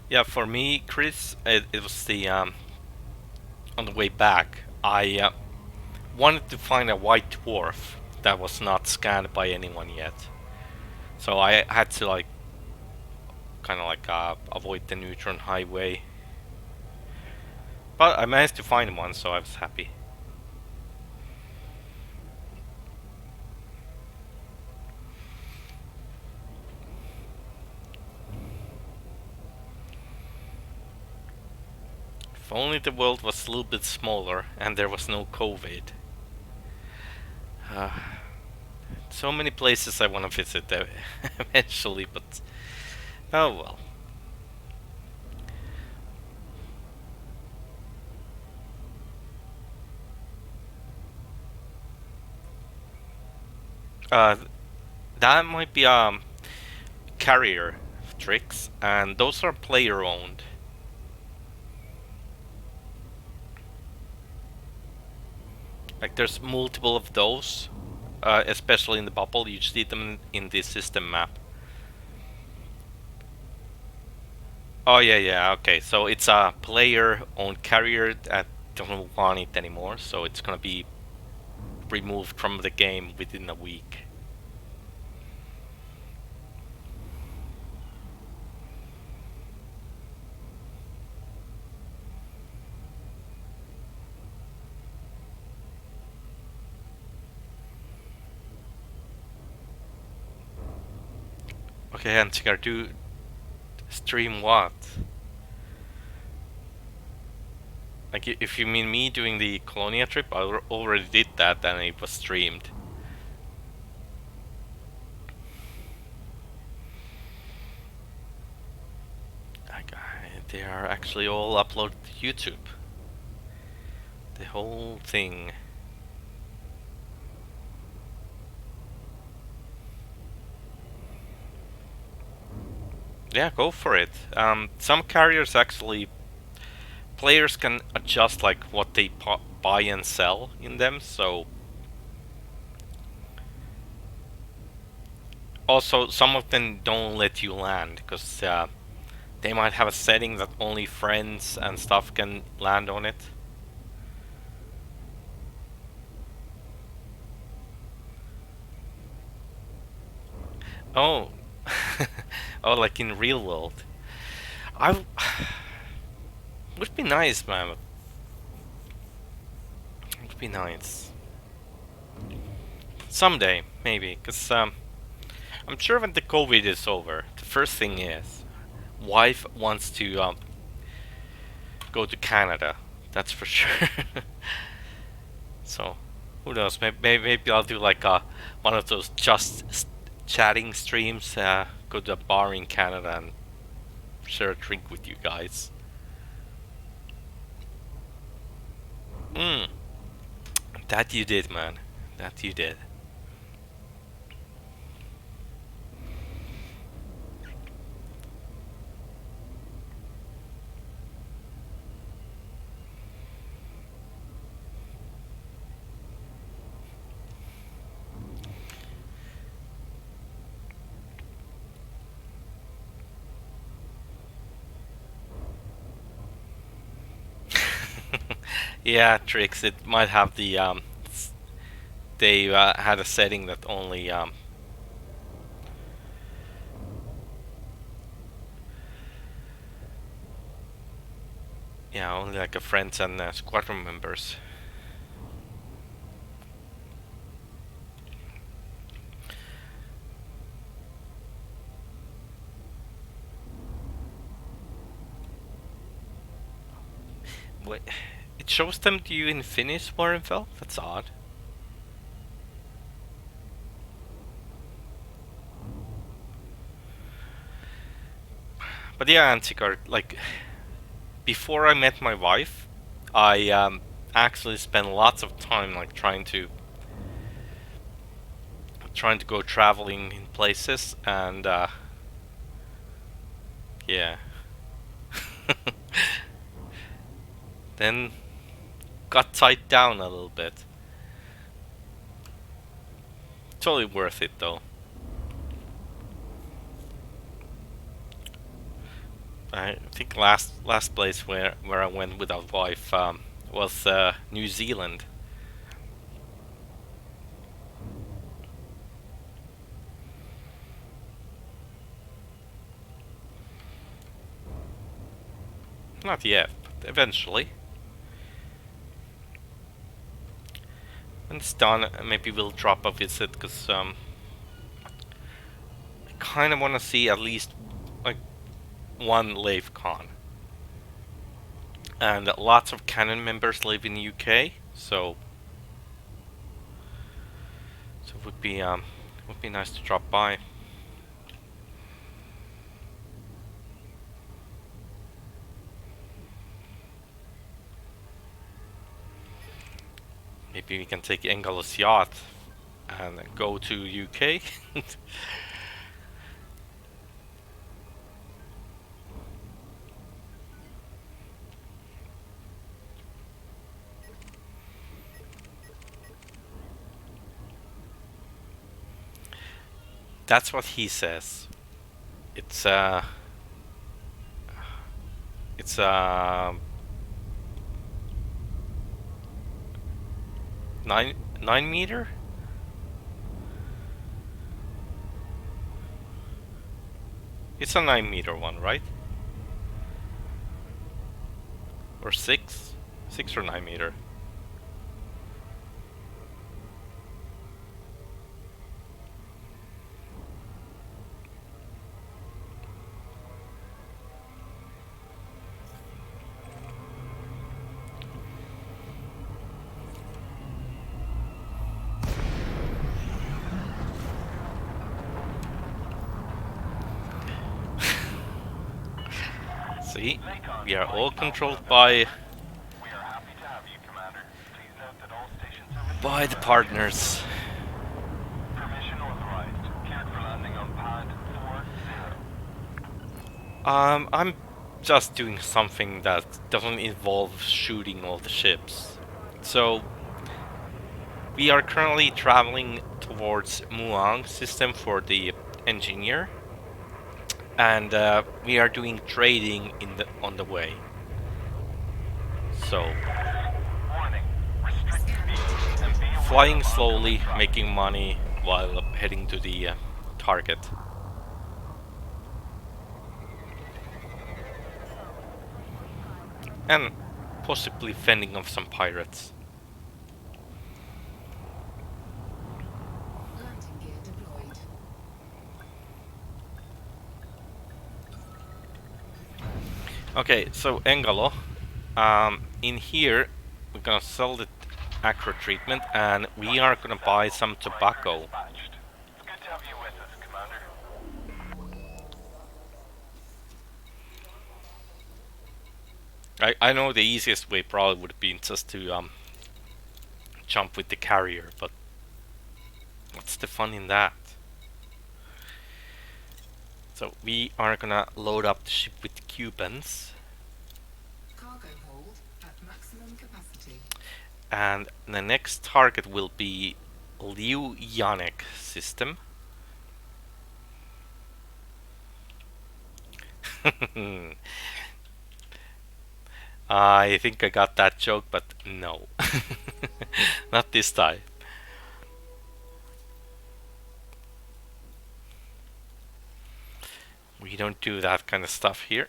Yeah, for me, Chris, it was the on the way back. I wanted to find a white dwarf that was not scanned by anyone yet, so I had to like kind of like avoid the neutron highway. But I managed to find one, so I was happy. If only the world was a little bit smaller and there was no COVID. So many places I want to visit eventually, but oh well. Uh, that might be carrier tricks, and those are player owned. Like there's multiple of those, especially in the bubble. You see them in the system map. Oh yeah, yeah. Okay, so it's a player-owned carrier that don't want it anymore, so it's gonna be removed from the game within a week. Okay, Hansikar, do stream what? Like, if you mean me doing the Colonia trip, I already did that and it was streamed. Like, they are actually all uploaded to YouTube. The whole thing. Yeah, go for it. Some carriers actually, players can adjust like what they buy and sell in them. So also some of them don't let you land because they might have a setting that only friends and stuff can land on it. Oh, oh, like in real world. I would be nice, man. It would be nice someday, maybe, because I'm sure when the COVID is over, the first thing is, wife wants to go to Canada. That's for sure. So, who knows? Maybe I'll do like one of those just chatting streams. Go to a bar in Canada and share a drink with you guys. Mm, that you did, man. That you did. Yeah, tricks. It might have the they had a setting that only yeah, only like a friends and squadron members. Wait, it shows them to you in Finnish, Warrenfell? That's odd. But yeah, Antikar, like before I met my wife, I actually spent lots of time like trying to go traveling in places, and yeah, then got tied down a little bit. Totally worth it though. I think last place where I went without wife was New Zealand. Not yet, but eventually. When it's done, maybe we'll drop a visit because I kind of want to see at least like one Lave Con. And lots of Canon members live in the UK, so it would be nice to drop by. Maybe we can take Engel's yacht and go to UK. That's what he says. It's it's 9 meter. It's a 9 meter one, right? Or 6 or 9 meter. See, we are all controlled by the partners. Permission authorized. Cleared for landing on pad 40. I'm just doing something that doesn't involve shooting all the ships. So we are currently traveling towards Muang system for the engineer, and we are doing trading on the way. So Warning. Restrict speed and be aware flying of slowly, oncoming traffic. making money while heading to the target. And possibly fending off some pirates. Landing gear deployed. Okay, so Engalo, in here we're gonna sell the acro treatment, and we are gonna buy some tobacco. Dispatched. It's good to have you with us, Commander. I know the easiest way probably would have been just to jump with the carrier, but what's the fun in that? So we are gonna load up the ship with Cubans, Cargo hold at maximum capacity. and the next target will be Liu Yanek system. I think I got that joke, but no. Not this time. We don't do that kind of stuff here.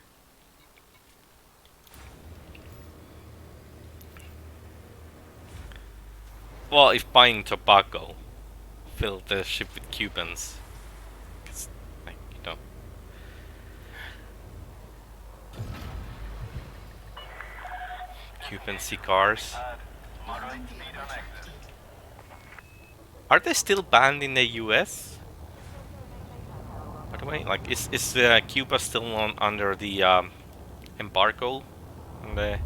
Well, if buying tobacco, fill the ship with Cubans. It's like, you know. Cuban cigars. Moderate speed on exit. Are they still banned in the US? By the way, like, is Cuba still under the embargo on the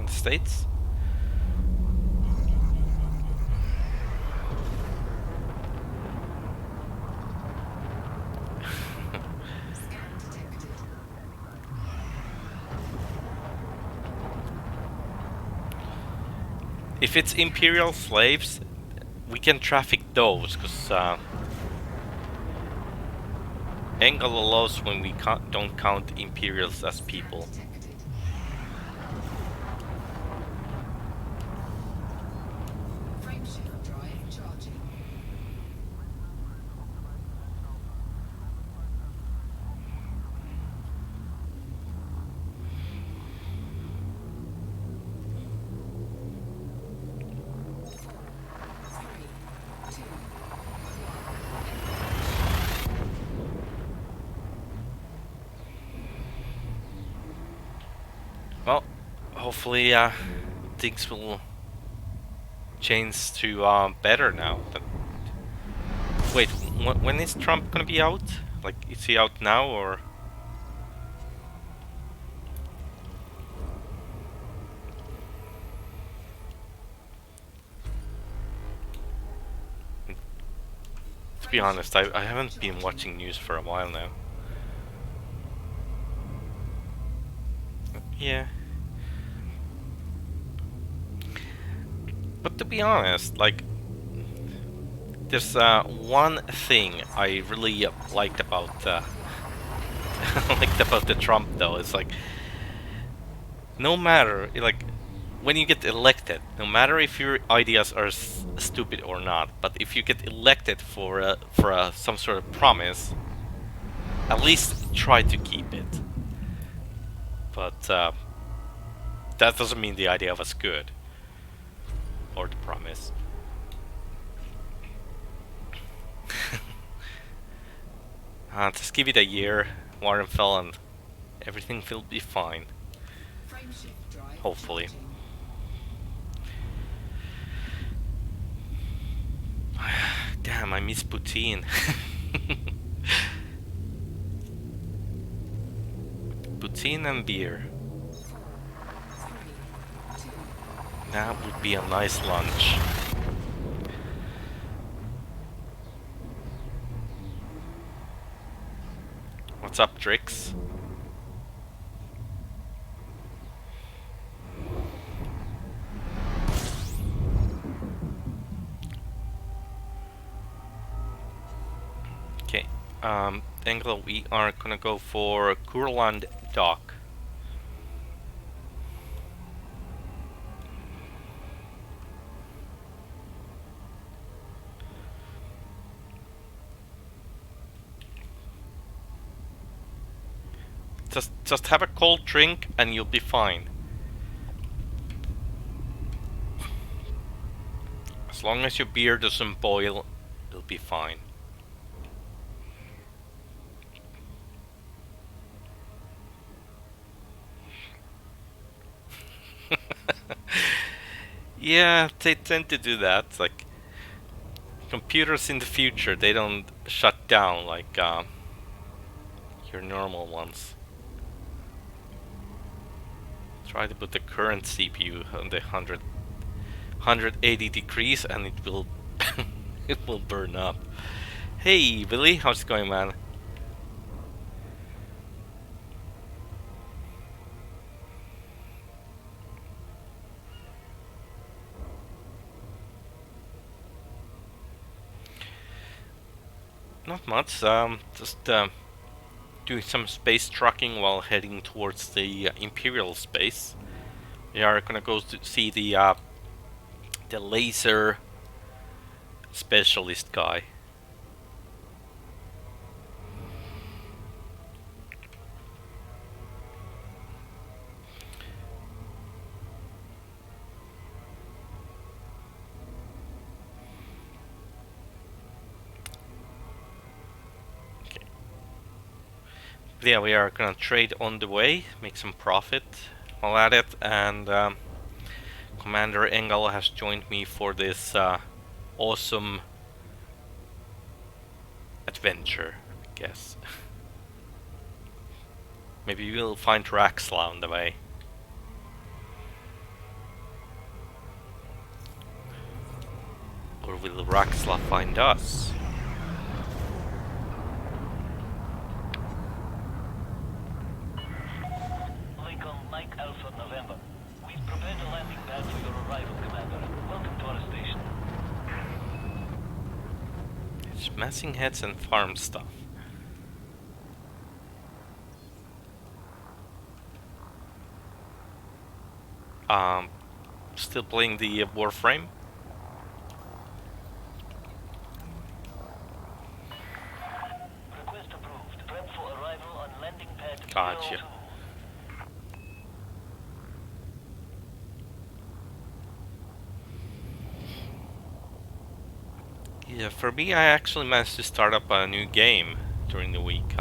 States? Scan detected. If it's Imperial slaves, we can traffic those, because Engel allows when we don't count Imperials as people. Detected. Frameshift drive charging. Well, hopefully things will change to better now. Wait, when is Trump gonna be out? Like, is he out now or? To be honest, I haven't been watching news for a while now. Yeah. But to be honest, like, there's one thing I really liked about liked about the Trump though. It's like, no matter like when you get elected, no matter if your ideas are stupid or not, but if you get elected for some sort of promise, at least try to keep it. But that doesn't mean the idea was good or the promise. Just give it a year, Warren fell, and everything will be fine. Frameshift drive Hopefully. charging. Damn, I miss poutine. Poutine and beer. 4, 3, 2, That would be a nice lunch. What's up, Drix? Okay, Anglo, we are gonna go for Kurland Dock. Just have a cold drink and you'll be fine. As long as your beer doesn't boil, you'll be fine. Yeah, they tend to do that. Like, computers in the future, they don't shut down like your normal ones. Try to put the current CPU on the 180 degrees and it will it will burn up. Hey Billy, how's it going, man? Not much. Just doing some space trucking while heading towards the Imperial space. We are gonna go to see the laser specialist guy. Yeah, we are gonna trade on the way, make some profit while at it, and Commander Engel has joined me for this awesome adventure, I guess. Maybe we'll find Raxla on the way. Or will Raxla find us? Lincoln Mike Alpha November. We've prepared a landing pad for your arrival, Commander. Welcome to our station. It's messing heads and farm stuff. Still playing the Warframe? Request approved. Prep for arrival on landing pad Gotcha. 02. Yeah, for me, I actually managed to start up a new game during the week.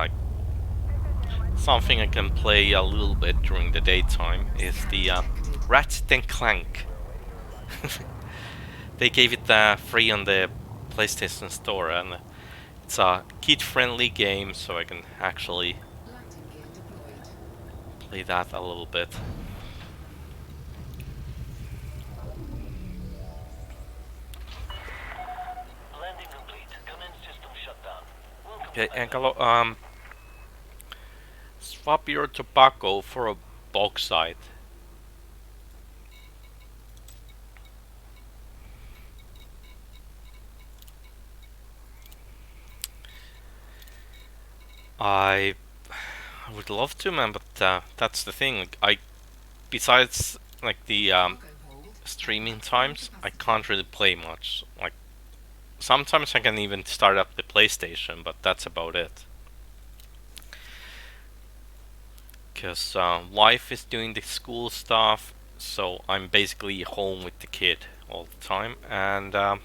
Something I can play a little bit during the daytime is the Ratchet and Clank. They gave it free on the PlayStation Store, and it's a kid-friendly game, so I can actually landing gear deployed. play that a little bit. Landing complete. Commence system Okay, Angelo, swap your tobacco for a bauxite. I would love to, man, but that's the thing. Like, besides like the Cargo hold streaming at maximum times, I capacity. can't really play much. Like sometimes I can even start up the PlayStation, but that's about it. Because wife is doing the school stuff, so I'm basically home with the kid all the time, and I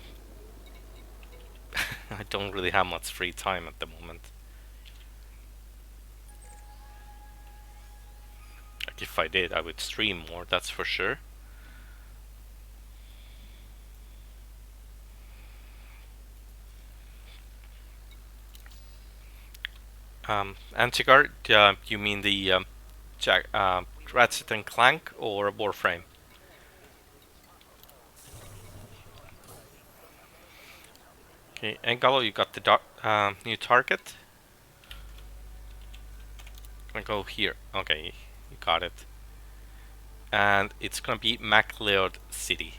don't really have much free time at the moment. Like if I did, I would stream more, that's for sure. Antigard, you mean the Ratchet and Clank or Warframe? Okay, Engalo, you got the new target? Gonna go here. Okay, you got it. And it's gonna be MacLeod City.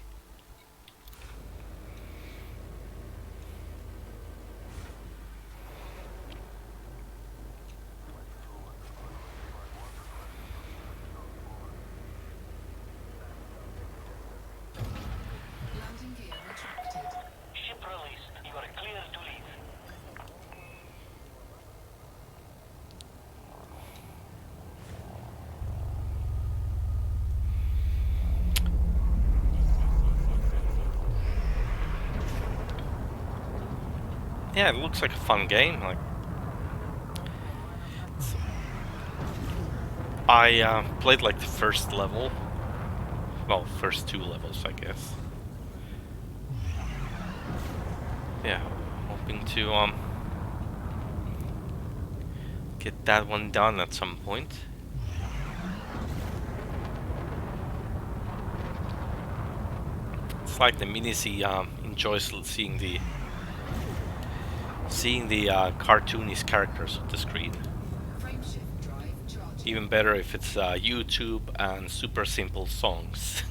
Landing gear retracted. Ship released. You are clear to leave. Yeah, it looks like a fun game. Like I played like the first level, well, first two levels, I guess. Yeah, hoping to get that one done at some point. It's like the Minizy enjoys seeing the cartoonish characters on the screen. Frameshift drive charging. Even better if it's YouTube and super simple songs.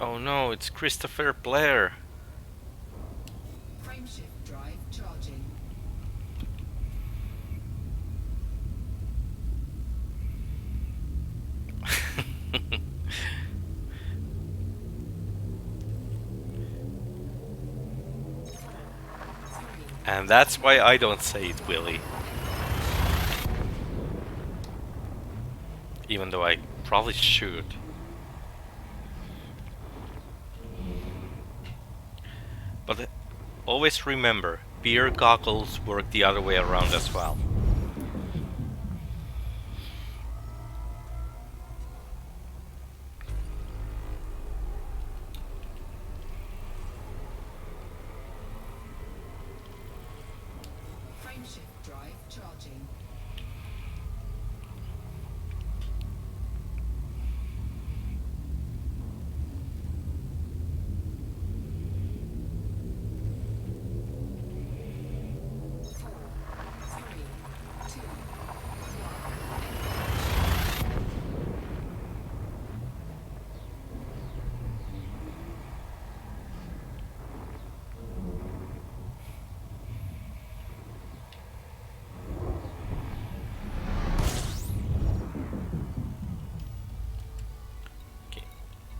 Oh no, it's Christopher Blair. Frameshift drive charging. And that's why I don't say it, Willie. Even though I probably should. But always remember, beer goggles work the other way around as well. Frameshift drive charging.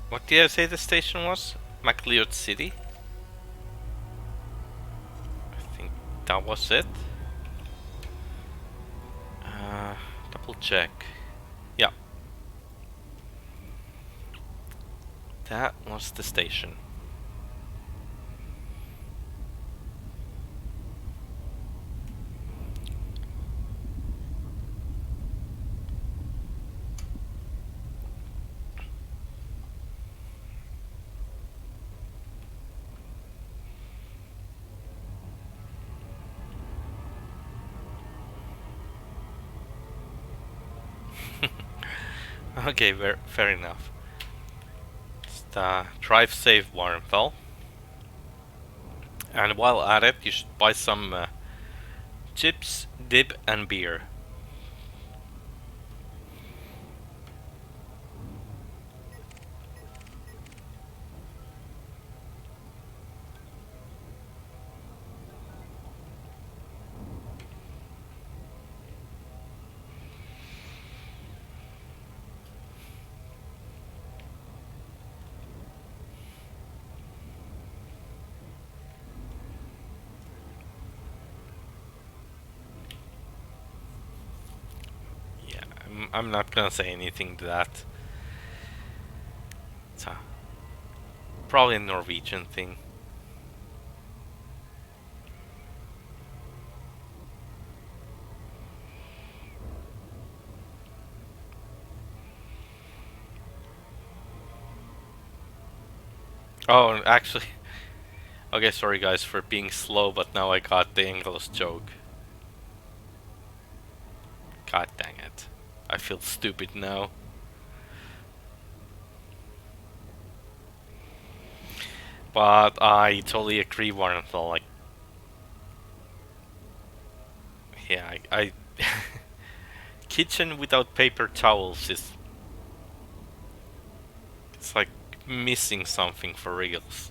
What did I say the station was? MacLeod City? I think that was it. triple check. Yeah. That was the station. Okay, fair enough. Just drive safe, Warrenfell. And while at it, you should buy some chips, dip, and beer. Yeah, I'm not gonna say anything to that. It's probably a Norwegian thing. Oh, actually, okay, sorry guys for being slow, but now I got the English joke. God dang it. I feel stupid now. But I totally agree, Warrenthal. Like, yeah, I kitchen without paper towels is... It's like missing something for reals.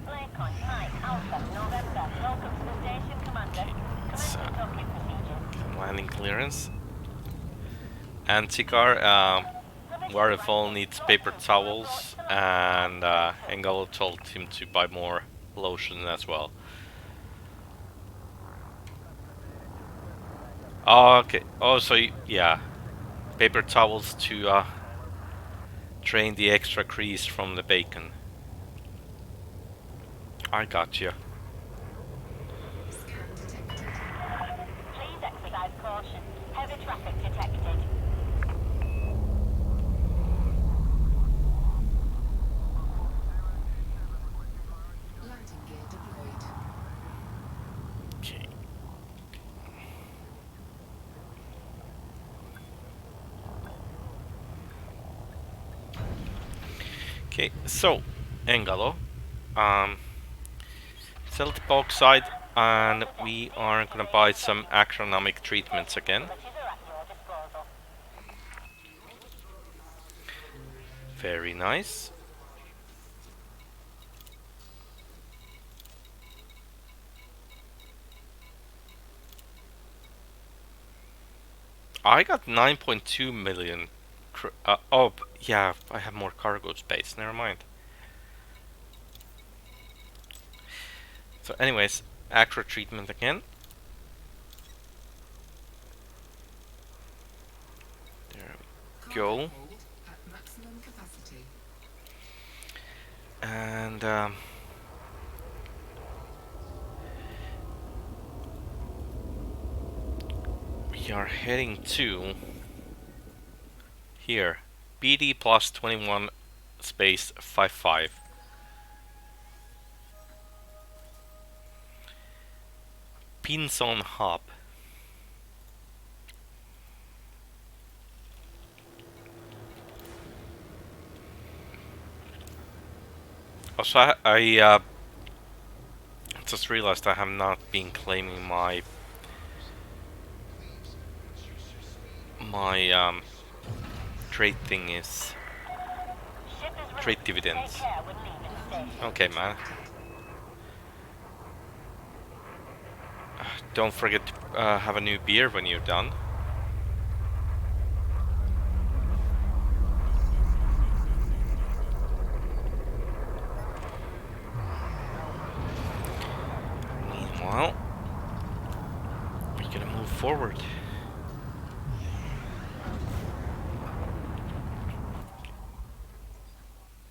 Lincoln, Mike, Alpha, November. Welcome to the station, Commander. It's Commencing docking procedures. landing clearance. Anticar, Warrenthal needs paper towels, and Engel told him to buy more lotion as well. Oh, okay. Oh, so yeah, paper towels to drain the extra grease from the bacon. I got you. Scan detected. Please exercise caution. Heavy traffic detected. Landing gear deployed. Okay. Okay, so Engalo, sell the bauxite, and we are gonna buy some agronomic treatments again. Facilities are at your disposal. Very nice. I got 9.2 million. Oh, yeah, I have more cargo space. Never mind. So, anyways, agro treatment again. There we Cargo go. hold at maximum capacity. And we are heading to here, BD plus 21 space 55. Pinson Hub. Also, I just realized I have not been claiming my trade thing is Ship is ready. trade dividends. Take care when leaving station. Okay, man. don't forget to have a new beer when you're done. Meanwhile, we're gonna move forward.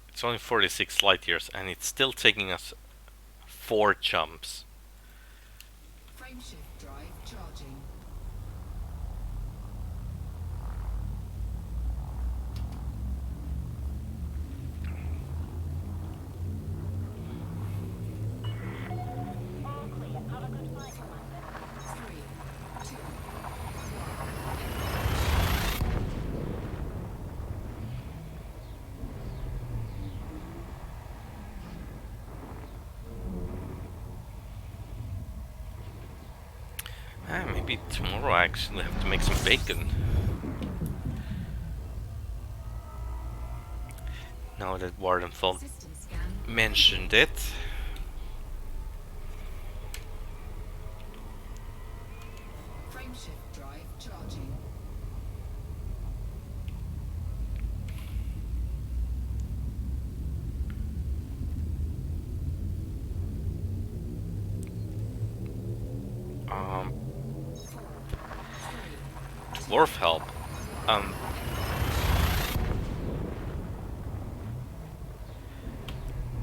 It's only 46 light years, and it's still taking us 4 jumps. Frameshift drive charging. Three, two, Maybe tomorrow I actually have to make some bacon. Now that Wardenfeld system scan. mentioned it. Frameshift drive charging. Dwarf help.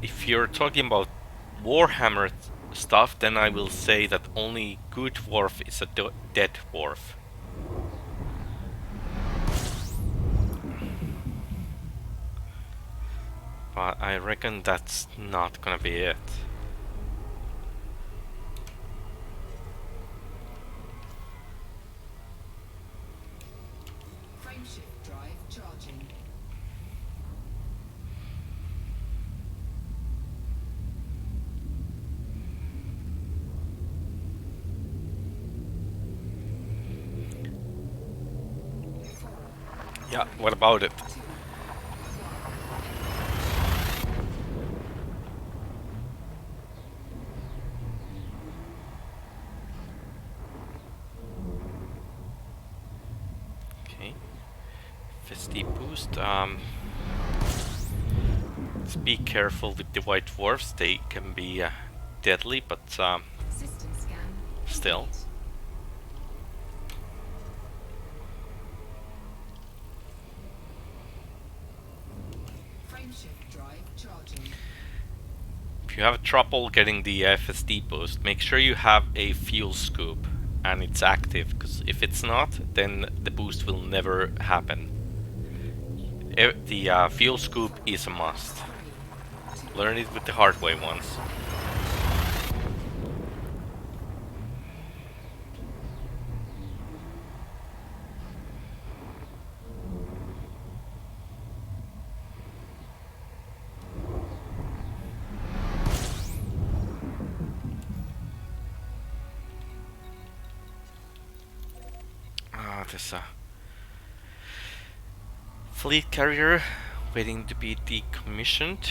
If you're talking about Warhammer stuff, then I will say that only good dwarf is a dead dwarf. But I reckon that's not gonna be it. Frameshift drive charging. Yeah, what about it? Okay. Festive boost. Let's be careful with the white dwarfs. They can be deadly, but System scan. still. complete. Frameshift drive charging. If you have trouble getting the FSD boost, make sure you have a fuel scoop and it's active, because if it's not, then the boost will never happen. The fuel scoop is a must. Learn it with the hard way once. There's a fleet carrier waiting to be decommissioned.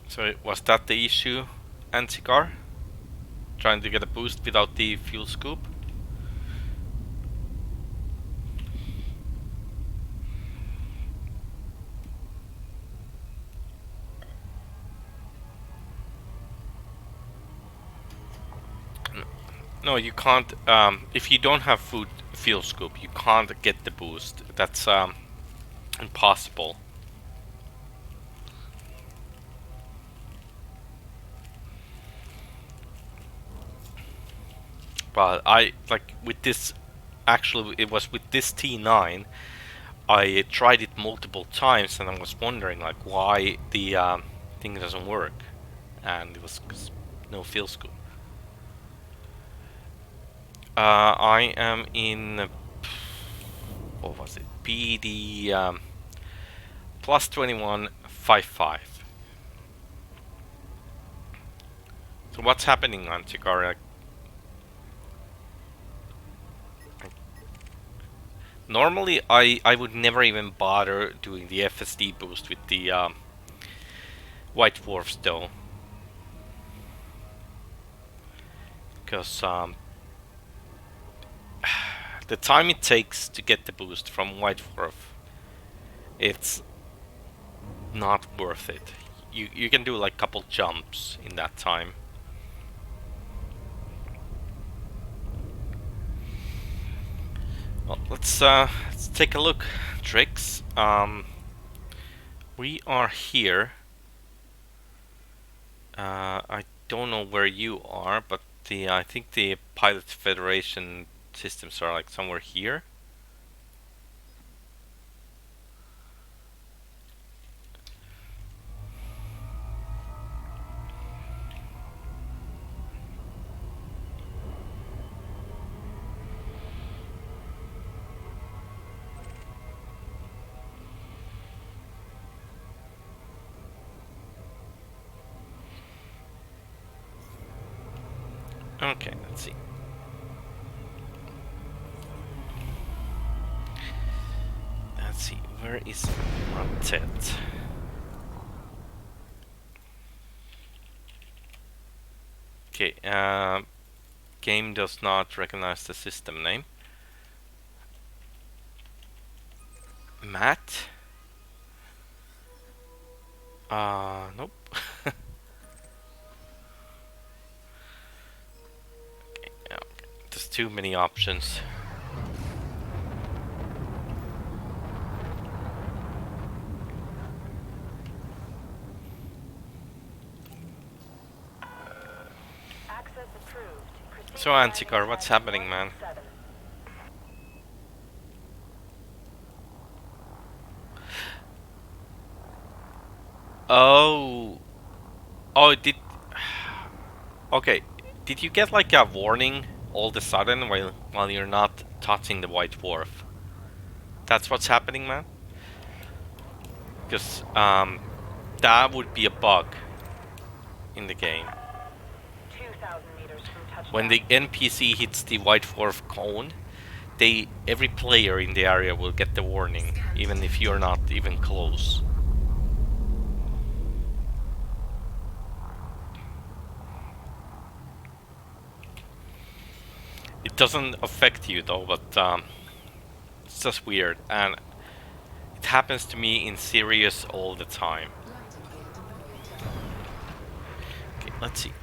So was that the issue, Anticar? Trying to get a boost without the fuel scoop? No, you can't. If you don't have fuel scoop, you can't get the boost. That's impossible. But I like with this. Actually, it was with this T9. I tried it multiple times, and I was wondering like why the thing doesn't work, and it was 'cause no fuel scoop. I am in what was it? BD plus 2155. So what's happening on Chikara? Normally, I would never even bother doing the FSD boost with the White Dwarfs though. Because the time it takes to get the boost from White Dwarf, it's not worth it. You can do like a couple jumps in that time. Well, let's take a look, Trix. We are here. I don't know where you are, but I think the Pilot Federation systems are like somewhere here. Okay, let's see. Let's see, where is Martet? Okay, game does not recognize the system name. Matt? Nope. Okay, there's too many options. Access approved. Proceed So, to Anticar, landing what's pad happening, man? 117. Oh. Oh, it did. Okay. Did you get like a warning all of a sudden while you're not touching the White Dwarf? That's what's happening, man? Because that would be a bug in the game. 2,000 meters from touchdown. When the NPC hits the White Dwarf cone, every player in the area will get the warning, even if you're not even close. It doesn't affect you though, but it's just weird, and it happens to me in Sirius all the time. Okay, let's see.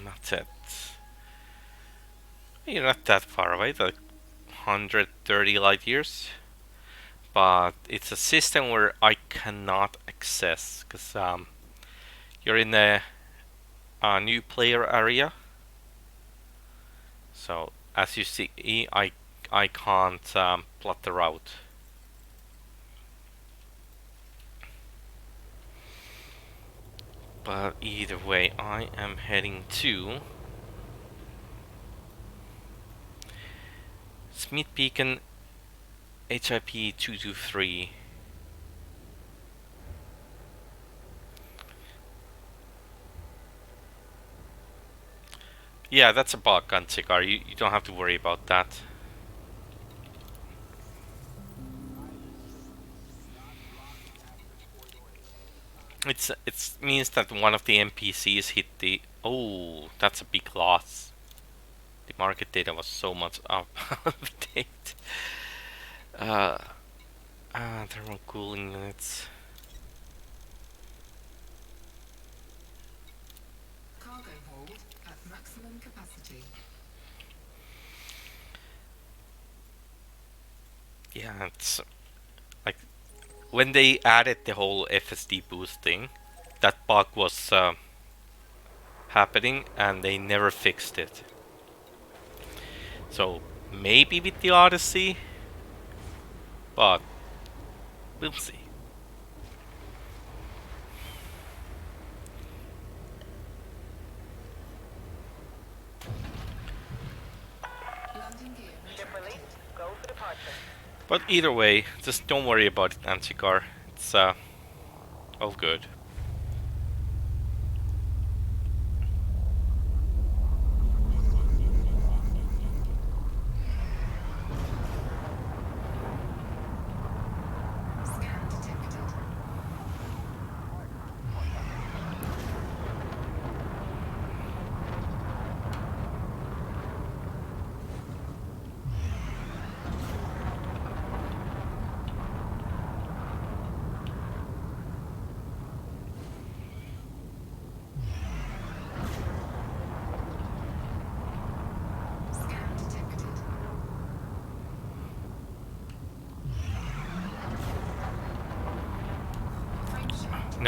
That's it. You're not that far away, like 130 light years. But it's a system where I cannot access, because you're in a new player area. So as you see, I can't plot the route. But either way, I am heading to Smith Beacon HIP 223. Yeah, that's a bug, Guntigar. You don't have to worry about that. It means that one of the NPCs hit the... Oh, that's a big loss. The market data was so much out of date. Thermal cooling units. Cargo hold at maximum capacity. Yeah, it's like when they added the whole FSD boosting, that bug was happening and they never fixed it. So maybe with the Odyssey, but we'll see. Landing gear Ship retracted. release. Go for departure. But either way, just don't worry about it, Anticar. It's all good.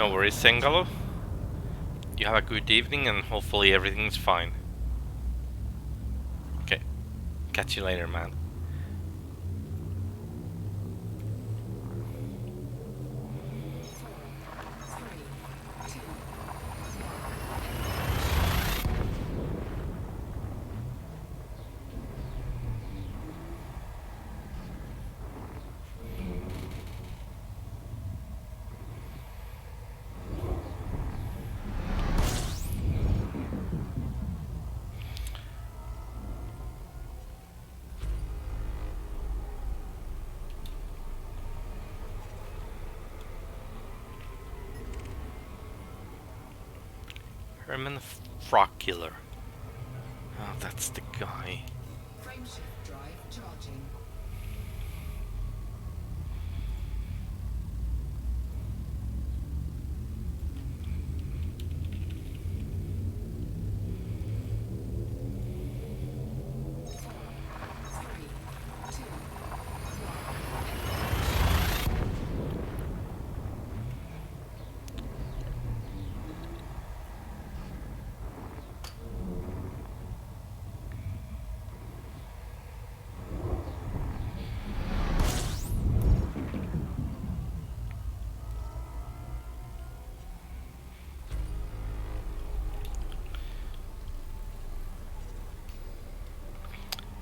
No worries, Sengalo. You have a good evening and hopefully everything's fine. Okay. Catch you later, man. Herman Frog Killer. Oh, that's the guy. Frameshift drive charging.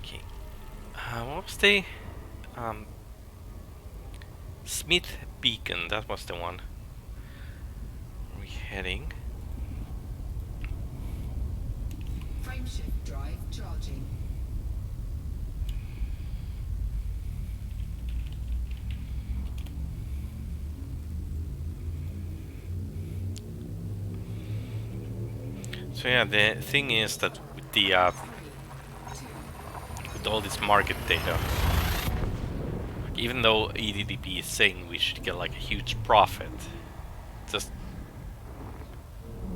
Okay. What was the Smith Beacon? That was the one. Where are we heading? Frameshift drive charging. So yeah, the thing is that with the with all this market data, like, even though EDDP is saying we should get like a huge profit, just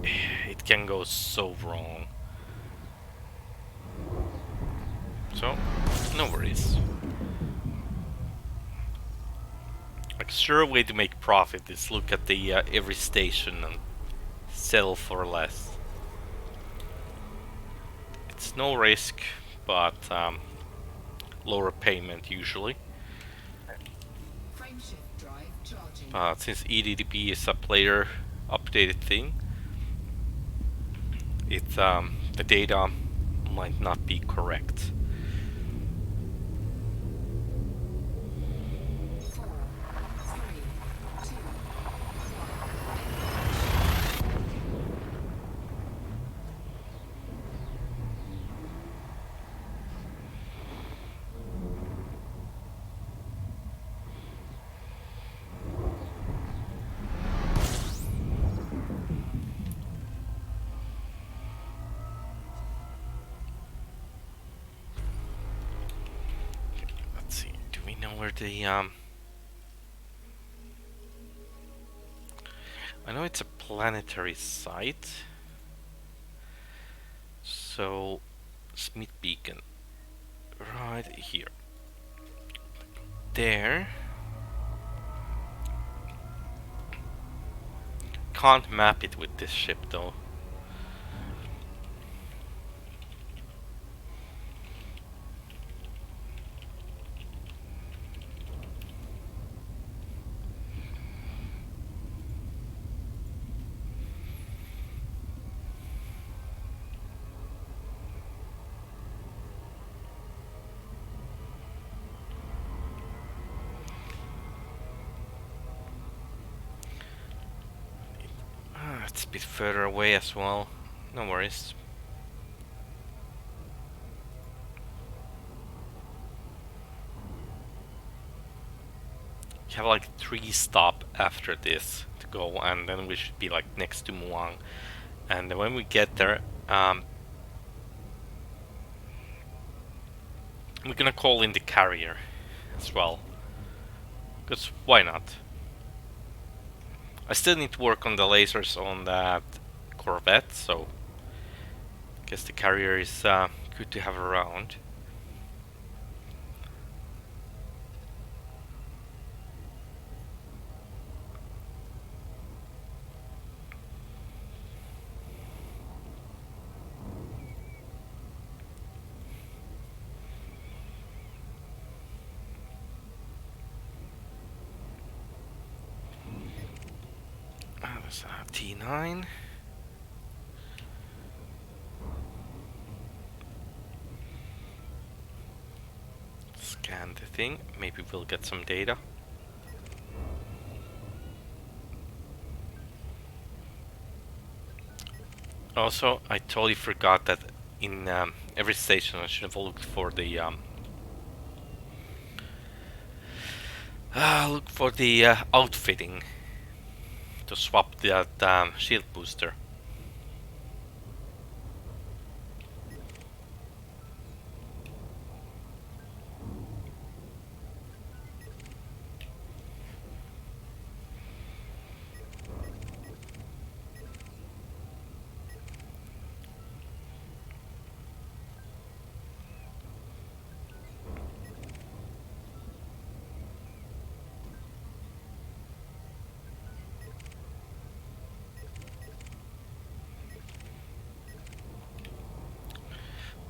it can go so wrong. So no worries. Like, sure way to make profit is look at the every station and sell for less. It's no risk, but lower payment usually. Frameshift drive charging. But since EDDP is a player updated thing, it the data might not be correct. Let's see. Do we know where the I know it's a planetary site. So Smith Beacon right here. There. Can't map it with this ship though. It's a bit further away as well. No worries. We have like 3 stop after this to go, and then we should be like next to Muang. And when we get there, we're gonna call in the carrier as well. Because why not? I still need to work on the lasers on that Corvette, so I guess the carrier is good to have around. There's a T9. Scan the thing. Maybe we'll get some data. Also, I totally forgot that in every station I should have looked for the outfitting to swap that shield booster.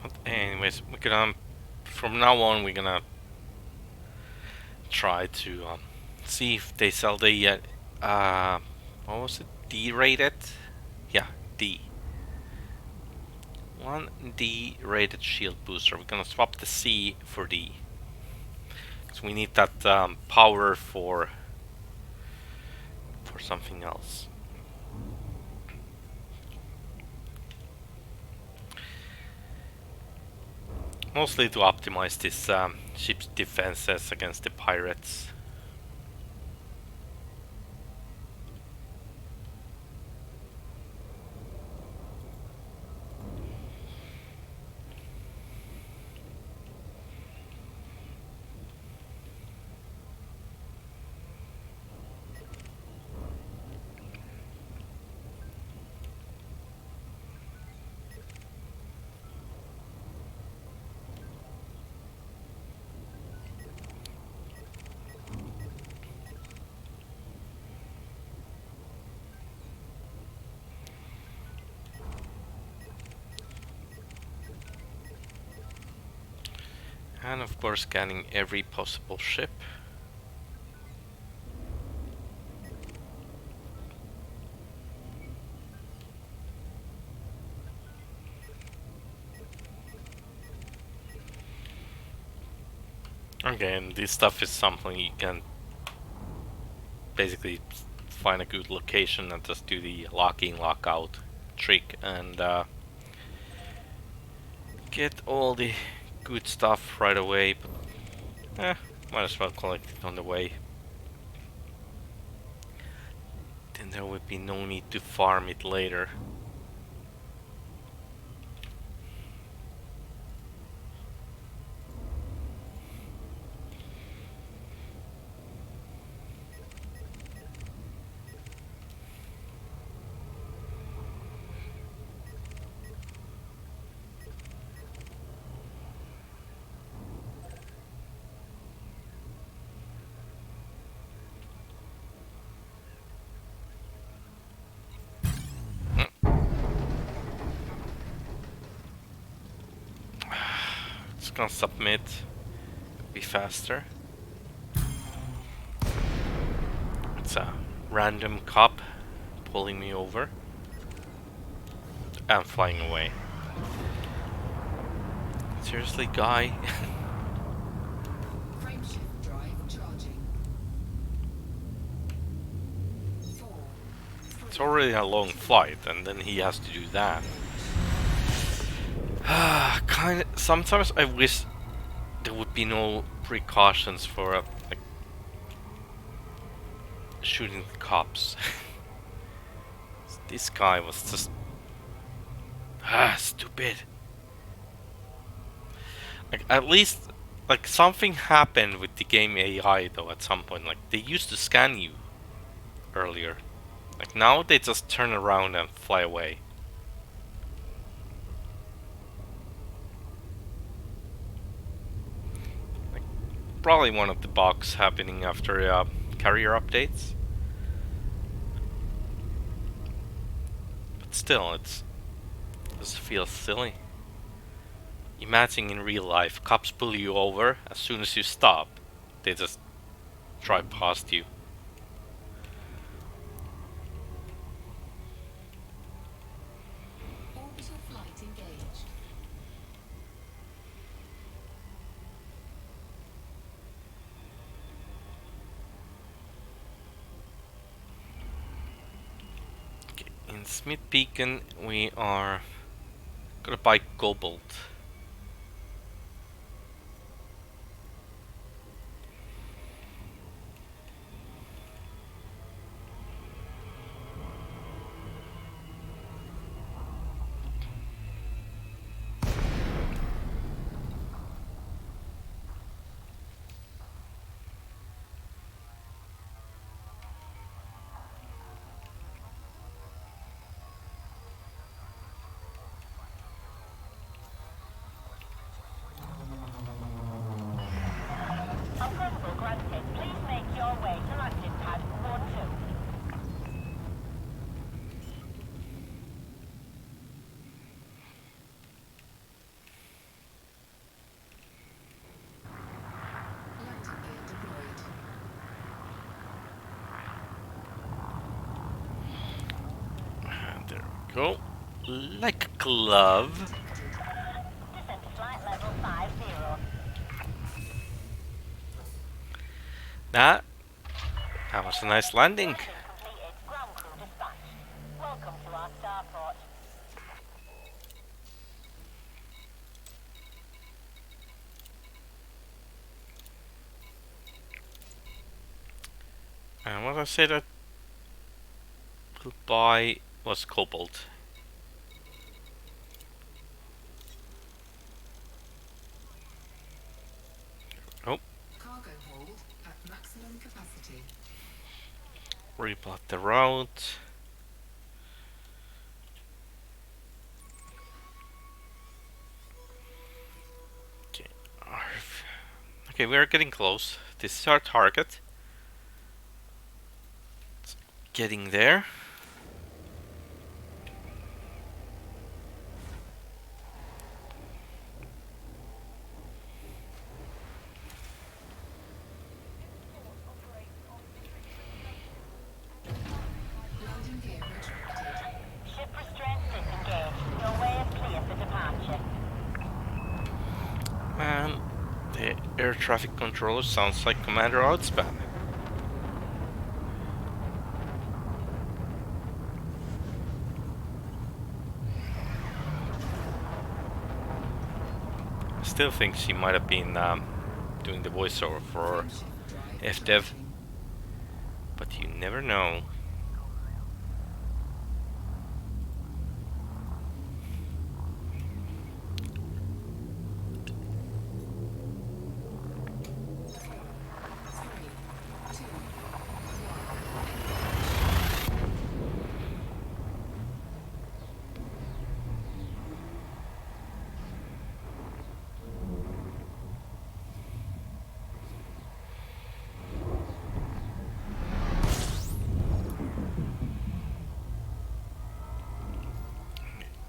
But anyways, we're gonna from now on we're gonna try to see if they sell the what was it? D rated? Yeah, D. 1D rated shield booster. We're gonna swap the C for D. Because we need that power for something else. Mostly to optimize this ship's defenses against the pirates. And of course scanning every possible ship. Again, this stuff is something you can basically find a good location and just do the lock in, lock out trick and get all the good stuff right away, but might as well collect it on the way. Then there would be no need to farm it later. Just gonna submit, be faster. It's a random cop pulling me over. I'm flying away. Seriously, guy? Frameshift drive charging. 4. It's already a long flight, and then he has to do that. Kind of. Sometimes I wish there would be no precautions for like shooting the cops. This guy was just stupid. Like at least like something happened with the game AI though at some point. Like they used to scan you earlier. Like now they just turn around and fly away. Probably one of the bugs happening after carrier updates. But still, it just feels silly. Imagine in real life, cops pull you over, as soon as you stop, they just drive past you. in Smith Beacon we are gonna buy cobalt. Approval granted. Please make your way to landing pad 1-2. Landing gear deployed. And there we go. Like a glove. Descent to flight level 50. That was a nice landing. Landing completed. Ground crew dispatched. Welcome to our starport. And what I said I would buy was cobalt. Oh, Cargo hold at maximum capacity. replot the route. Okay, okay, we are getting close. This is our target. It's getting there. Landing gear retracted. Ship restraint disengaged. Your way is clear for departure. Man, the air traffic controller sounds like Commander Outspan. I still think she might have been doing the voiceover for Frameshift drive FDev, charging. but you never know. Three, two,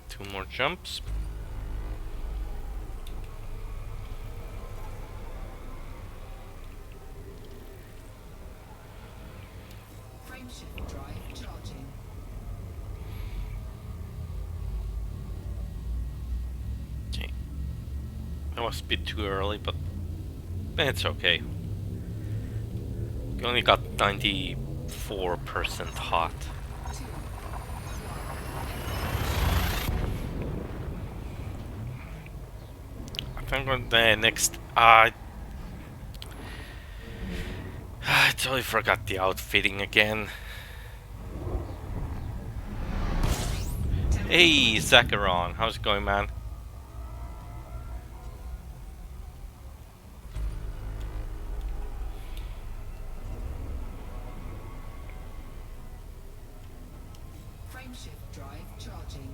Two more jumps. frameshift drive charging. Okay. That was a bit too early, but it's okay. We only got 94% hot. Two, I think on the next. I totally forgot the outfitting again. Hey, Zacharon, how's it going, man? frameshift drive charging.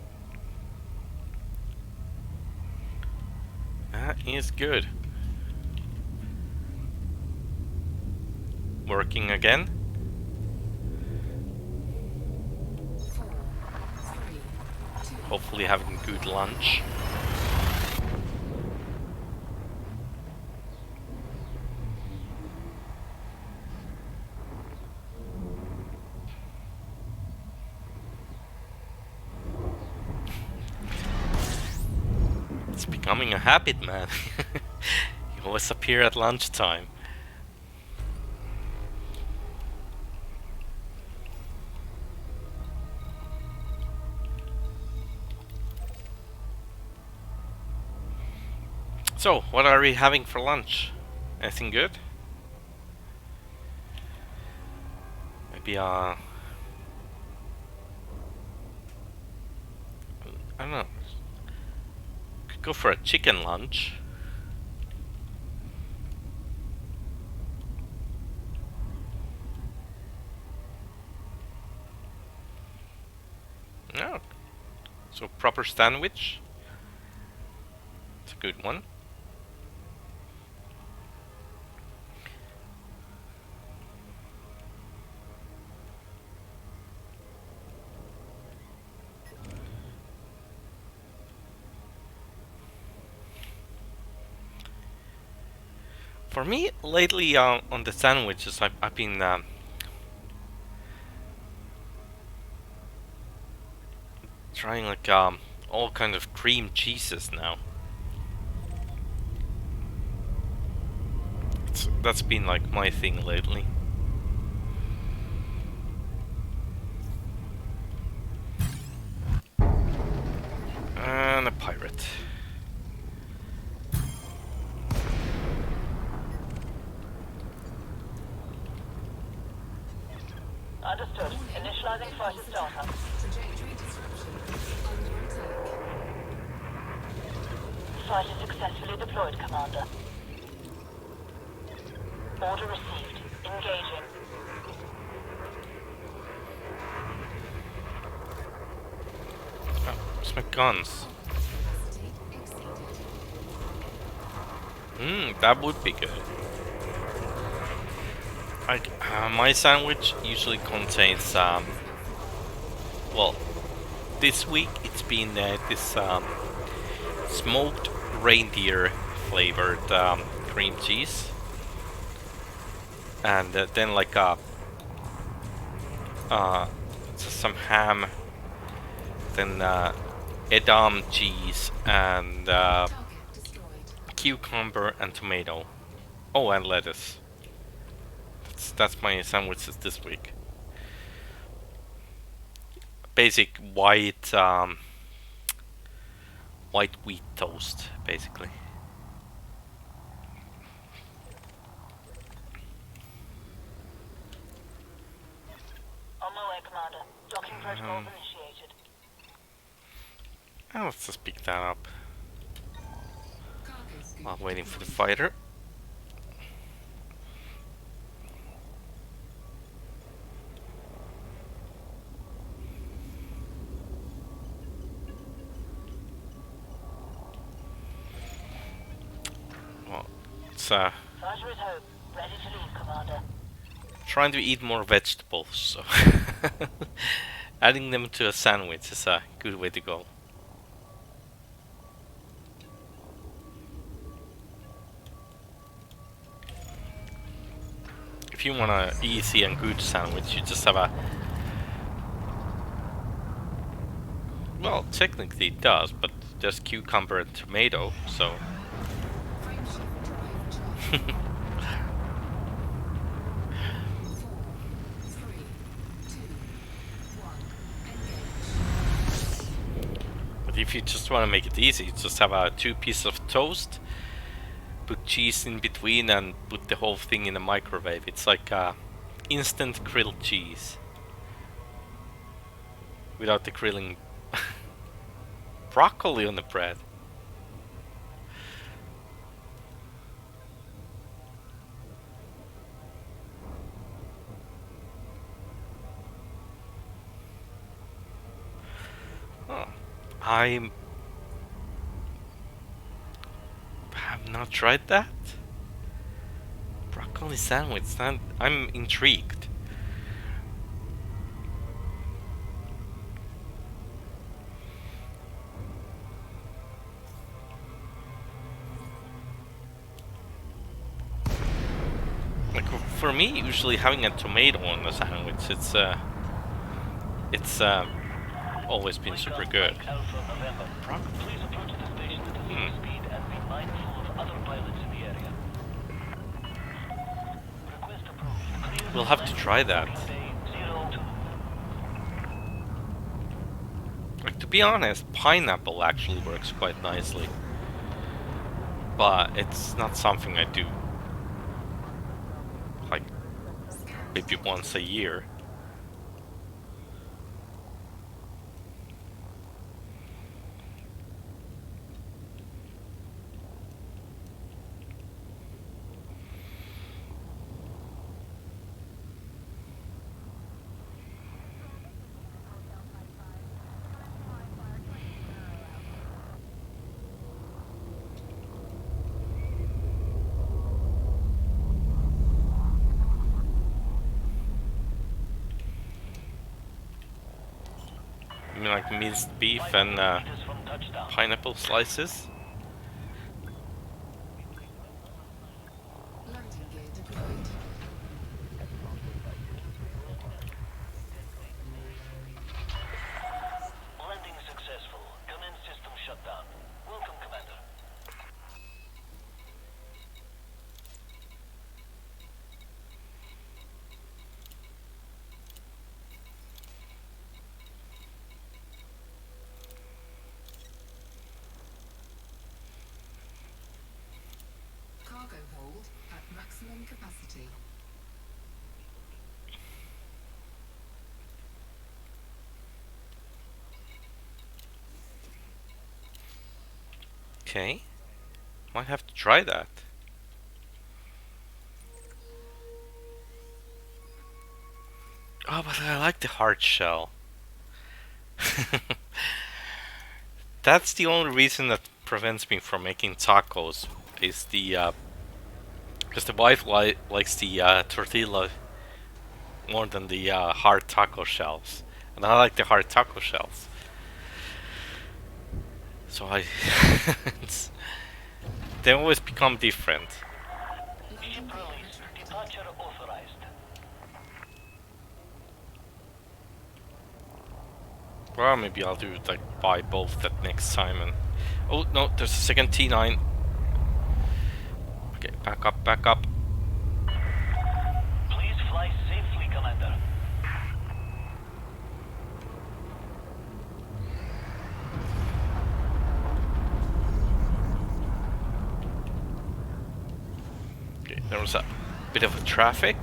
That is good. Working again. 4, 3, 2, Hopefully having a good lunch. It's becoming a habit, man. You always appear at lunchtime. So, what are we having for lunch? Anything good? Maybe I don't know. Could go for a chicken lunch. No. So proper sandwich. It's a good one. For me, lately on the sandwiches, I've been trying like all kind of cream cheeses now. That's been like my thing lately. And a pirate. Understood. Initializing fighter startup. Trajectory disruption. Under attack. Fighter successfully deployed, Commander. Order received. Engaging. Oh, where's my guns? Capacity exceeded. That would be good. Like, my sandwich usually contains, well, this week it's been this smoked reindeer flavored cream cheese, and then like some ham, then Edam cheese, and Target destroyed. cucumber and tomato. Oh, and lettuce. That's my sandwiches this week. Basic white white wheat toast, basically. On my way, Commander. Docking protocols initiated. Let's just pick that up Cargo scoop. while waiting for the fighter. Well, it's Fighter is home. Ready to leave, Commander. trying to eat more vegetables, so adding them to a sandwich is a good way to go. If you want an easy and good sandwich, you just have a... Well, technically it does, but there's cucumber and tomato, so... Frame shift drive charge. 4, 3, 2, 1. Engage. But if you just want to make it easy, just have 2 pieces of toast, put cheese in between, and put the whole thing in the microwave. It's like instant grilled cheese. Without the grilling. Broccoli on the bread. Oh, I have not tried that. Broccoli sandwich. I'm intrigued. Like for me, usually having a tomato on the sandwich, it's always been super good. Mike Alpha November. Please approach the station at a low speed and be mindful of other pilots in the area. Request approved. Clear We'll have to try that. Bay 02. Like, to be honest, pineapple actually works quite nicely. but it's not something I do like maybe once a year. I mean, like minced beef and 500 meters from touchdown. pineapple slices. Landing gear deployed. Landing successful. Commence system shutdown. Welcome, Commander. Cargo hold at maximum capacity. Okay, might have to try that. Oh, but I like the hard shell. That's the only reason that prevents me from making tacos. Is the because the wife likes the tortilla more than the hard taco shells, and I like the hard taco shells. So I, it's, they always become different. Ship release. Departure authorized. Well, maybe I'll do like buy both that next time. And oh no, there's a second T9. Okay, back up, back up. Please fly safely, Commander. Okay, there was a bit of a traffic.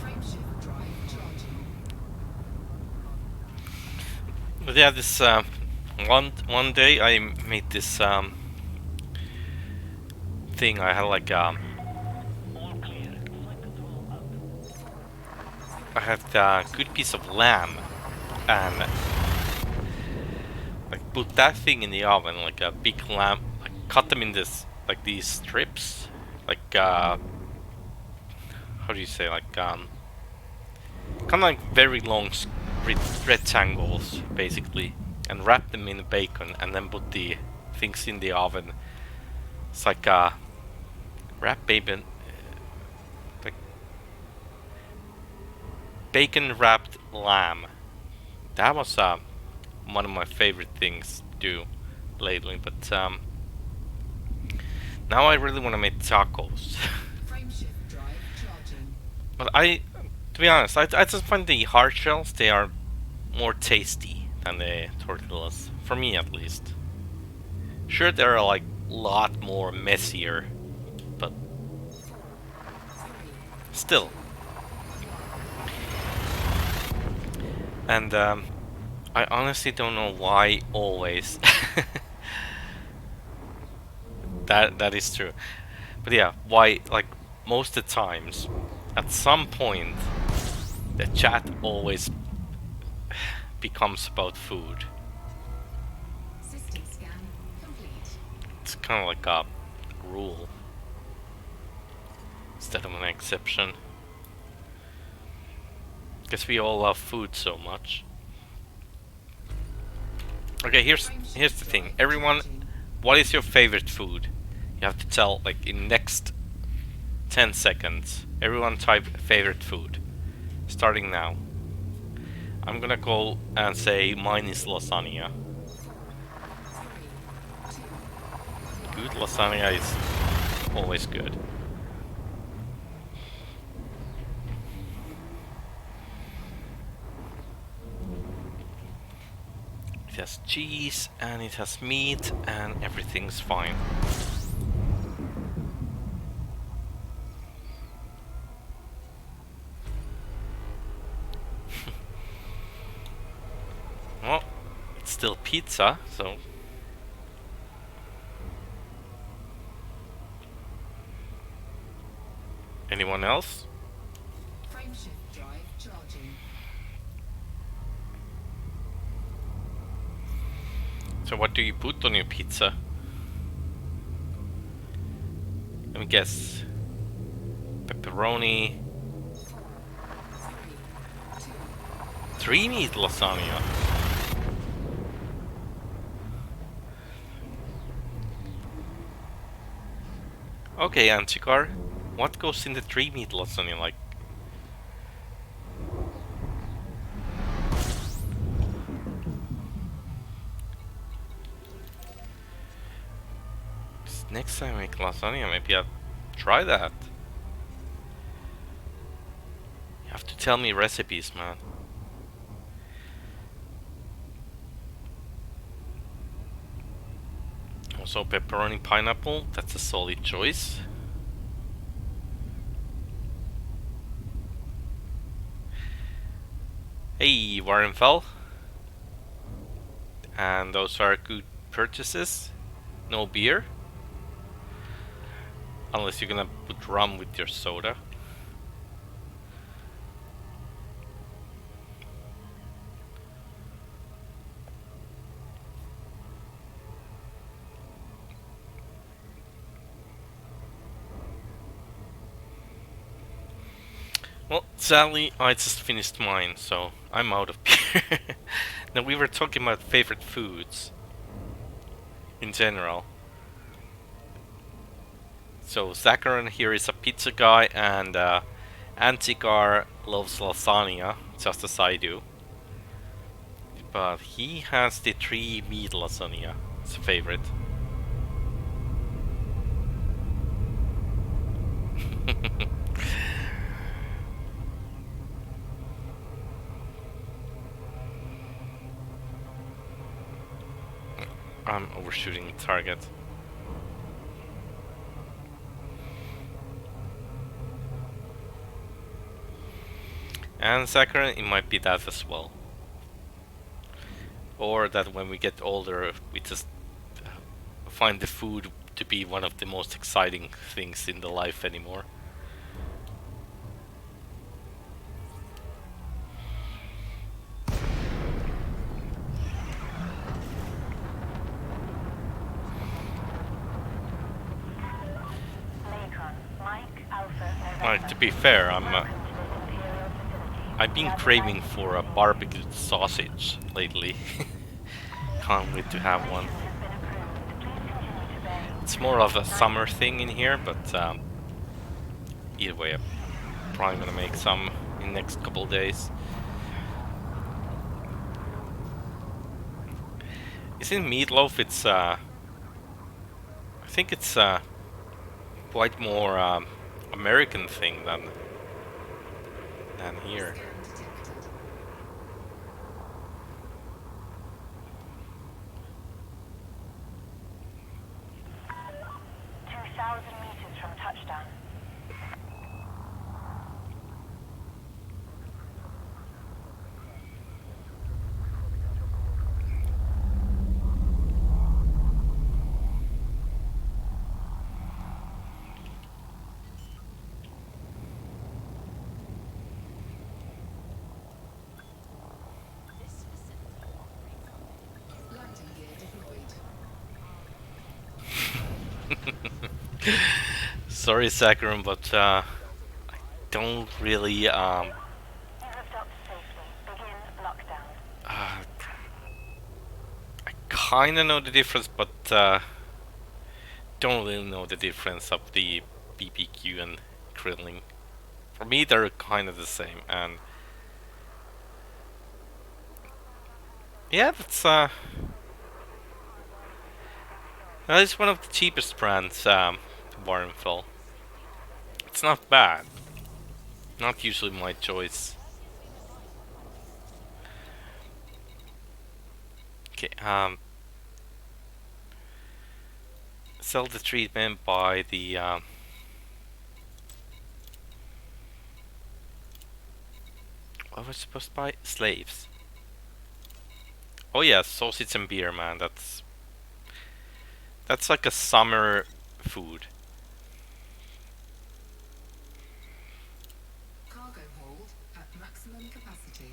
Frameshift drive charging. But yeah, this one day I made this thing. I had like All clear. Flight control out. I had a good piece of lamb and like put that thing in the oven, like a big lamb, like cut them in this like these strips, like how do you say, like kind of like very long rectangles basically, and wrap them in bacon and then put the things in the oven. It's like wrap bacon, like bacon wrapped lamb. That was one of my favorite things to do lately, but now I really want to make tacos. Frameshift drive charging. But to be honest, I just find the hard shells, they are more tasty than the tortillas, for me at least. Sure, they're like a lot more messier, but still. And I honestly don't know why always. That is true. But yeah, why, like most of the times, at some point, the chat always becomes about food. System scan complete. It's kind of like a rule instead of an exception. Because we all love food so much. Okay, here's the thing. Everyone, what is your favorite food? You You have to tell, like, in next 10 seconds. Everyone type favorite food. Starting now. I'm gonna go and say mine is lasagna. Good, lasagna is always good. It has cheese and it has meat and everything's fine. Well, it's still pizza, so... Anyone else? Frameshift drive charging. So what do you put on your pizza? Let me guess. Pepperoni. 3 meat lasagna. Okay, Antikar. What goes in the 3 meat lasagna? Like, next time I make lasagna, maybe I'll try that. You have to tell me recipes, man. Also, pepperoni pineapple, that's a solid choice. Hey, Warrenfell. And those are good purchases. No beer. Unless you're gonna put rum with your soda. Well, sadly, I just finished mine, so I'm out of beer. Now, we were talking about favorite foods in general. So, Zakaran here is a pizza guy, and Antikar loves lasagna, just as I do. But he has the 3 meat lasagna as a favorite. I'm overshooting the target. And Zakaran, it might be that as well. Or that when we get older, we just find the food to be one of the most exciting things in the life anymore. To be fair, I've been craving for a barbecued sausage lately. Can't wait to have one. It's more of a summer thing in here, but either way, I'm probably gonna make some in the next couple of days. Isn't meatloaf? It's I think it's quite more American thing than here. Landing gear deployed. Sorry, Sakaran, but I don't really I kinda know the difference, but don't really know the difference of the BBQ and grilling. For me, they're kind of the same, and yeah, that is one of the cheapest brands, Warrenfell. It's not bad. Not usually my choice. Okay, sell the treatment by the what was I supposed to buy? Slaves. Oh yeah, sausage and beer, man. That's like a summer food. Cargo hold at maximum capacity.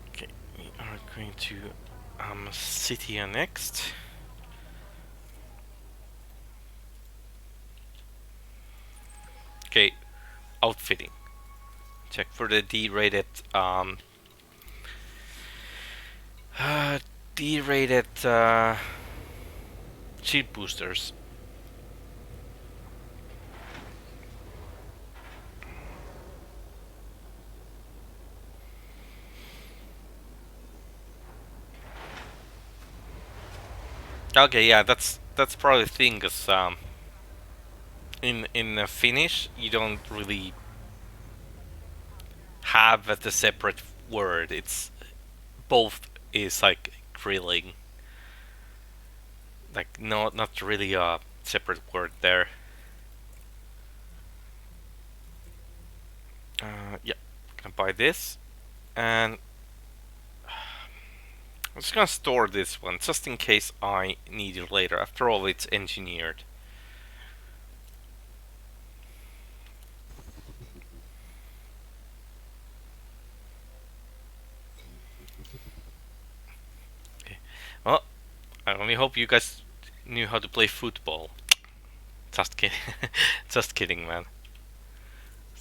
Okay, we are going to City next. Okay, outfitting. Check for the D-rated D-rated shield boosters. Okay, yeah, that's probably the thing, cause in Finnish you don't really have the separate word. It's both is like grilling. Like not really a separate word there. Yeah, can buy this, and I'm just gonna store this one just in case I need it later. After all, it's engineered. Okay. Well, I only hope you guys knew how to play football. Just kidding. Just kidding, man.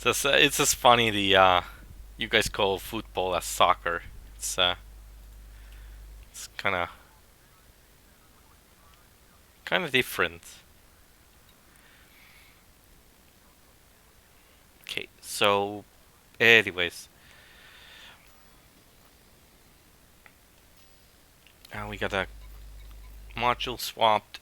It's just funny the you guys call football as soccer. It's kind of different. Okay, so anyways, now we got a module swapped.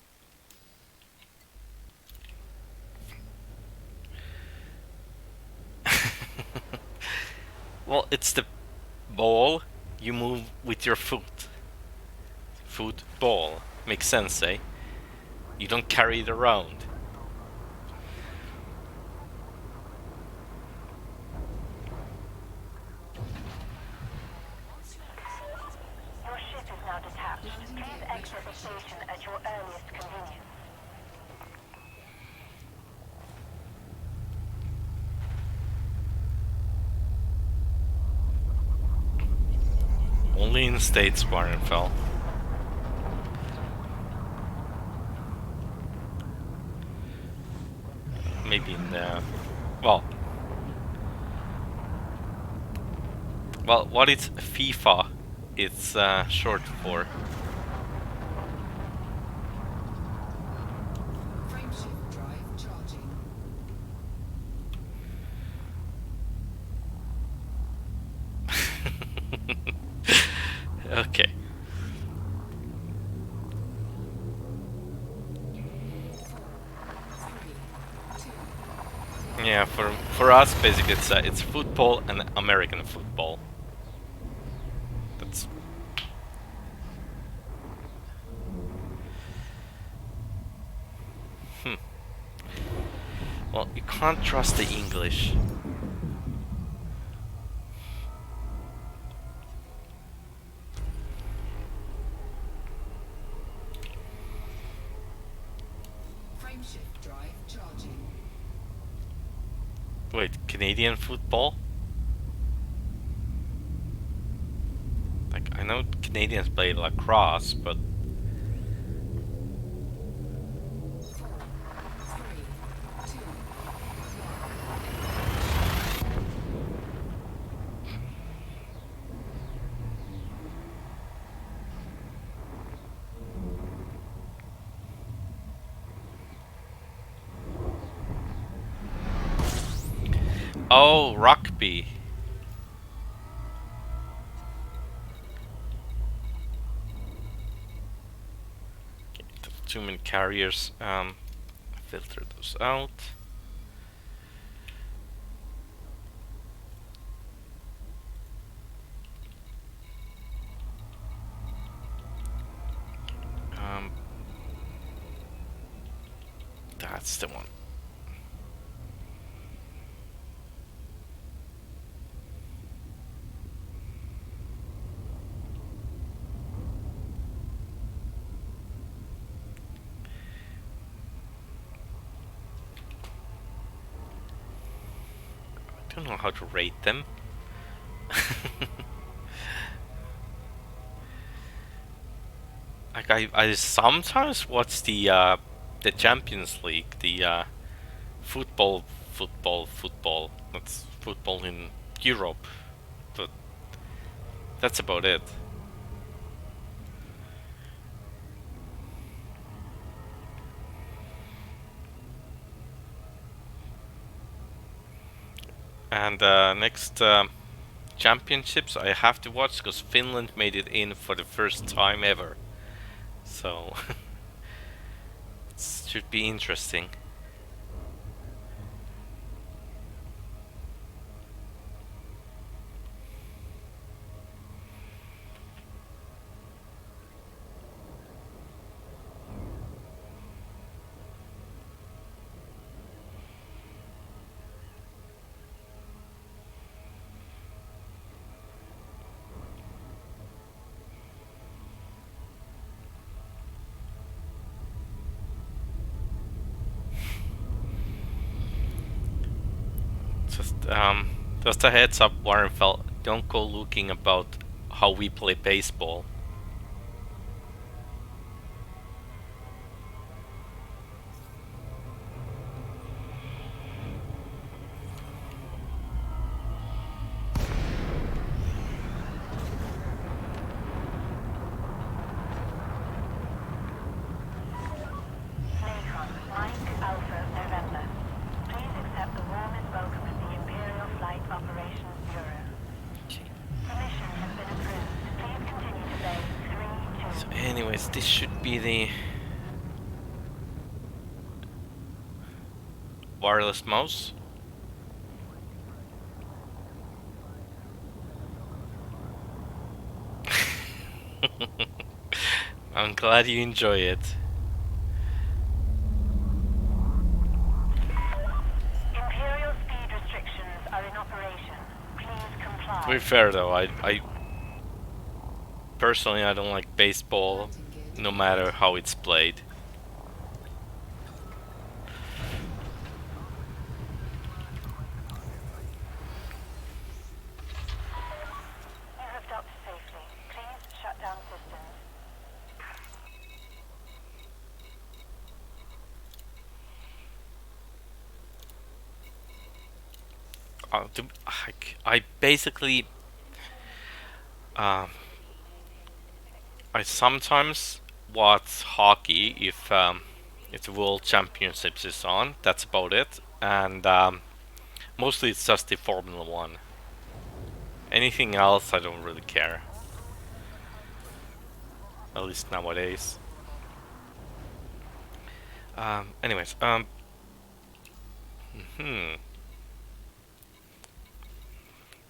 Well, it's the ball you move with your foot. Football. Makes sense, eh? You don't carry it around. Your ship is now detached. Please exit the station at your earliest convenience. Only in the States, Warrenfell. Maybe in the... Well, what is FIFA? It's short for. Frame shift drive charging. Okay. 4, 3, 2. Yeah, for us, basically, it's football and American football. That's well, you can't trust the English. Frame shift drive charging. Wait, Canadian football? Like, I know Canadians play lacrosse, but 4, 3, 2. Oh, rugby. Too many carriers. Filter those out. Um, that's the one. I don't know how to rate them. Like I sometimes watch the Champions League, the football. That's football in Europe, but that's about it. And next championships I have to watch because Finland made it in for the first time ever. So it should be interesting. Just a heads up, Warrenfeld, don't go looking about how we play baseball. Nikon, Mike Alpha November. Please accept the warmest welcome at the Imperial Flight Operations Bureau. Permission has been approved. Please continue to base 3-2. So anyways, this should be the wireless mouse. I'm glad you enjoy it. Imperial speed restrictions are in operation. Please comply. To be fair though, I personally I don't like baseball, no matter how it's played. You have docked safely. Please shut down systems. I basically um, I sometimes watch hockey if the World Championships is on. That's about it, and mostly it's just the Formula One. Anything else, I don't really care. At least nowadays. Anyways, hmm,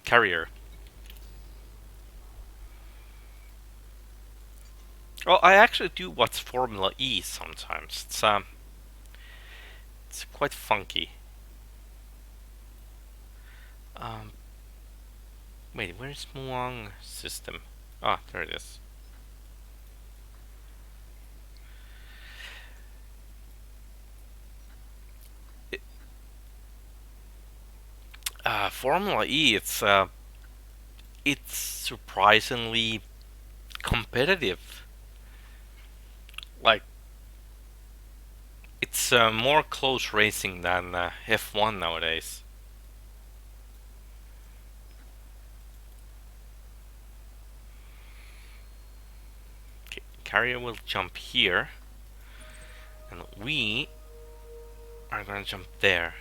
Carrier. Well, I actually do watch Formula E sometimes. It's quite funky. Um, Wait, where's Muang system? Ah, there it is. It, Formula E, it's surprisingly competitive. Like, it's more close racing than F1 nowadays. Okay, Carrier will jump here, and we are gonna jump there.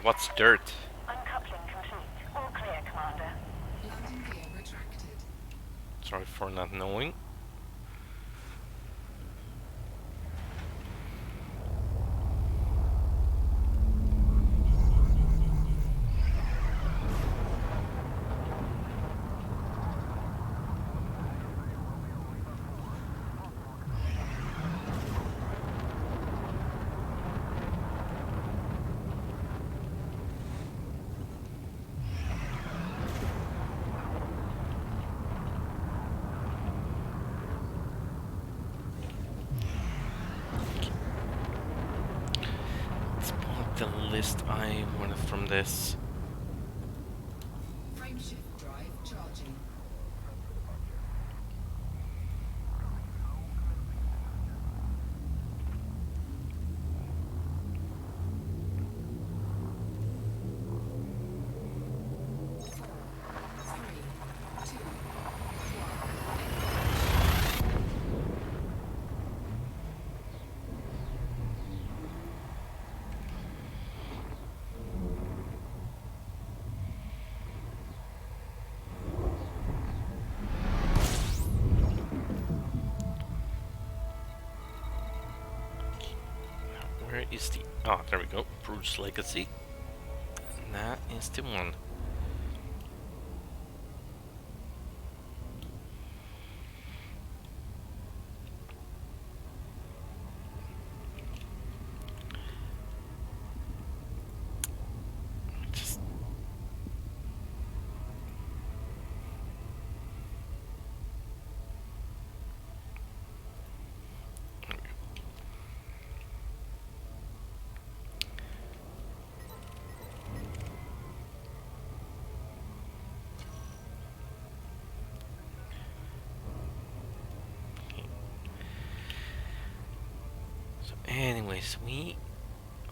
What's dirt? Uncoupling complete. All clear, Commander. Landing gear retracted. Sorry for not knowing. Let's pull up the list I wanted from this. Frameshift drive charging. Where is the... Oh, there we go. Bruce Legacy. That is the one. Just... There we go. So anyways, we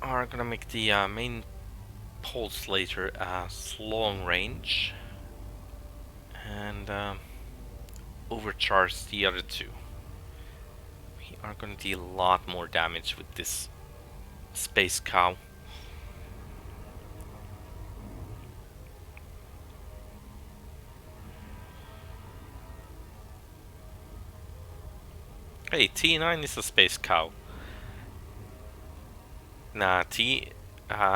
are gonna make the main pulse laser as long range and overcharge the other two. We are gonna deal a lot more damage with this space cow. Hey, T9 is a space cow. Nah,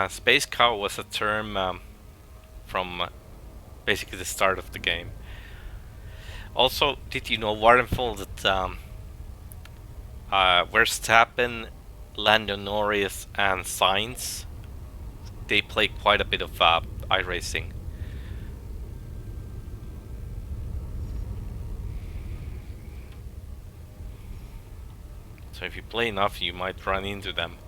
space cow was a term from basically the start of the game. Also, did you know, Warrenful, that Verstappen, Lando Norris, and Sainz, they play quite a bit of iRacing. So if you play enough, you might run into them.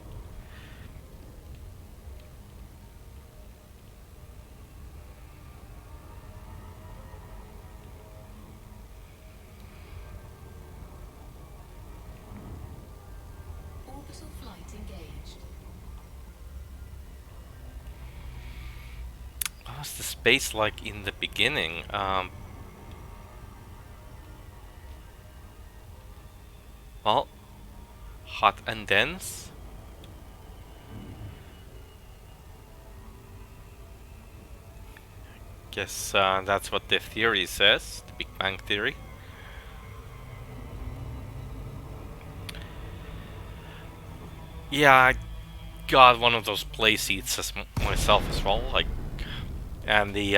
Orbital flight engaged. What was the space like in the beginning? Well, hot and dense. Guess that's what the theory says, the Big Bang Theory. Yeah, I got one of those play seats as myself as well, like, and the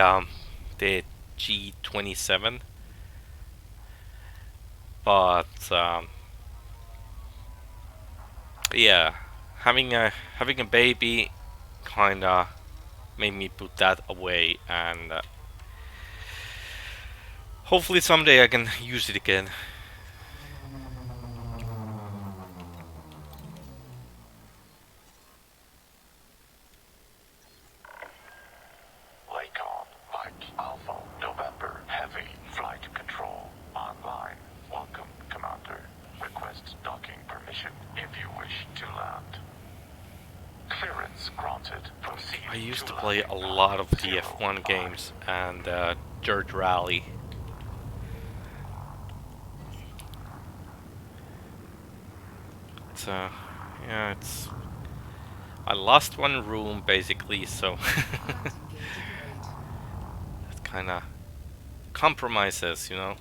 G27. But yeah, having a baby kinda made me put that away, and hopefully someday I can use it again. Lake on, Mike Alpha, November, heavy flight control online. Welcome, Commander. Request docking permission if you wish to land. Clearance granted. Proceed. I used to play a lot of the F1 games and Dirt Rally. Yeah, it's... I lost one room basically, so Engaging rate. that kind of compromises, you know.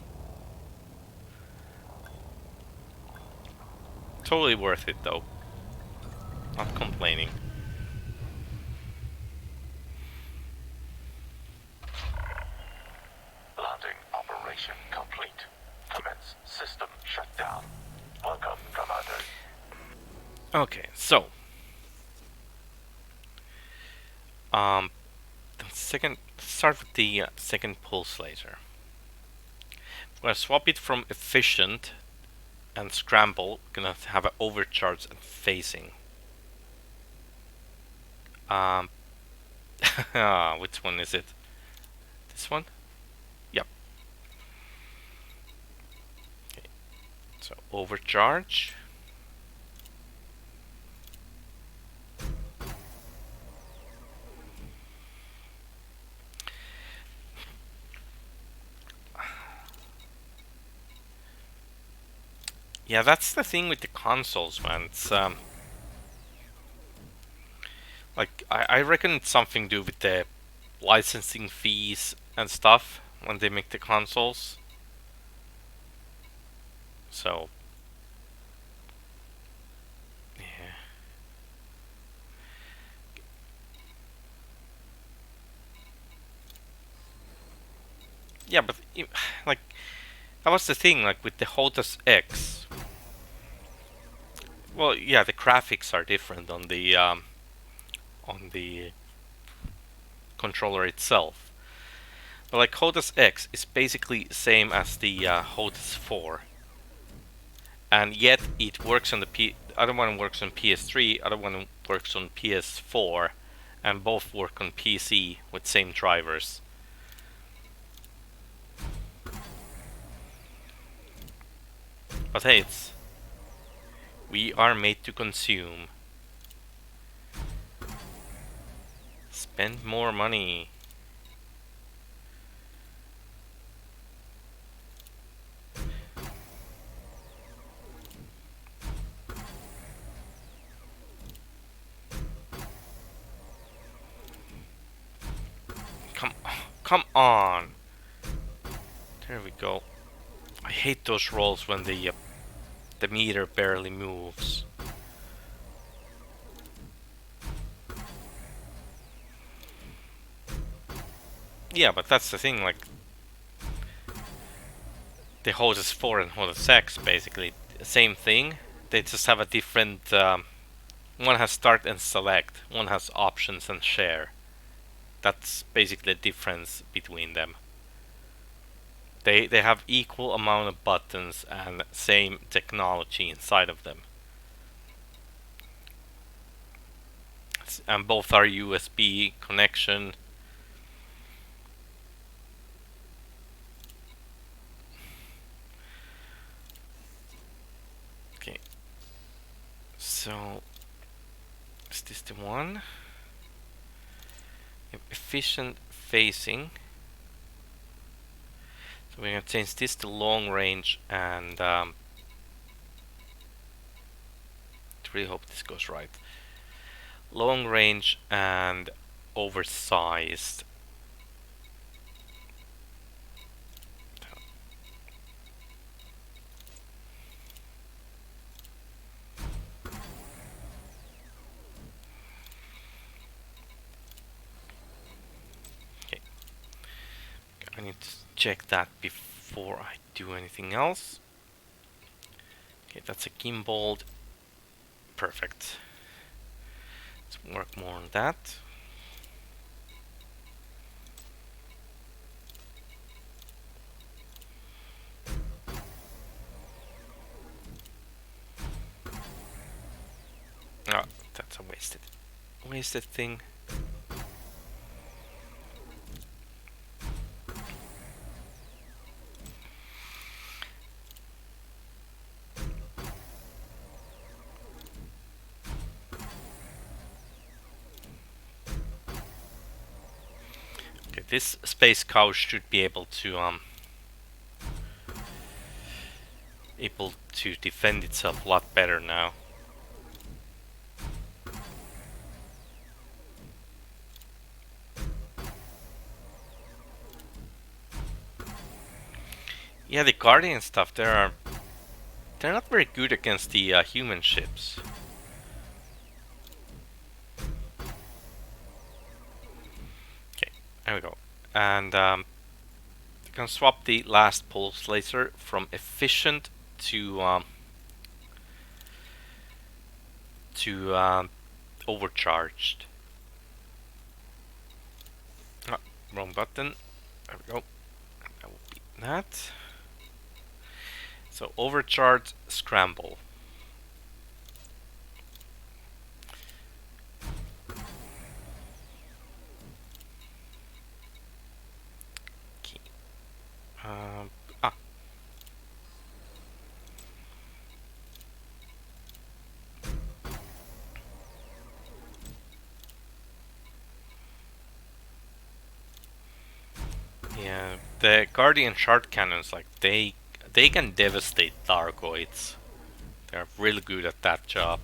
Totally worth it though. Not complaining. Landing operation complete. Commence system shutdown. Welcome, Commander. Okay, so the second start with the second pulse laser. I'm gonna swap it from efficient and scramble. Gonna have an overcharge and phasing. Which one is it? This one? Yep. Okay. So overcharge. Yeah, that's the thing with the consoles, man. It's like I reckon it's something to do with the licensing fees and stuff when they make the consoles. So yeah. Yeah, but like that was the thing, like with the HOTAS X. Well, yeah, the graphics are different on the controller itself. But like HOTAS X is basically same as the HOTAS 4, and yet it works on the other one works on PS3, other one works on PS4, and both work on PC with same drivers. But hey, we are made to consume. Spend more money. Come on. There we go. I hate those rolls when the meter barely moves. Yeah, but that's the thing, like the HOTAS 4 and HOTAS X basically same thing. They just have a different one has start and select, one has options and share. That's basically the difference between them. They have equal amount of buttons and same technology inside of them. And both are USB connection. Okay. So is this the one? Efficient phasing. So we're gonna change this to long range and really hope this goes right. Long range and oversized. Okay. I need to check that before I do anything else. Okay, that's a gimbal. Perfect. Let's work more on that. Oh, that's a wasted thing. Okay, this space cow should be able to defend itself a lot better now. Yeah, the Guardian stuff, they're not very good against the human ships. Okay, there we go. And you can swap the last pulse laser from efficient to overcharged. Oh, wrong button. There we go. That will be that. So overcharged scramble. Okay. Ah. Yeah, the Guardian shard cannons, like they can devastate Thargoids. They're really good at that job.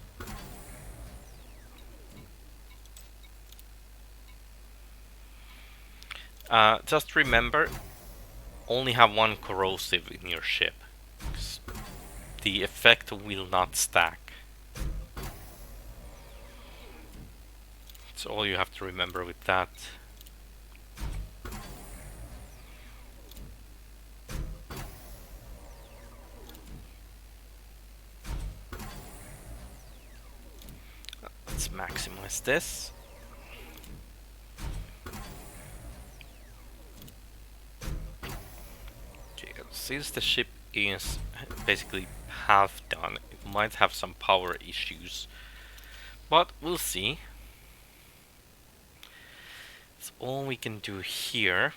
Just remember, only have one corrosive in your ship. 'Cause the effect will not stack. That's all you have to remember with that. Let's maximize this. Okay, since the ship is basically half done, it might have some power issues, but we'll see. That's all we can do here.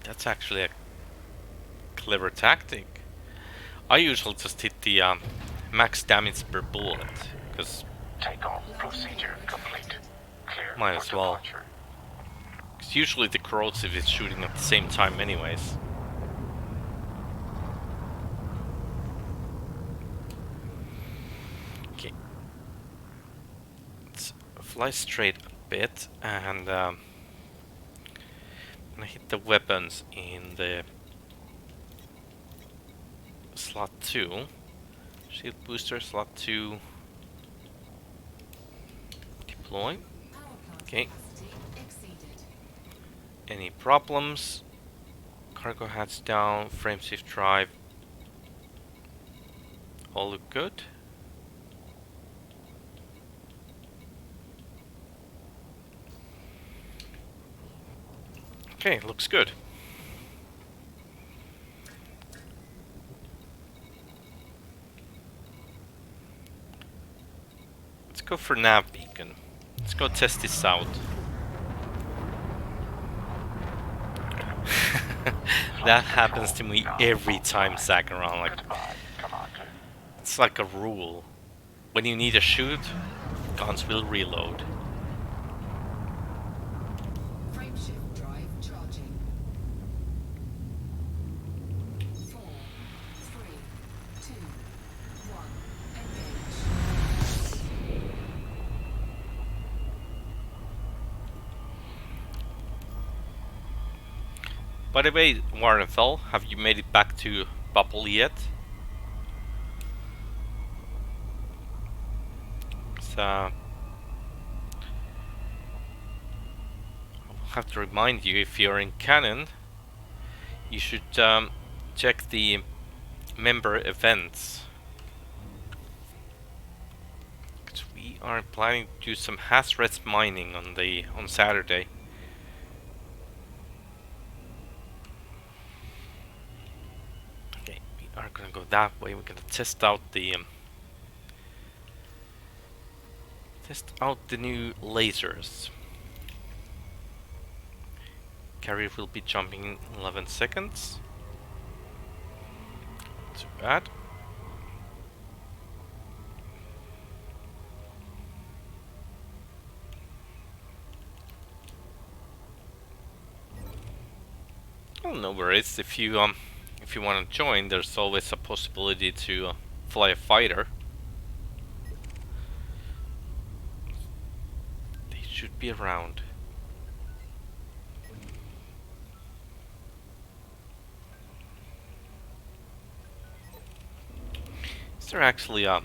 That's actually a clever tactic. I usually just hit the max damage per bullet, because Takeoff procedure complete. Clear might for as well. departure. Usually the corrosive is shooting at the same time anyways. Okay. Let's fly straight a bit and I'm gonna hit the weapons in the slot 2. Shield booster slot 2. Deploy. Okay. Any problems? Cargo hats down, frame shift drive. All look good. Okay, looks good. Let's go for nav beacon. Let's go test this out. That happens to me every time, Sakaron. Like, Goodbye, Commander. it's like a rule. When you need a shoot, guns will reload. Frameshift drive charging. 4, 3, 2, 1. Engage. By the way, Warrenfell, have you made it back to Bubble yet? I'll have to remind you, if you're in Canon, you should check the member events. 'Cause we are planning to do some Hazrets mining on Saturday. Okay, we are gonna go that way. We're gonna test out the new lasers. Carrier will be jumping in 11 seconds. Too bad. Oh, no worries. If you want to join, there's always a possibility to fly a fighter. should be around. Is there actually a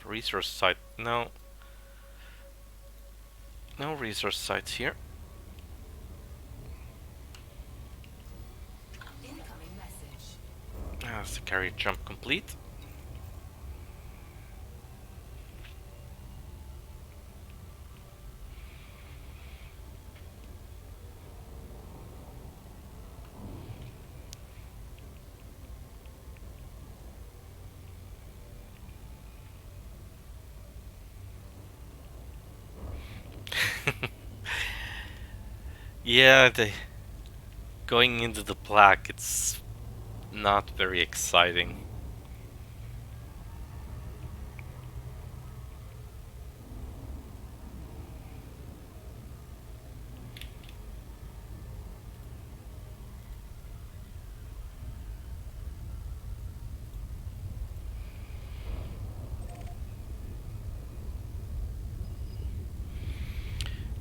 resource site? No. No resource sites here. Incoming message. That's the carrier jump complete. Yeah, going into the black, it's not very exciting.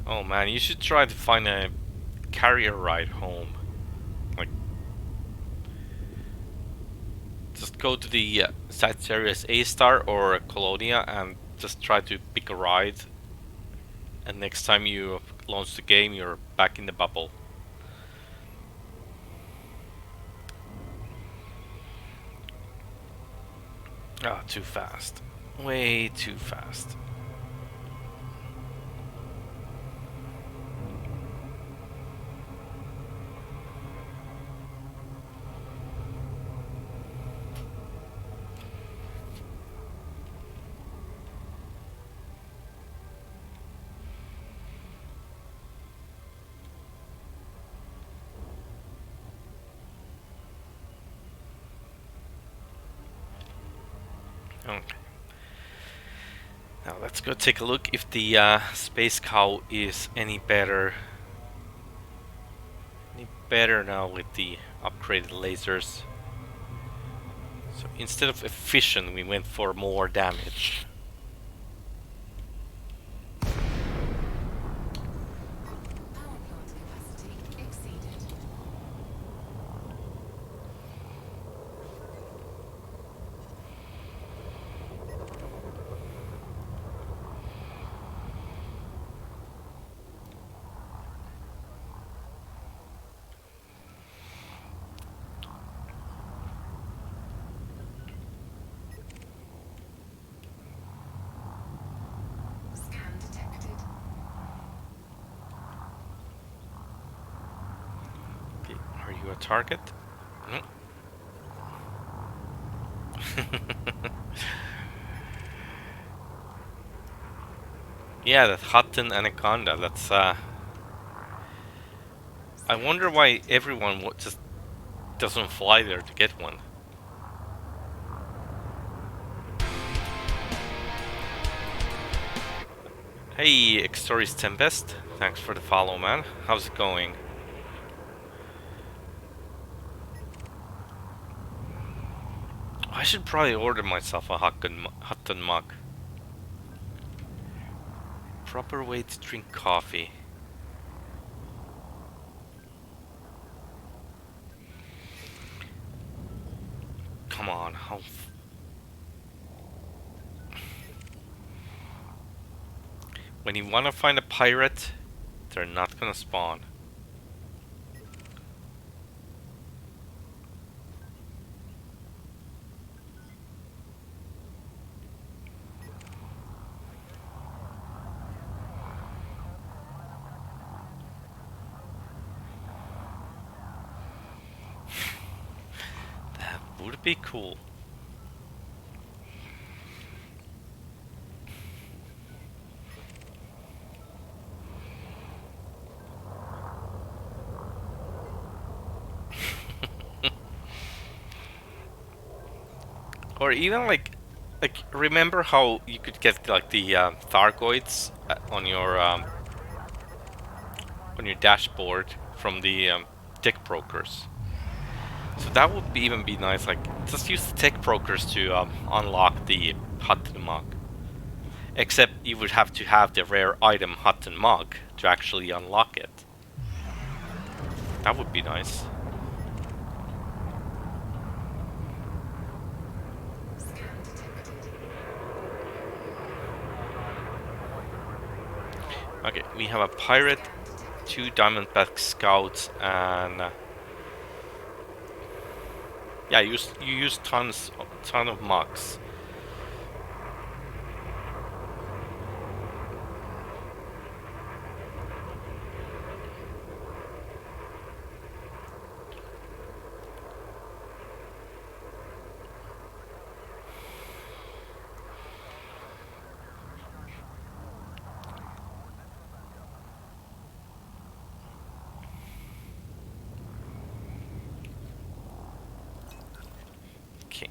Oh man, you should try to find a carrier ride home. Like, just go to the Sagittarius A-Star or Colonia and just try to pick a ride. And next time you launch the game, you're back in the bubble. Ah, too fast. Way too fast. Okay. Now let's go take a look if the Space Cow is any better. Any better now with the upgraded lasers. So instead of efficient, we went for more damage. Power plant capacity exceeded. Scan detected. Okay, are you a target? No. Yeah, that Hutton Anaconda, that's I wonder why everyone just doesn't fly there to get one. Hey, Extoris Tempest, thanks for the follow, man. How's it going? I should probably order myself a Hutton mug. Proper way to drink coffee. Come on, how... When you want to find a pirate, they're not gonna spawn. That would be cool. Or even like remember how you could get like the Thargoids on your dashboard from the tech brokers. So that would even be nice. Like just use the tech brokers to unlock the Hutton mug. Except you would have to have the rare item Hut and Mug to actually unlock it. That would be nice. Scan detected. Okay, we have a pirate, Scan detected. 2 Diamondback Scouts, and yeah, you use ton of mugs. Okay.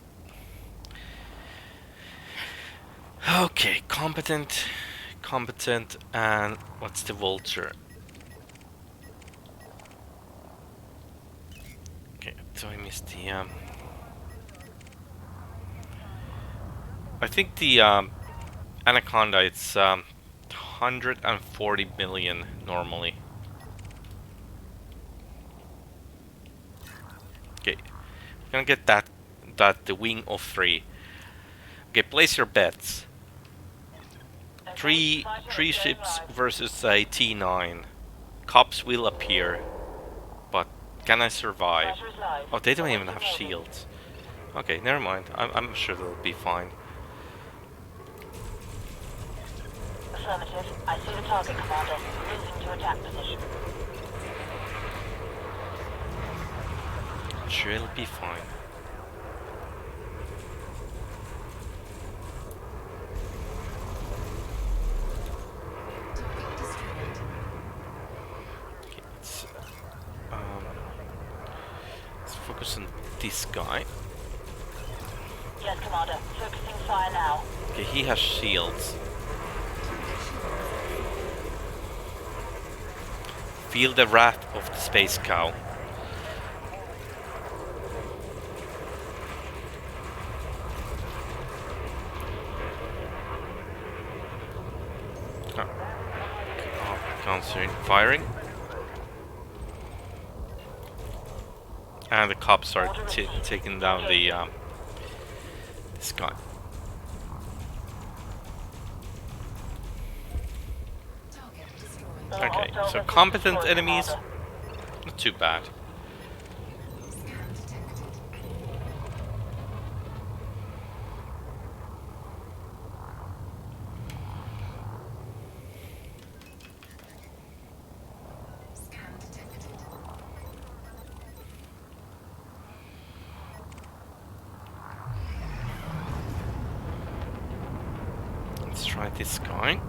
Okay, competent, and what's the vulture? Okay, so I missed the I think the anaconda, it's 140 million normally. Okay, we're gonna get the wing of 3. Okay, place your bets. Three ships versus a T9. Cops will appear, but can I survive? Oh, they don't even have shields. Okay, never mind. I'm sure they'll be fine. Affirmative. I see the target, Commander. Moving to attack position. I'm sure it'll be fine. Target destroyed. Okay, let's focus on this guy. Yes, Commander. Focusing fire now. Okay, he has shields. Feel the wrath of the space cow. Concentrating firing. And the cops are taking down the this guy. Target destroyed. Okay, so competent enemies, not too bad. Scan detected. Scan detected. Let's try this guy.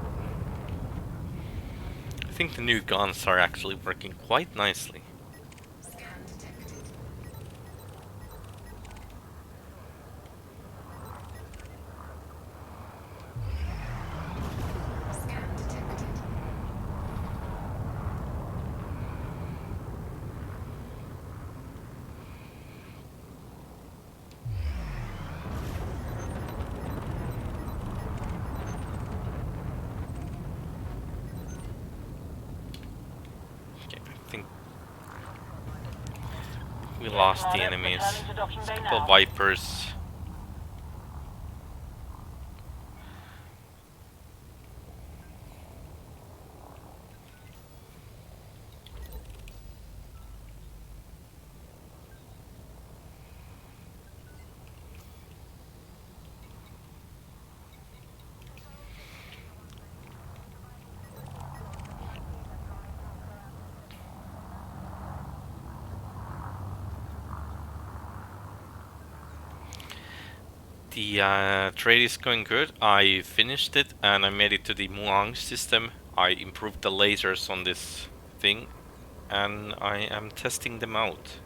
I think the new guns are actually working quite nicely. Scan detected. Scan detected. Okay, I think we lost the enemies. Returning to docking There's a bay couple of now. Vipers. The trade is going good. I finished it and I made it to the Muang system. I improved the lasers on this thing and I am testing them out.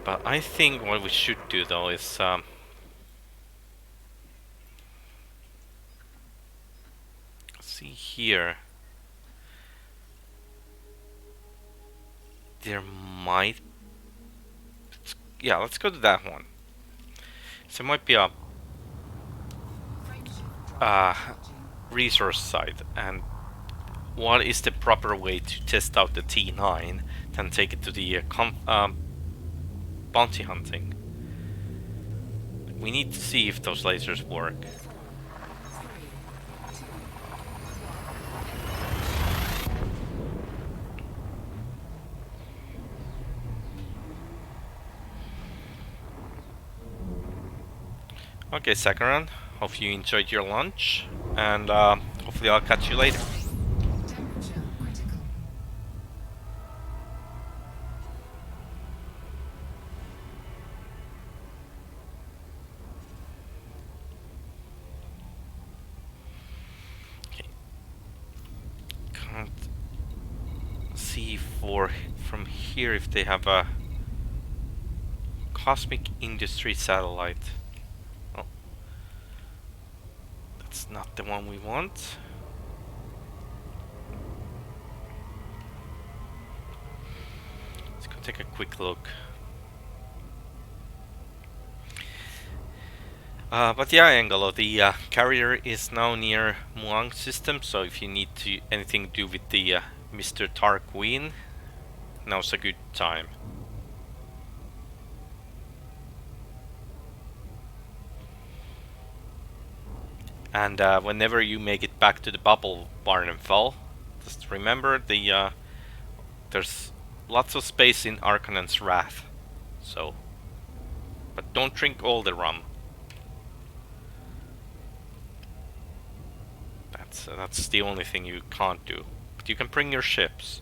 But I think what we should do though is see here. There might, yeah, let's go to that one. there might be a Frameshift drive uh, charging. resource site, and what is the proper way to test out the T9 then take it to the bounty hunting? We need to see if those lasers work. 4, 3, 2, 1. Okay, Sakaran, hope you enjoyed your lunch, and hopefully I'll catch you later. Temperature critical. Okay. Can't see from here if they have a cosmic industry satellite. Oh, that's not the one we want. Let's go take a quick look. But yeah, Angelo, the carrier is now near Muang system, so if you need to anything to do with the Mr. Tarquin, now's a good time. And whenever you make it back to the bubble Barnenfell, just remember the there's lots of space in Arcanon's Wrath. So, but don't drink all the rum. That's the only thing you can't do. But you can bring your ships.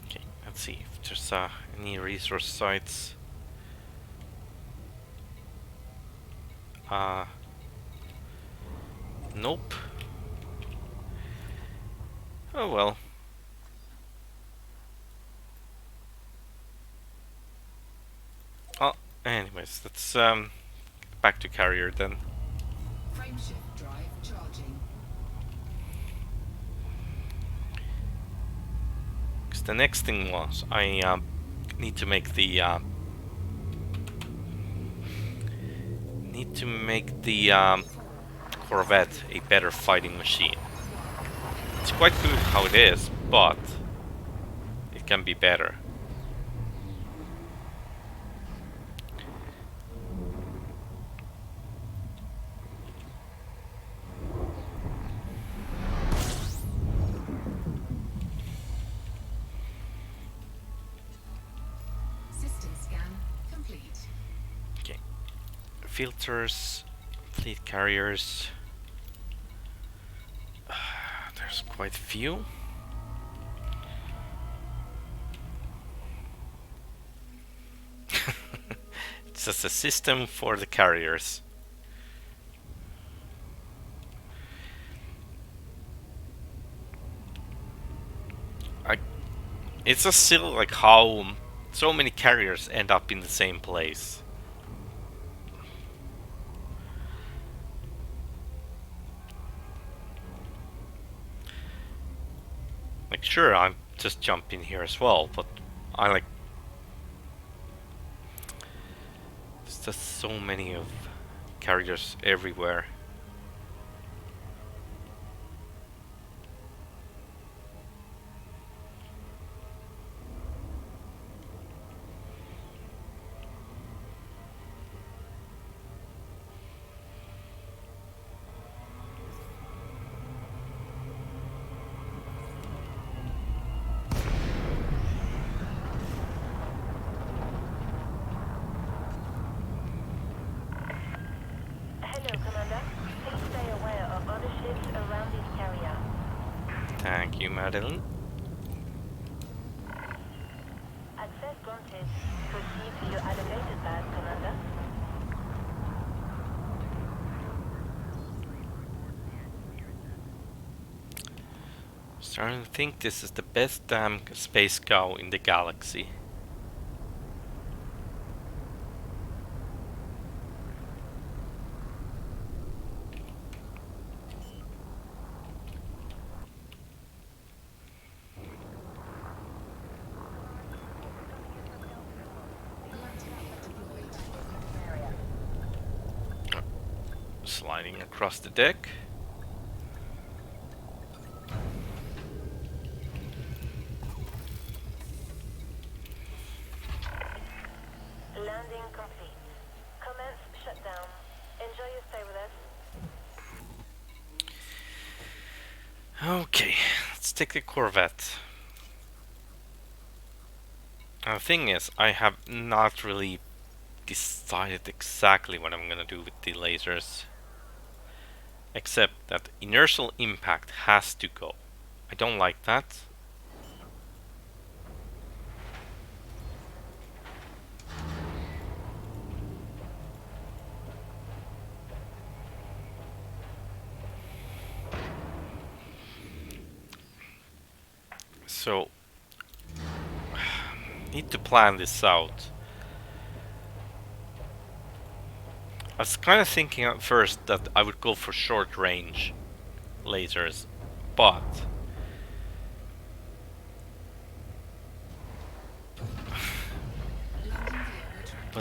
Okay, let's see if there's any resource sites. Nope. Oh well. Oh, anyways, let's get back to carrier then. Frameshift drive charging. Because the next thing was I need to make the Corvette a better fighting machine. It's quite good how it is, but it can be better. System scan complete. Okay. Filters, fleet carriers. There's quite a few. It's just a system for the carriers. It's just still like how so many carriers end up in the same place. Like, sure, I'm just jumping here as well, but I like... There's just so many of carriers everywhere. Hello, Commander. Please stay aware of other ships around this carrier. Thank you, Madeline. Access granted. Proceed to your elevated pad, Commander. Starting to think this is the best damn space cow in the galaxy. sliding across the deck. Landing complete. Commence shutdown. Enjoy your stay with us. Okay, let's take the Corvette. The thing is, I have not really decided exactly what I'm gonna do with the lasers. Except that inertial impact has to go. I don't like that. So, need to plan this out. I was kind of thinking at first that I would go for short range lasers, but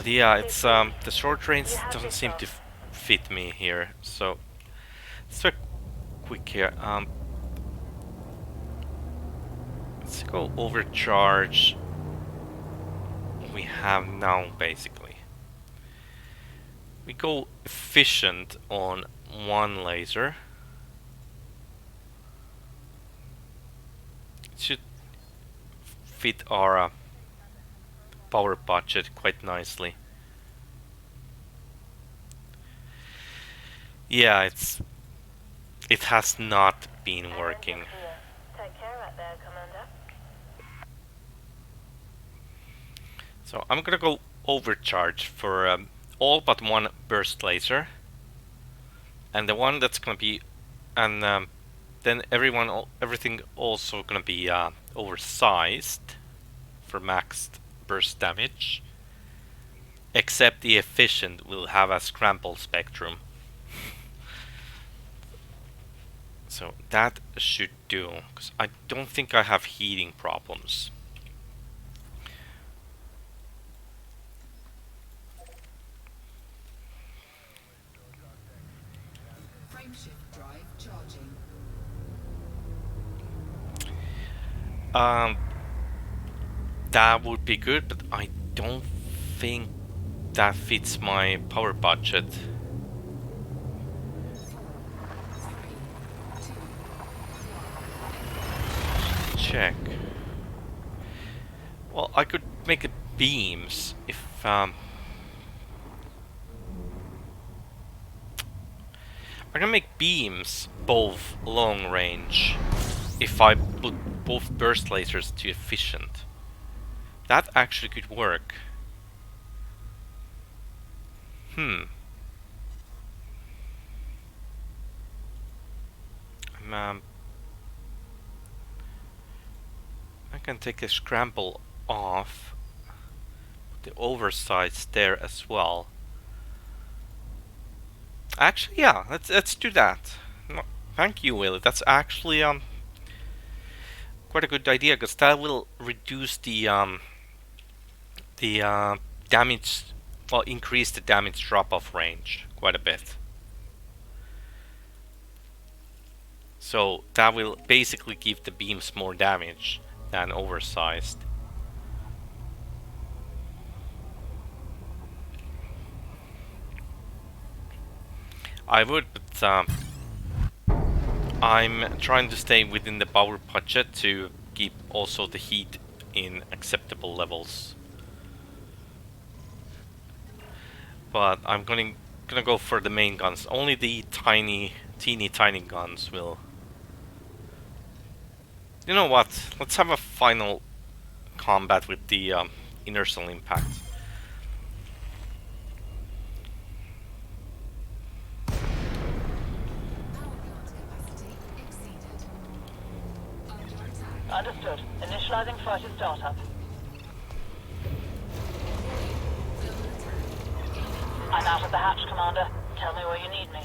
yeah, it's the short range doesn't seem to fit me here. So let's be quick here. Let's go overcharge what we have now, basically. We go efficient on one laser. It should fit our power budget quite nicely. Yeah, it has not been working. Take care out there, Commander. So I'm gonna go overcharge for all but one burst laser, and the one that's gonna be, and then everything also gonna be oversized for maxed burst damage, except the efficient will have a scramble spectrum. So that should do, because I don't think I have heating problems. Frameshift drive charging. That would be good, but I don't think that fits my power budget. Check. Well, I could make it beams if I can make beams both long range if I put both burst lasers to efficient. That actually could work. I can take a scramble off, put the oversize there as well. Actually, yeah, let's do that. No, thank you, Will. That's actually quite a good idea, because that will reduce the damage, well, increase the damage drop-off range quite a bit. So that will basically give the beams more damage than oversized. I would, but I'm trying to stay within the power budget to keep also the heat in acceptable levels. But I'm gonna go for the main guns. Only the teeny tiny guns will. You know what? Let's have a final combat with the inertial impact. Understood. Initializing fighter startup. I'm out of the hatch, Commander. Tell me where you need me.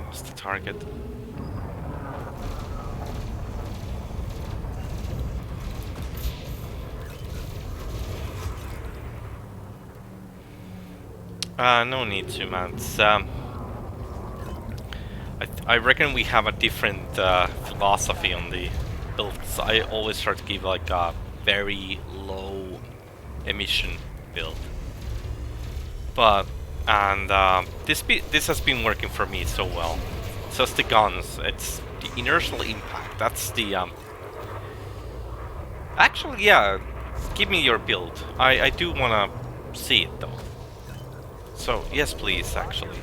Lost the target. No need to, man. It's, I reckon we have a different philosophy on the builds. I always try to give like a very low emission build, but this has been working for me so well. It's just the guns. It's the inertial impact. That's the Actually, yeah. Give me your build. I do wanna see it though. So yes, please. Actually.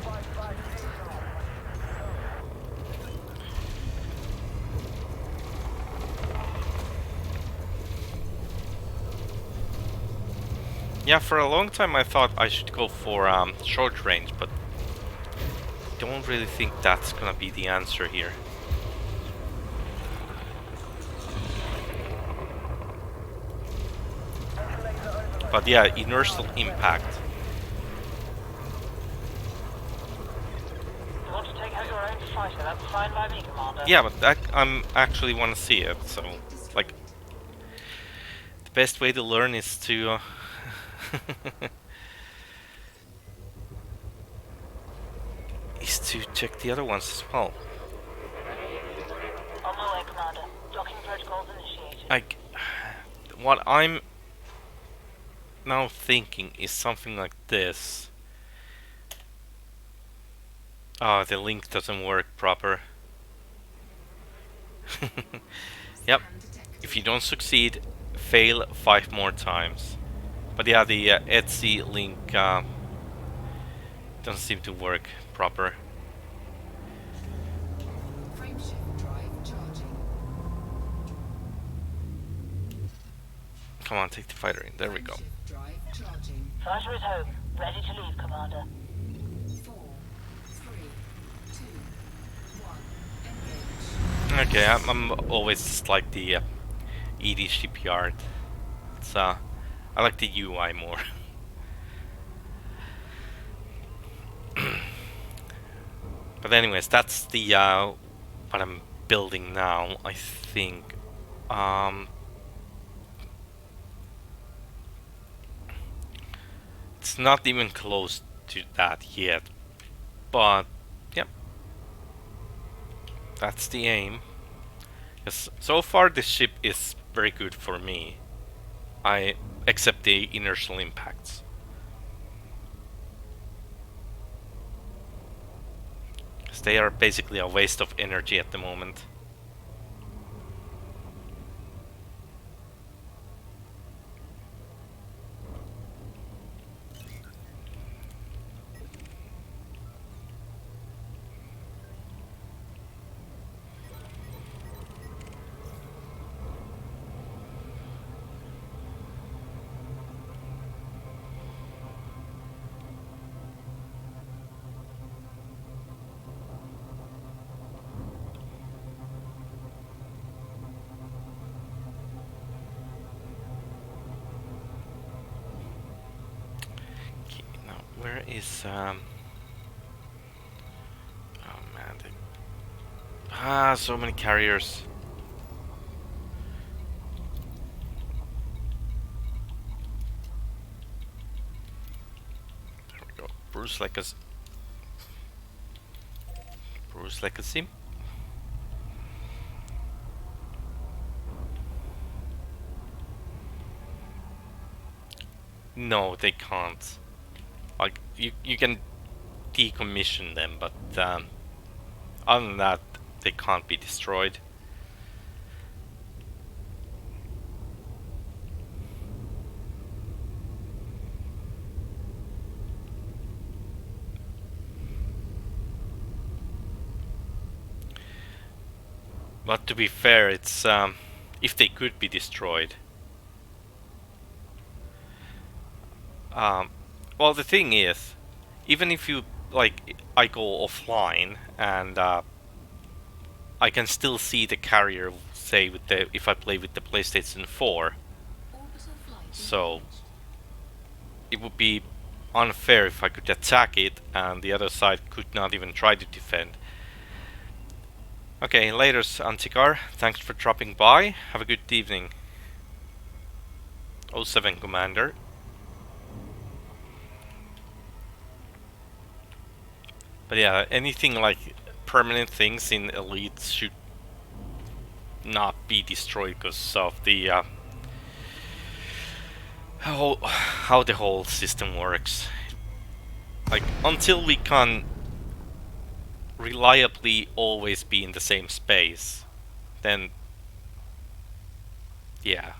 Yeah, for a long time I thought I should go for short range, but don't really think that's gonna be the answer here. But yeah, inertial impact. You want to take out your own fighter? That's fine by me, Commander. Yeah, but that, I'm actually want to see it. So, like, the best way to learn is to is to check the other ones as well. On my way, Commander. Docking protocols initiated. Like, what I'm now thinking is something like this. Oh, the link doesn't work proper. Yep. If you don't succeed, fail 5 more times. But yeah, the Etsy link doesn't seem to work proper. Frameshift drive charging. Come on, take the fighter in. There we go. Frameshift drive charging. Fighter is home. Ready to leave, Commander. 4, 3, 2, 1. Engage. Okay, I'm always just like the ED shipyard. It's I like the UI more. But anyways, that's the what I'm building now. I think. It's not even close to that yet, but yep, that's the aim. Yes, so far this ship is very good for me. I accept the inertial impacts. Because they are basically a waste of energy at the moment. Where is oh man, so many carriers. There we go. Bruce Legacy. No, they can't. Like you can decommission them, but other than that, they can't be destroyed. But to be fair, it's if they could be destroyed. Well, the thing is, even if you like, I go offline and I can still see the carrier, say with the if I play with the PlayStation 4. Orbital flight. So it would be unfair if I could attack it and the other side could not even try to defend. Okay, later, Anticar. Thanks for dropping by. Have a good evening. 07 Commander. But yeah, anything like permanent things in Elite should not be destroyed because of the how the whole system works. Like, until we can reliably always be in the same space, then yeah.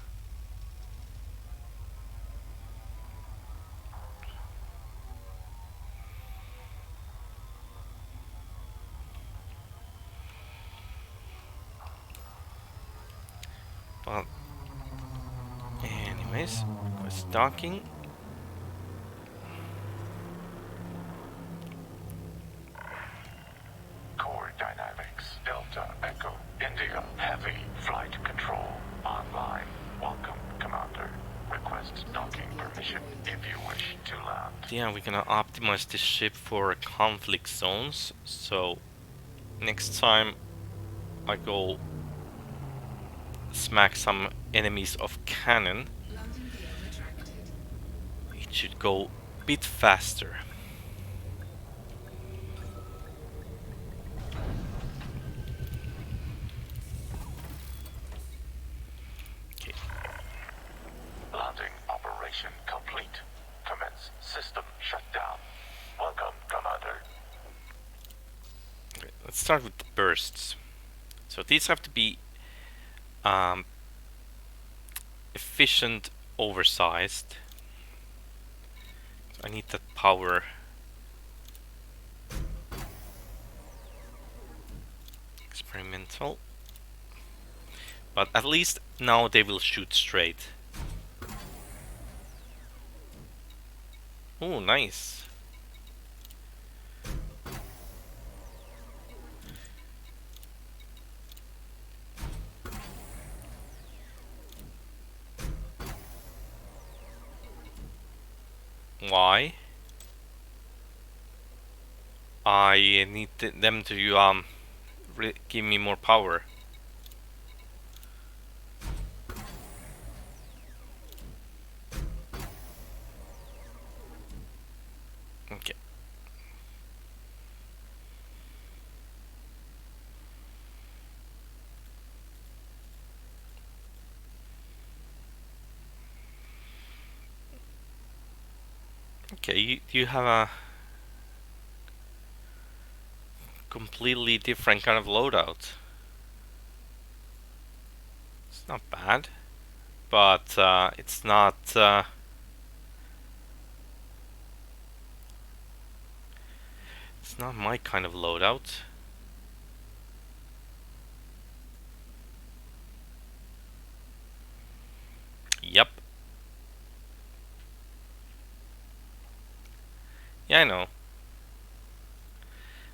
But anyways, was docking. Core dynamics, Delta Echo, India, heavy flight control, online. Welcome, Commander. Request docking permission if you wish to land. Yeah, we're gonna optimize this ship for conflict zones. So next time I go smack some enemies of cannon, Landing gear retracted. it should go a bit faster. Okay. Landing operation complete. Commence system shutdown. Welcome, Commander. Okay, let's start with the bursts. So these have to be um, efficient, oversized. I need that power. Experimental. But at least now they will shoot straight. Oh, nice. Why? I need them to give me more power. Okay. Okay, you have a completely different kind of loadout. It's not bad, but it's not. It's not my kind of loadout. Yep. Yeah, I know.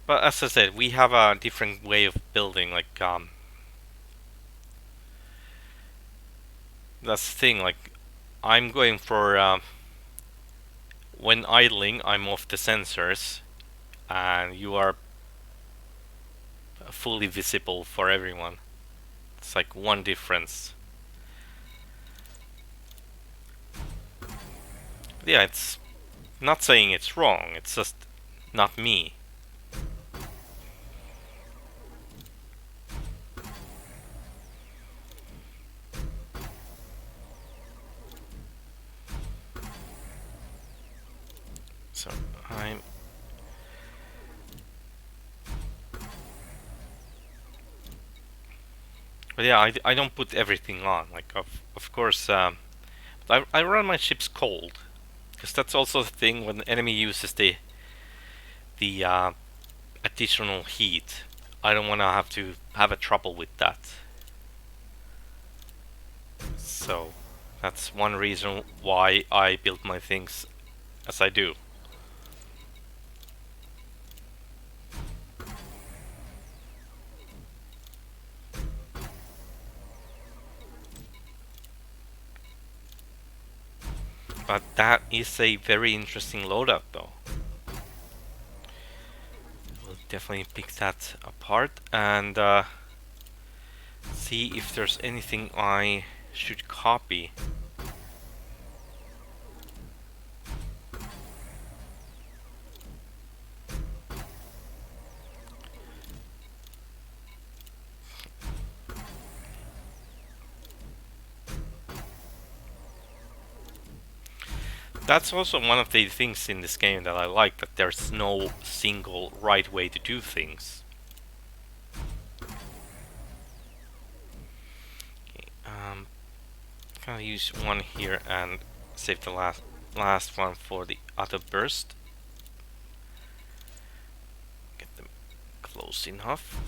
But as I said, we have a different way of building. Like, that's the thing. Like, I'm going for when idling, I'm off the sensors, and you are fully visible for everyone. It's like one difference. Yeah, it's not saying it's wrong. It's just not me. So I'm. But yeah, I don't put everything on. Like, of course, I run my ships cold, because that's also the thing when the enemy uses the additional heat. I don't want to have a trouble with that. So that's one reason why I build my things as I do. But that is a very interesting loadout, though. We'll definitely pick that apart and see if there's anything I should copy. That's also one of the things in this game that I like, that there's no single right way to do things. Okay, gonna use one here and save the last one for the other burst. Get them close enough.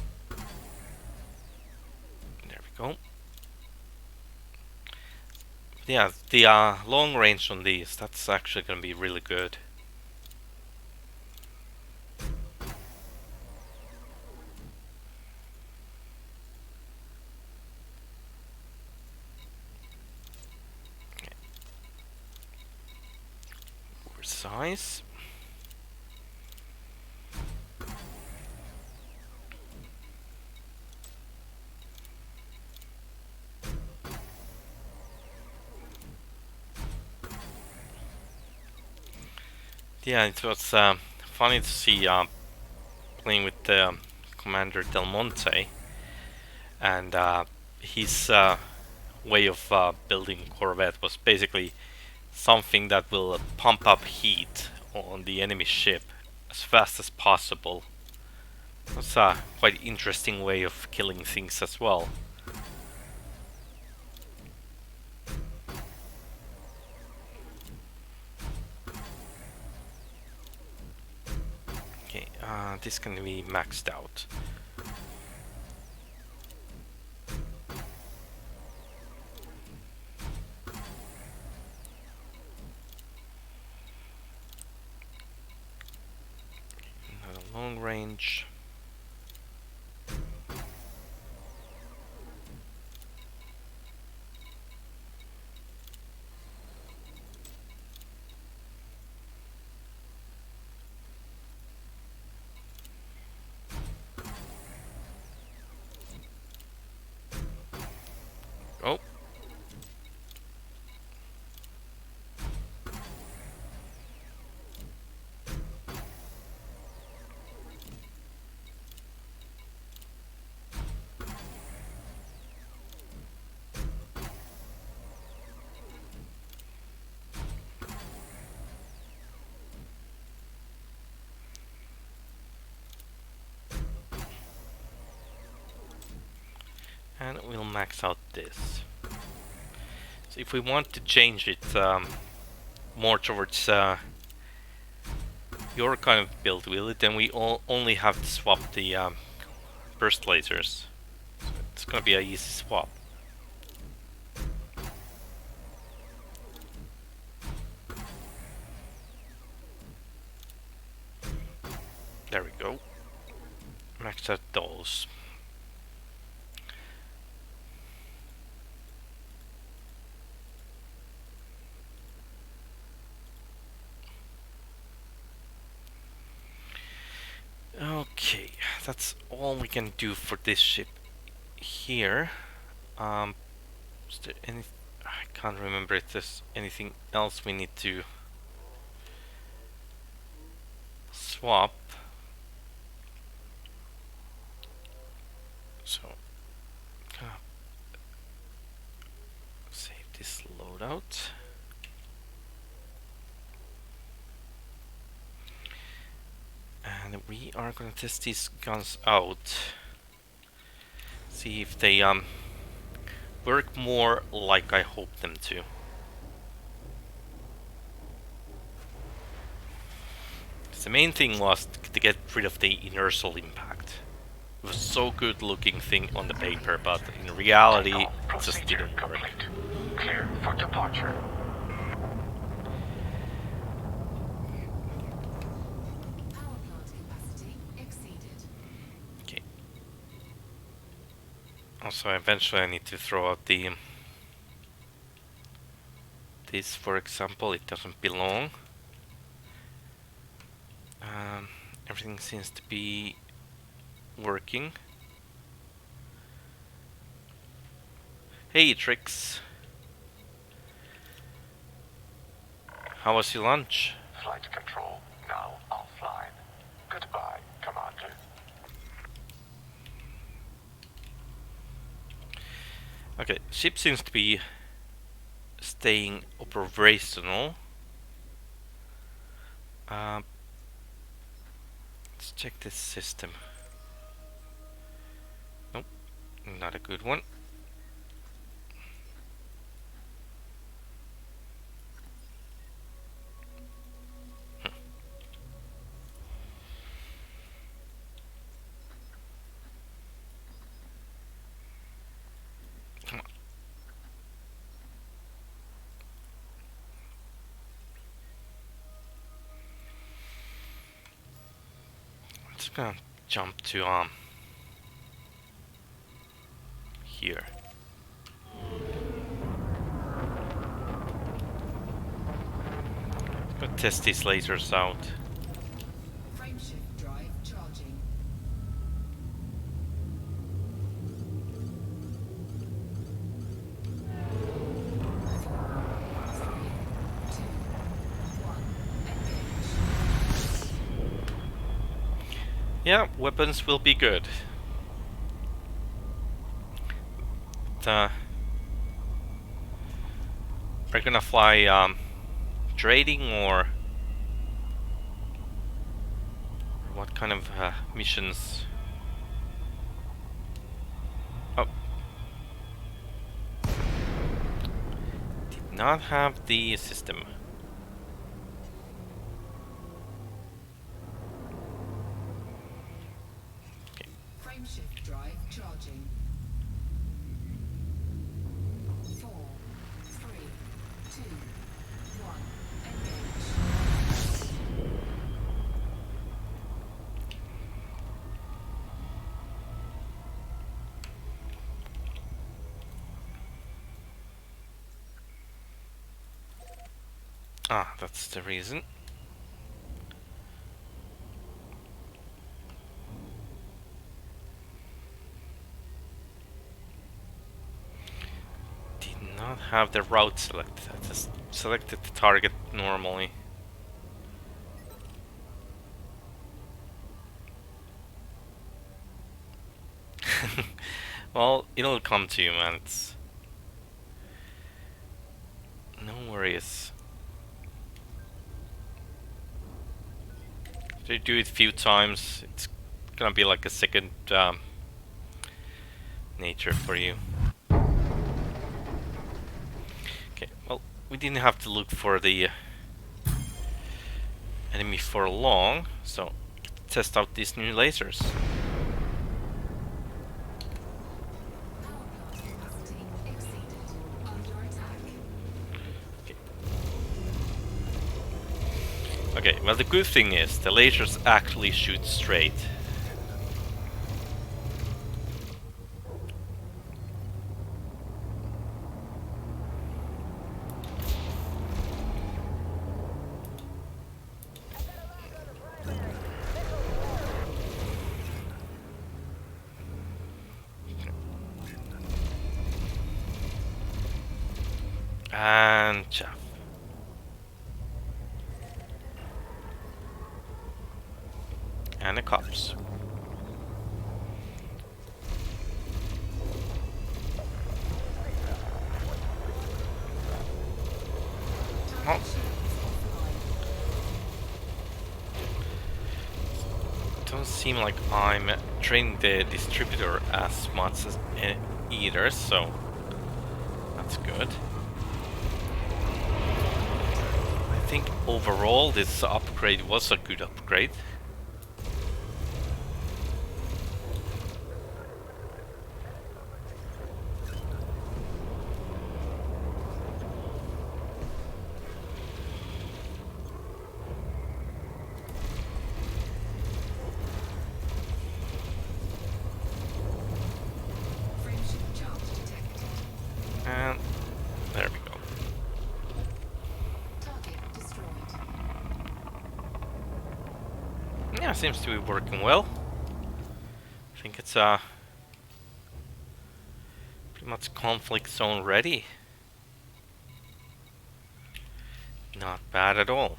There we go. Yeah, the long range on these, that's actually gonna be really good. Size. Yeah, it was funny to see playing with Commander Del Monte, and his way of building Corvette was basically something that will pump up heat on the enemy ship as fast as possible. That's a quite interesting way of killing things as well. Okay, this can be maxed out. Another long range. Oh. And we'll max out this. So if we want to change it more towards your kind of build with, then we only have to swap the burst lasers. So it's gonna be a easy swap. There we go. Max out those. Okay, that's all we can do for this ship here. Is there any? I can't remember if there's anything else we need to swap. So, save this loadout. And we are gonna test these guns out. See if they work more like I hope them to. The main thing was to get rid of the inertial impact. It was so good looking thing on the paper, but in reality it just didn't work. Complete. Clear for departure. Power plant capacity exceeded. Okay. Also, eventually I need to throw out the this, for example. It doesn't belong. Everything seems to be working. Hey, Trix. How was your lunch? Flight control now offline. Goodbye, Commander. Okay, ship seems to be staying operational. Let's check this system. Nope, not a good one. Come on. Let's gonna jump to here. Let's go test these lasers out. Frameshift drive charging. 2, 1, engage. Yeah, weapons will be good. We're gonna fly trading or what kind of missions? Oh, did not have the system. Frameshift drive charging. 4, 3, 2, 1, engage. Ah, that's the reason. Did not have the route selected. I just selected the target normally. Well, it'll come to you, man. It's no worries. If you do it a few times, it's gonna be like a second nature for you. Okay, well, we didn't have to look for the enemy for long, so test out these new lasers. Power plant capacity exceeded. Under attack. Okay, well, the good thing is the lasers actually shoot straight. And chaff. And the cops. Oh. Doesn't seem like I'm training the distributor as much as either, so that's good. I think overall this upgrade was a good upgrade. Frameshift charge detected. And there we go. Target destroyed. Yeah, seems to be working well. I think it's pretty much conflict zone ready. Not bad at all.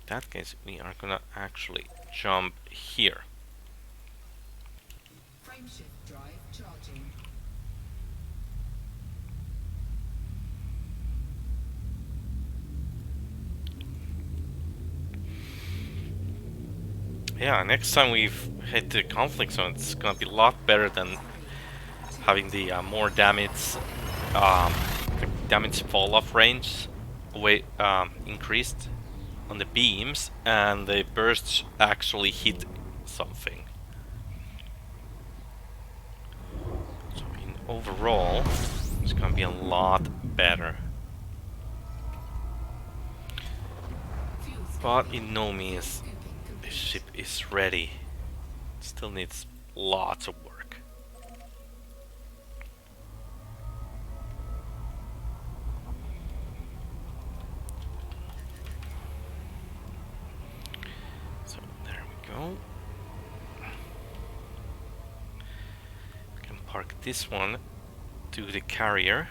In that case, we are gonna actually jump here. Frameshift drive charging. Yeah, next time we hit the conflict zone, it's gonna be a lot better than having the more damage, um, the damage fall off range away increased on the beams, and the bursts actually hit something. So in overall, it's gonna be a lot better. But in no means this ship is ready. It still needs lots of work. So there we go. We can park this one to the carrier.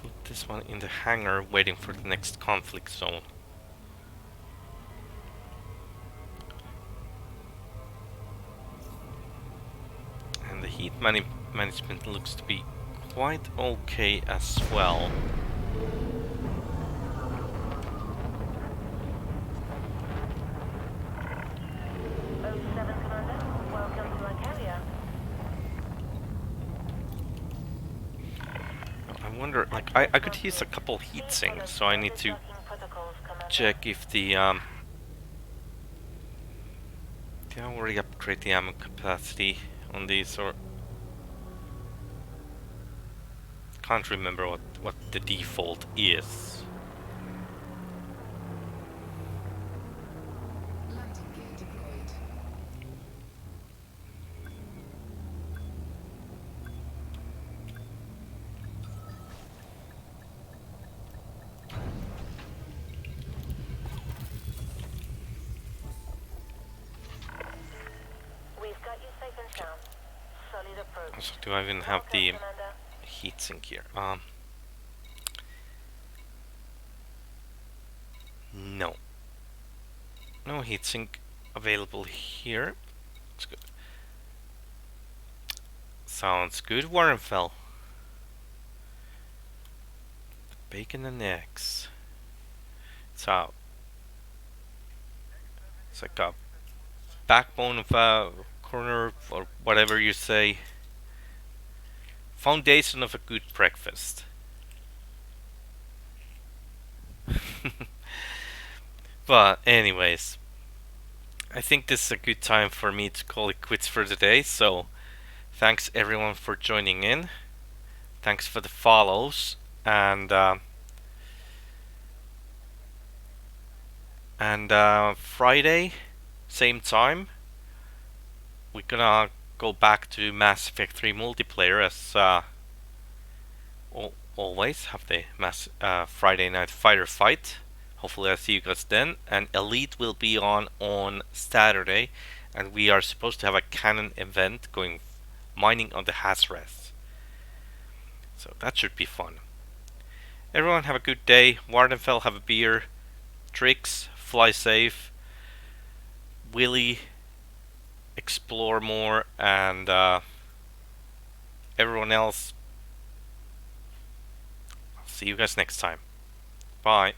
Put this one in the hangar waiting for the next conflict zone. And the heat management looks to be quite okay as well. I wonder, like, I could use a couple heat sinks, so I need to check if the did I already upgrade the ammo capacity on these, or can't remember what the default is. Landing gear deployed. We've got you safe and sound. Solid approach. So do I even have the Commander. heatsink here? No. No heatsink available here. That's good. Sounds good, Warrenfell. Bacon and eggs. So it's like a backbone of a corner, or whatever you say. Foundation of a good breakfast. But anyways, I think this is a good time for me to call it quits for today. So thanks everyone for joining in. Thanks for the follows, and Friday, same time, we're gonna go back to Mass Effect 3 multiplayer as always. Have the Friday night fighter fight. Hopefully I'll see you guys then. And Elite will be on Saturday, and we are supposed to have a canon event going mining on the Hazreth. So that should be fun. Everyone have a good day. Wardenfell, have a beer. Tricks, fly safe. Willy, explore more, and everyone else, I'll see you guys next time. Bye.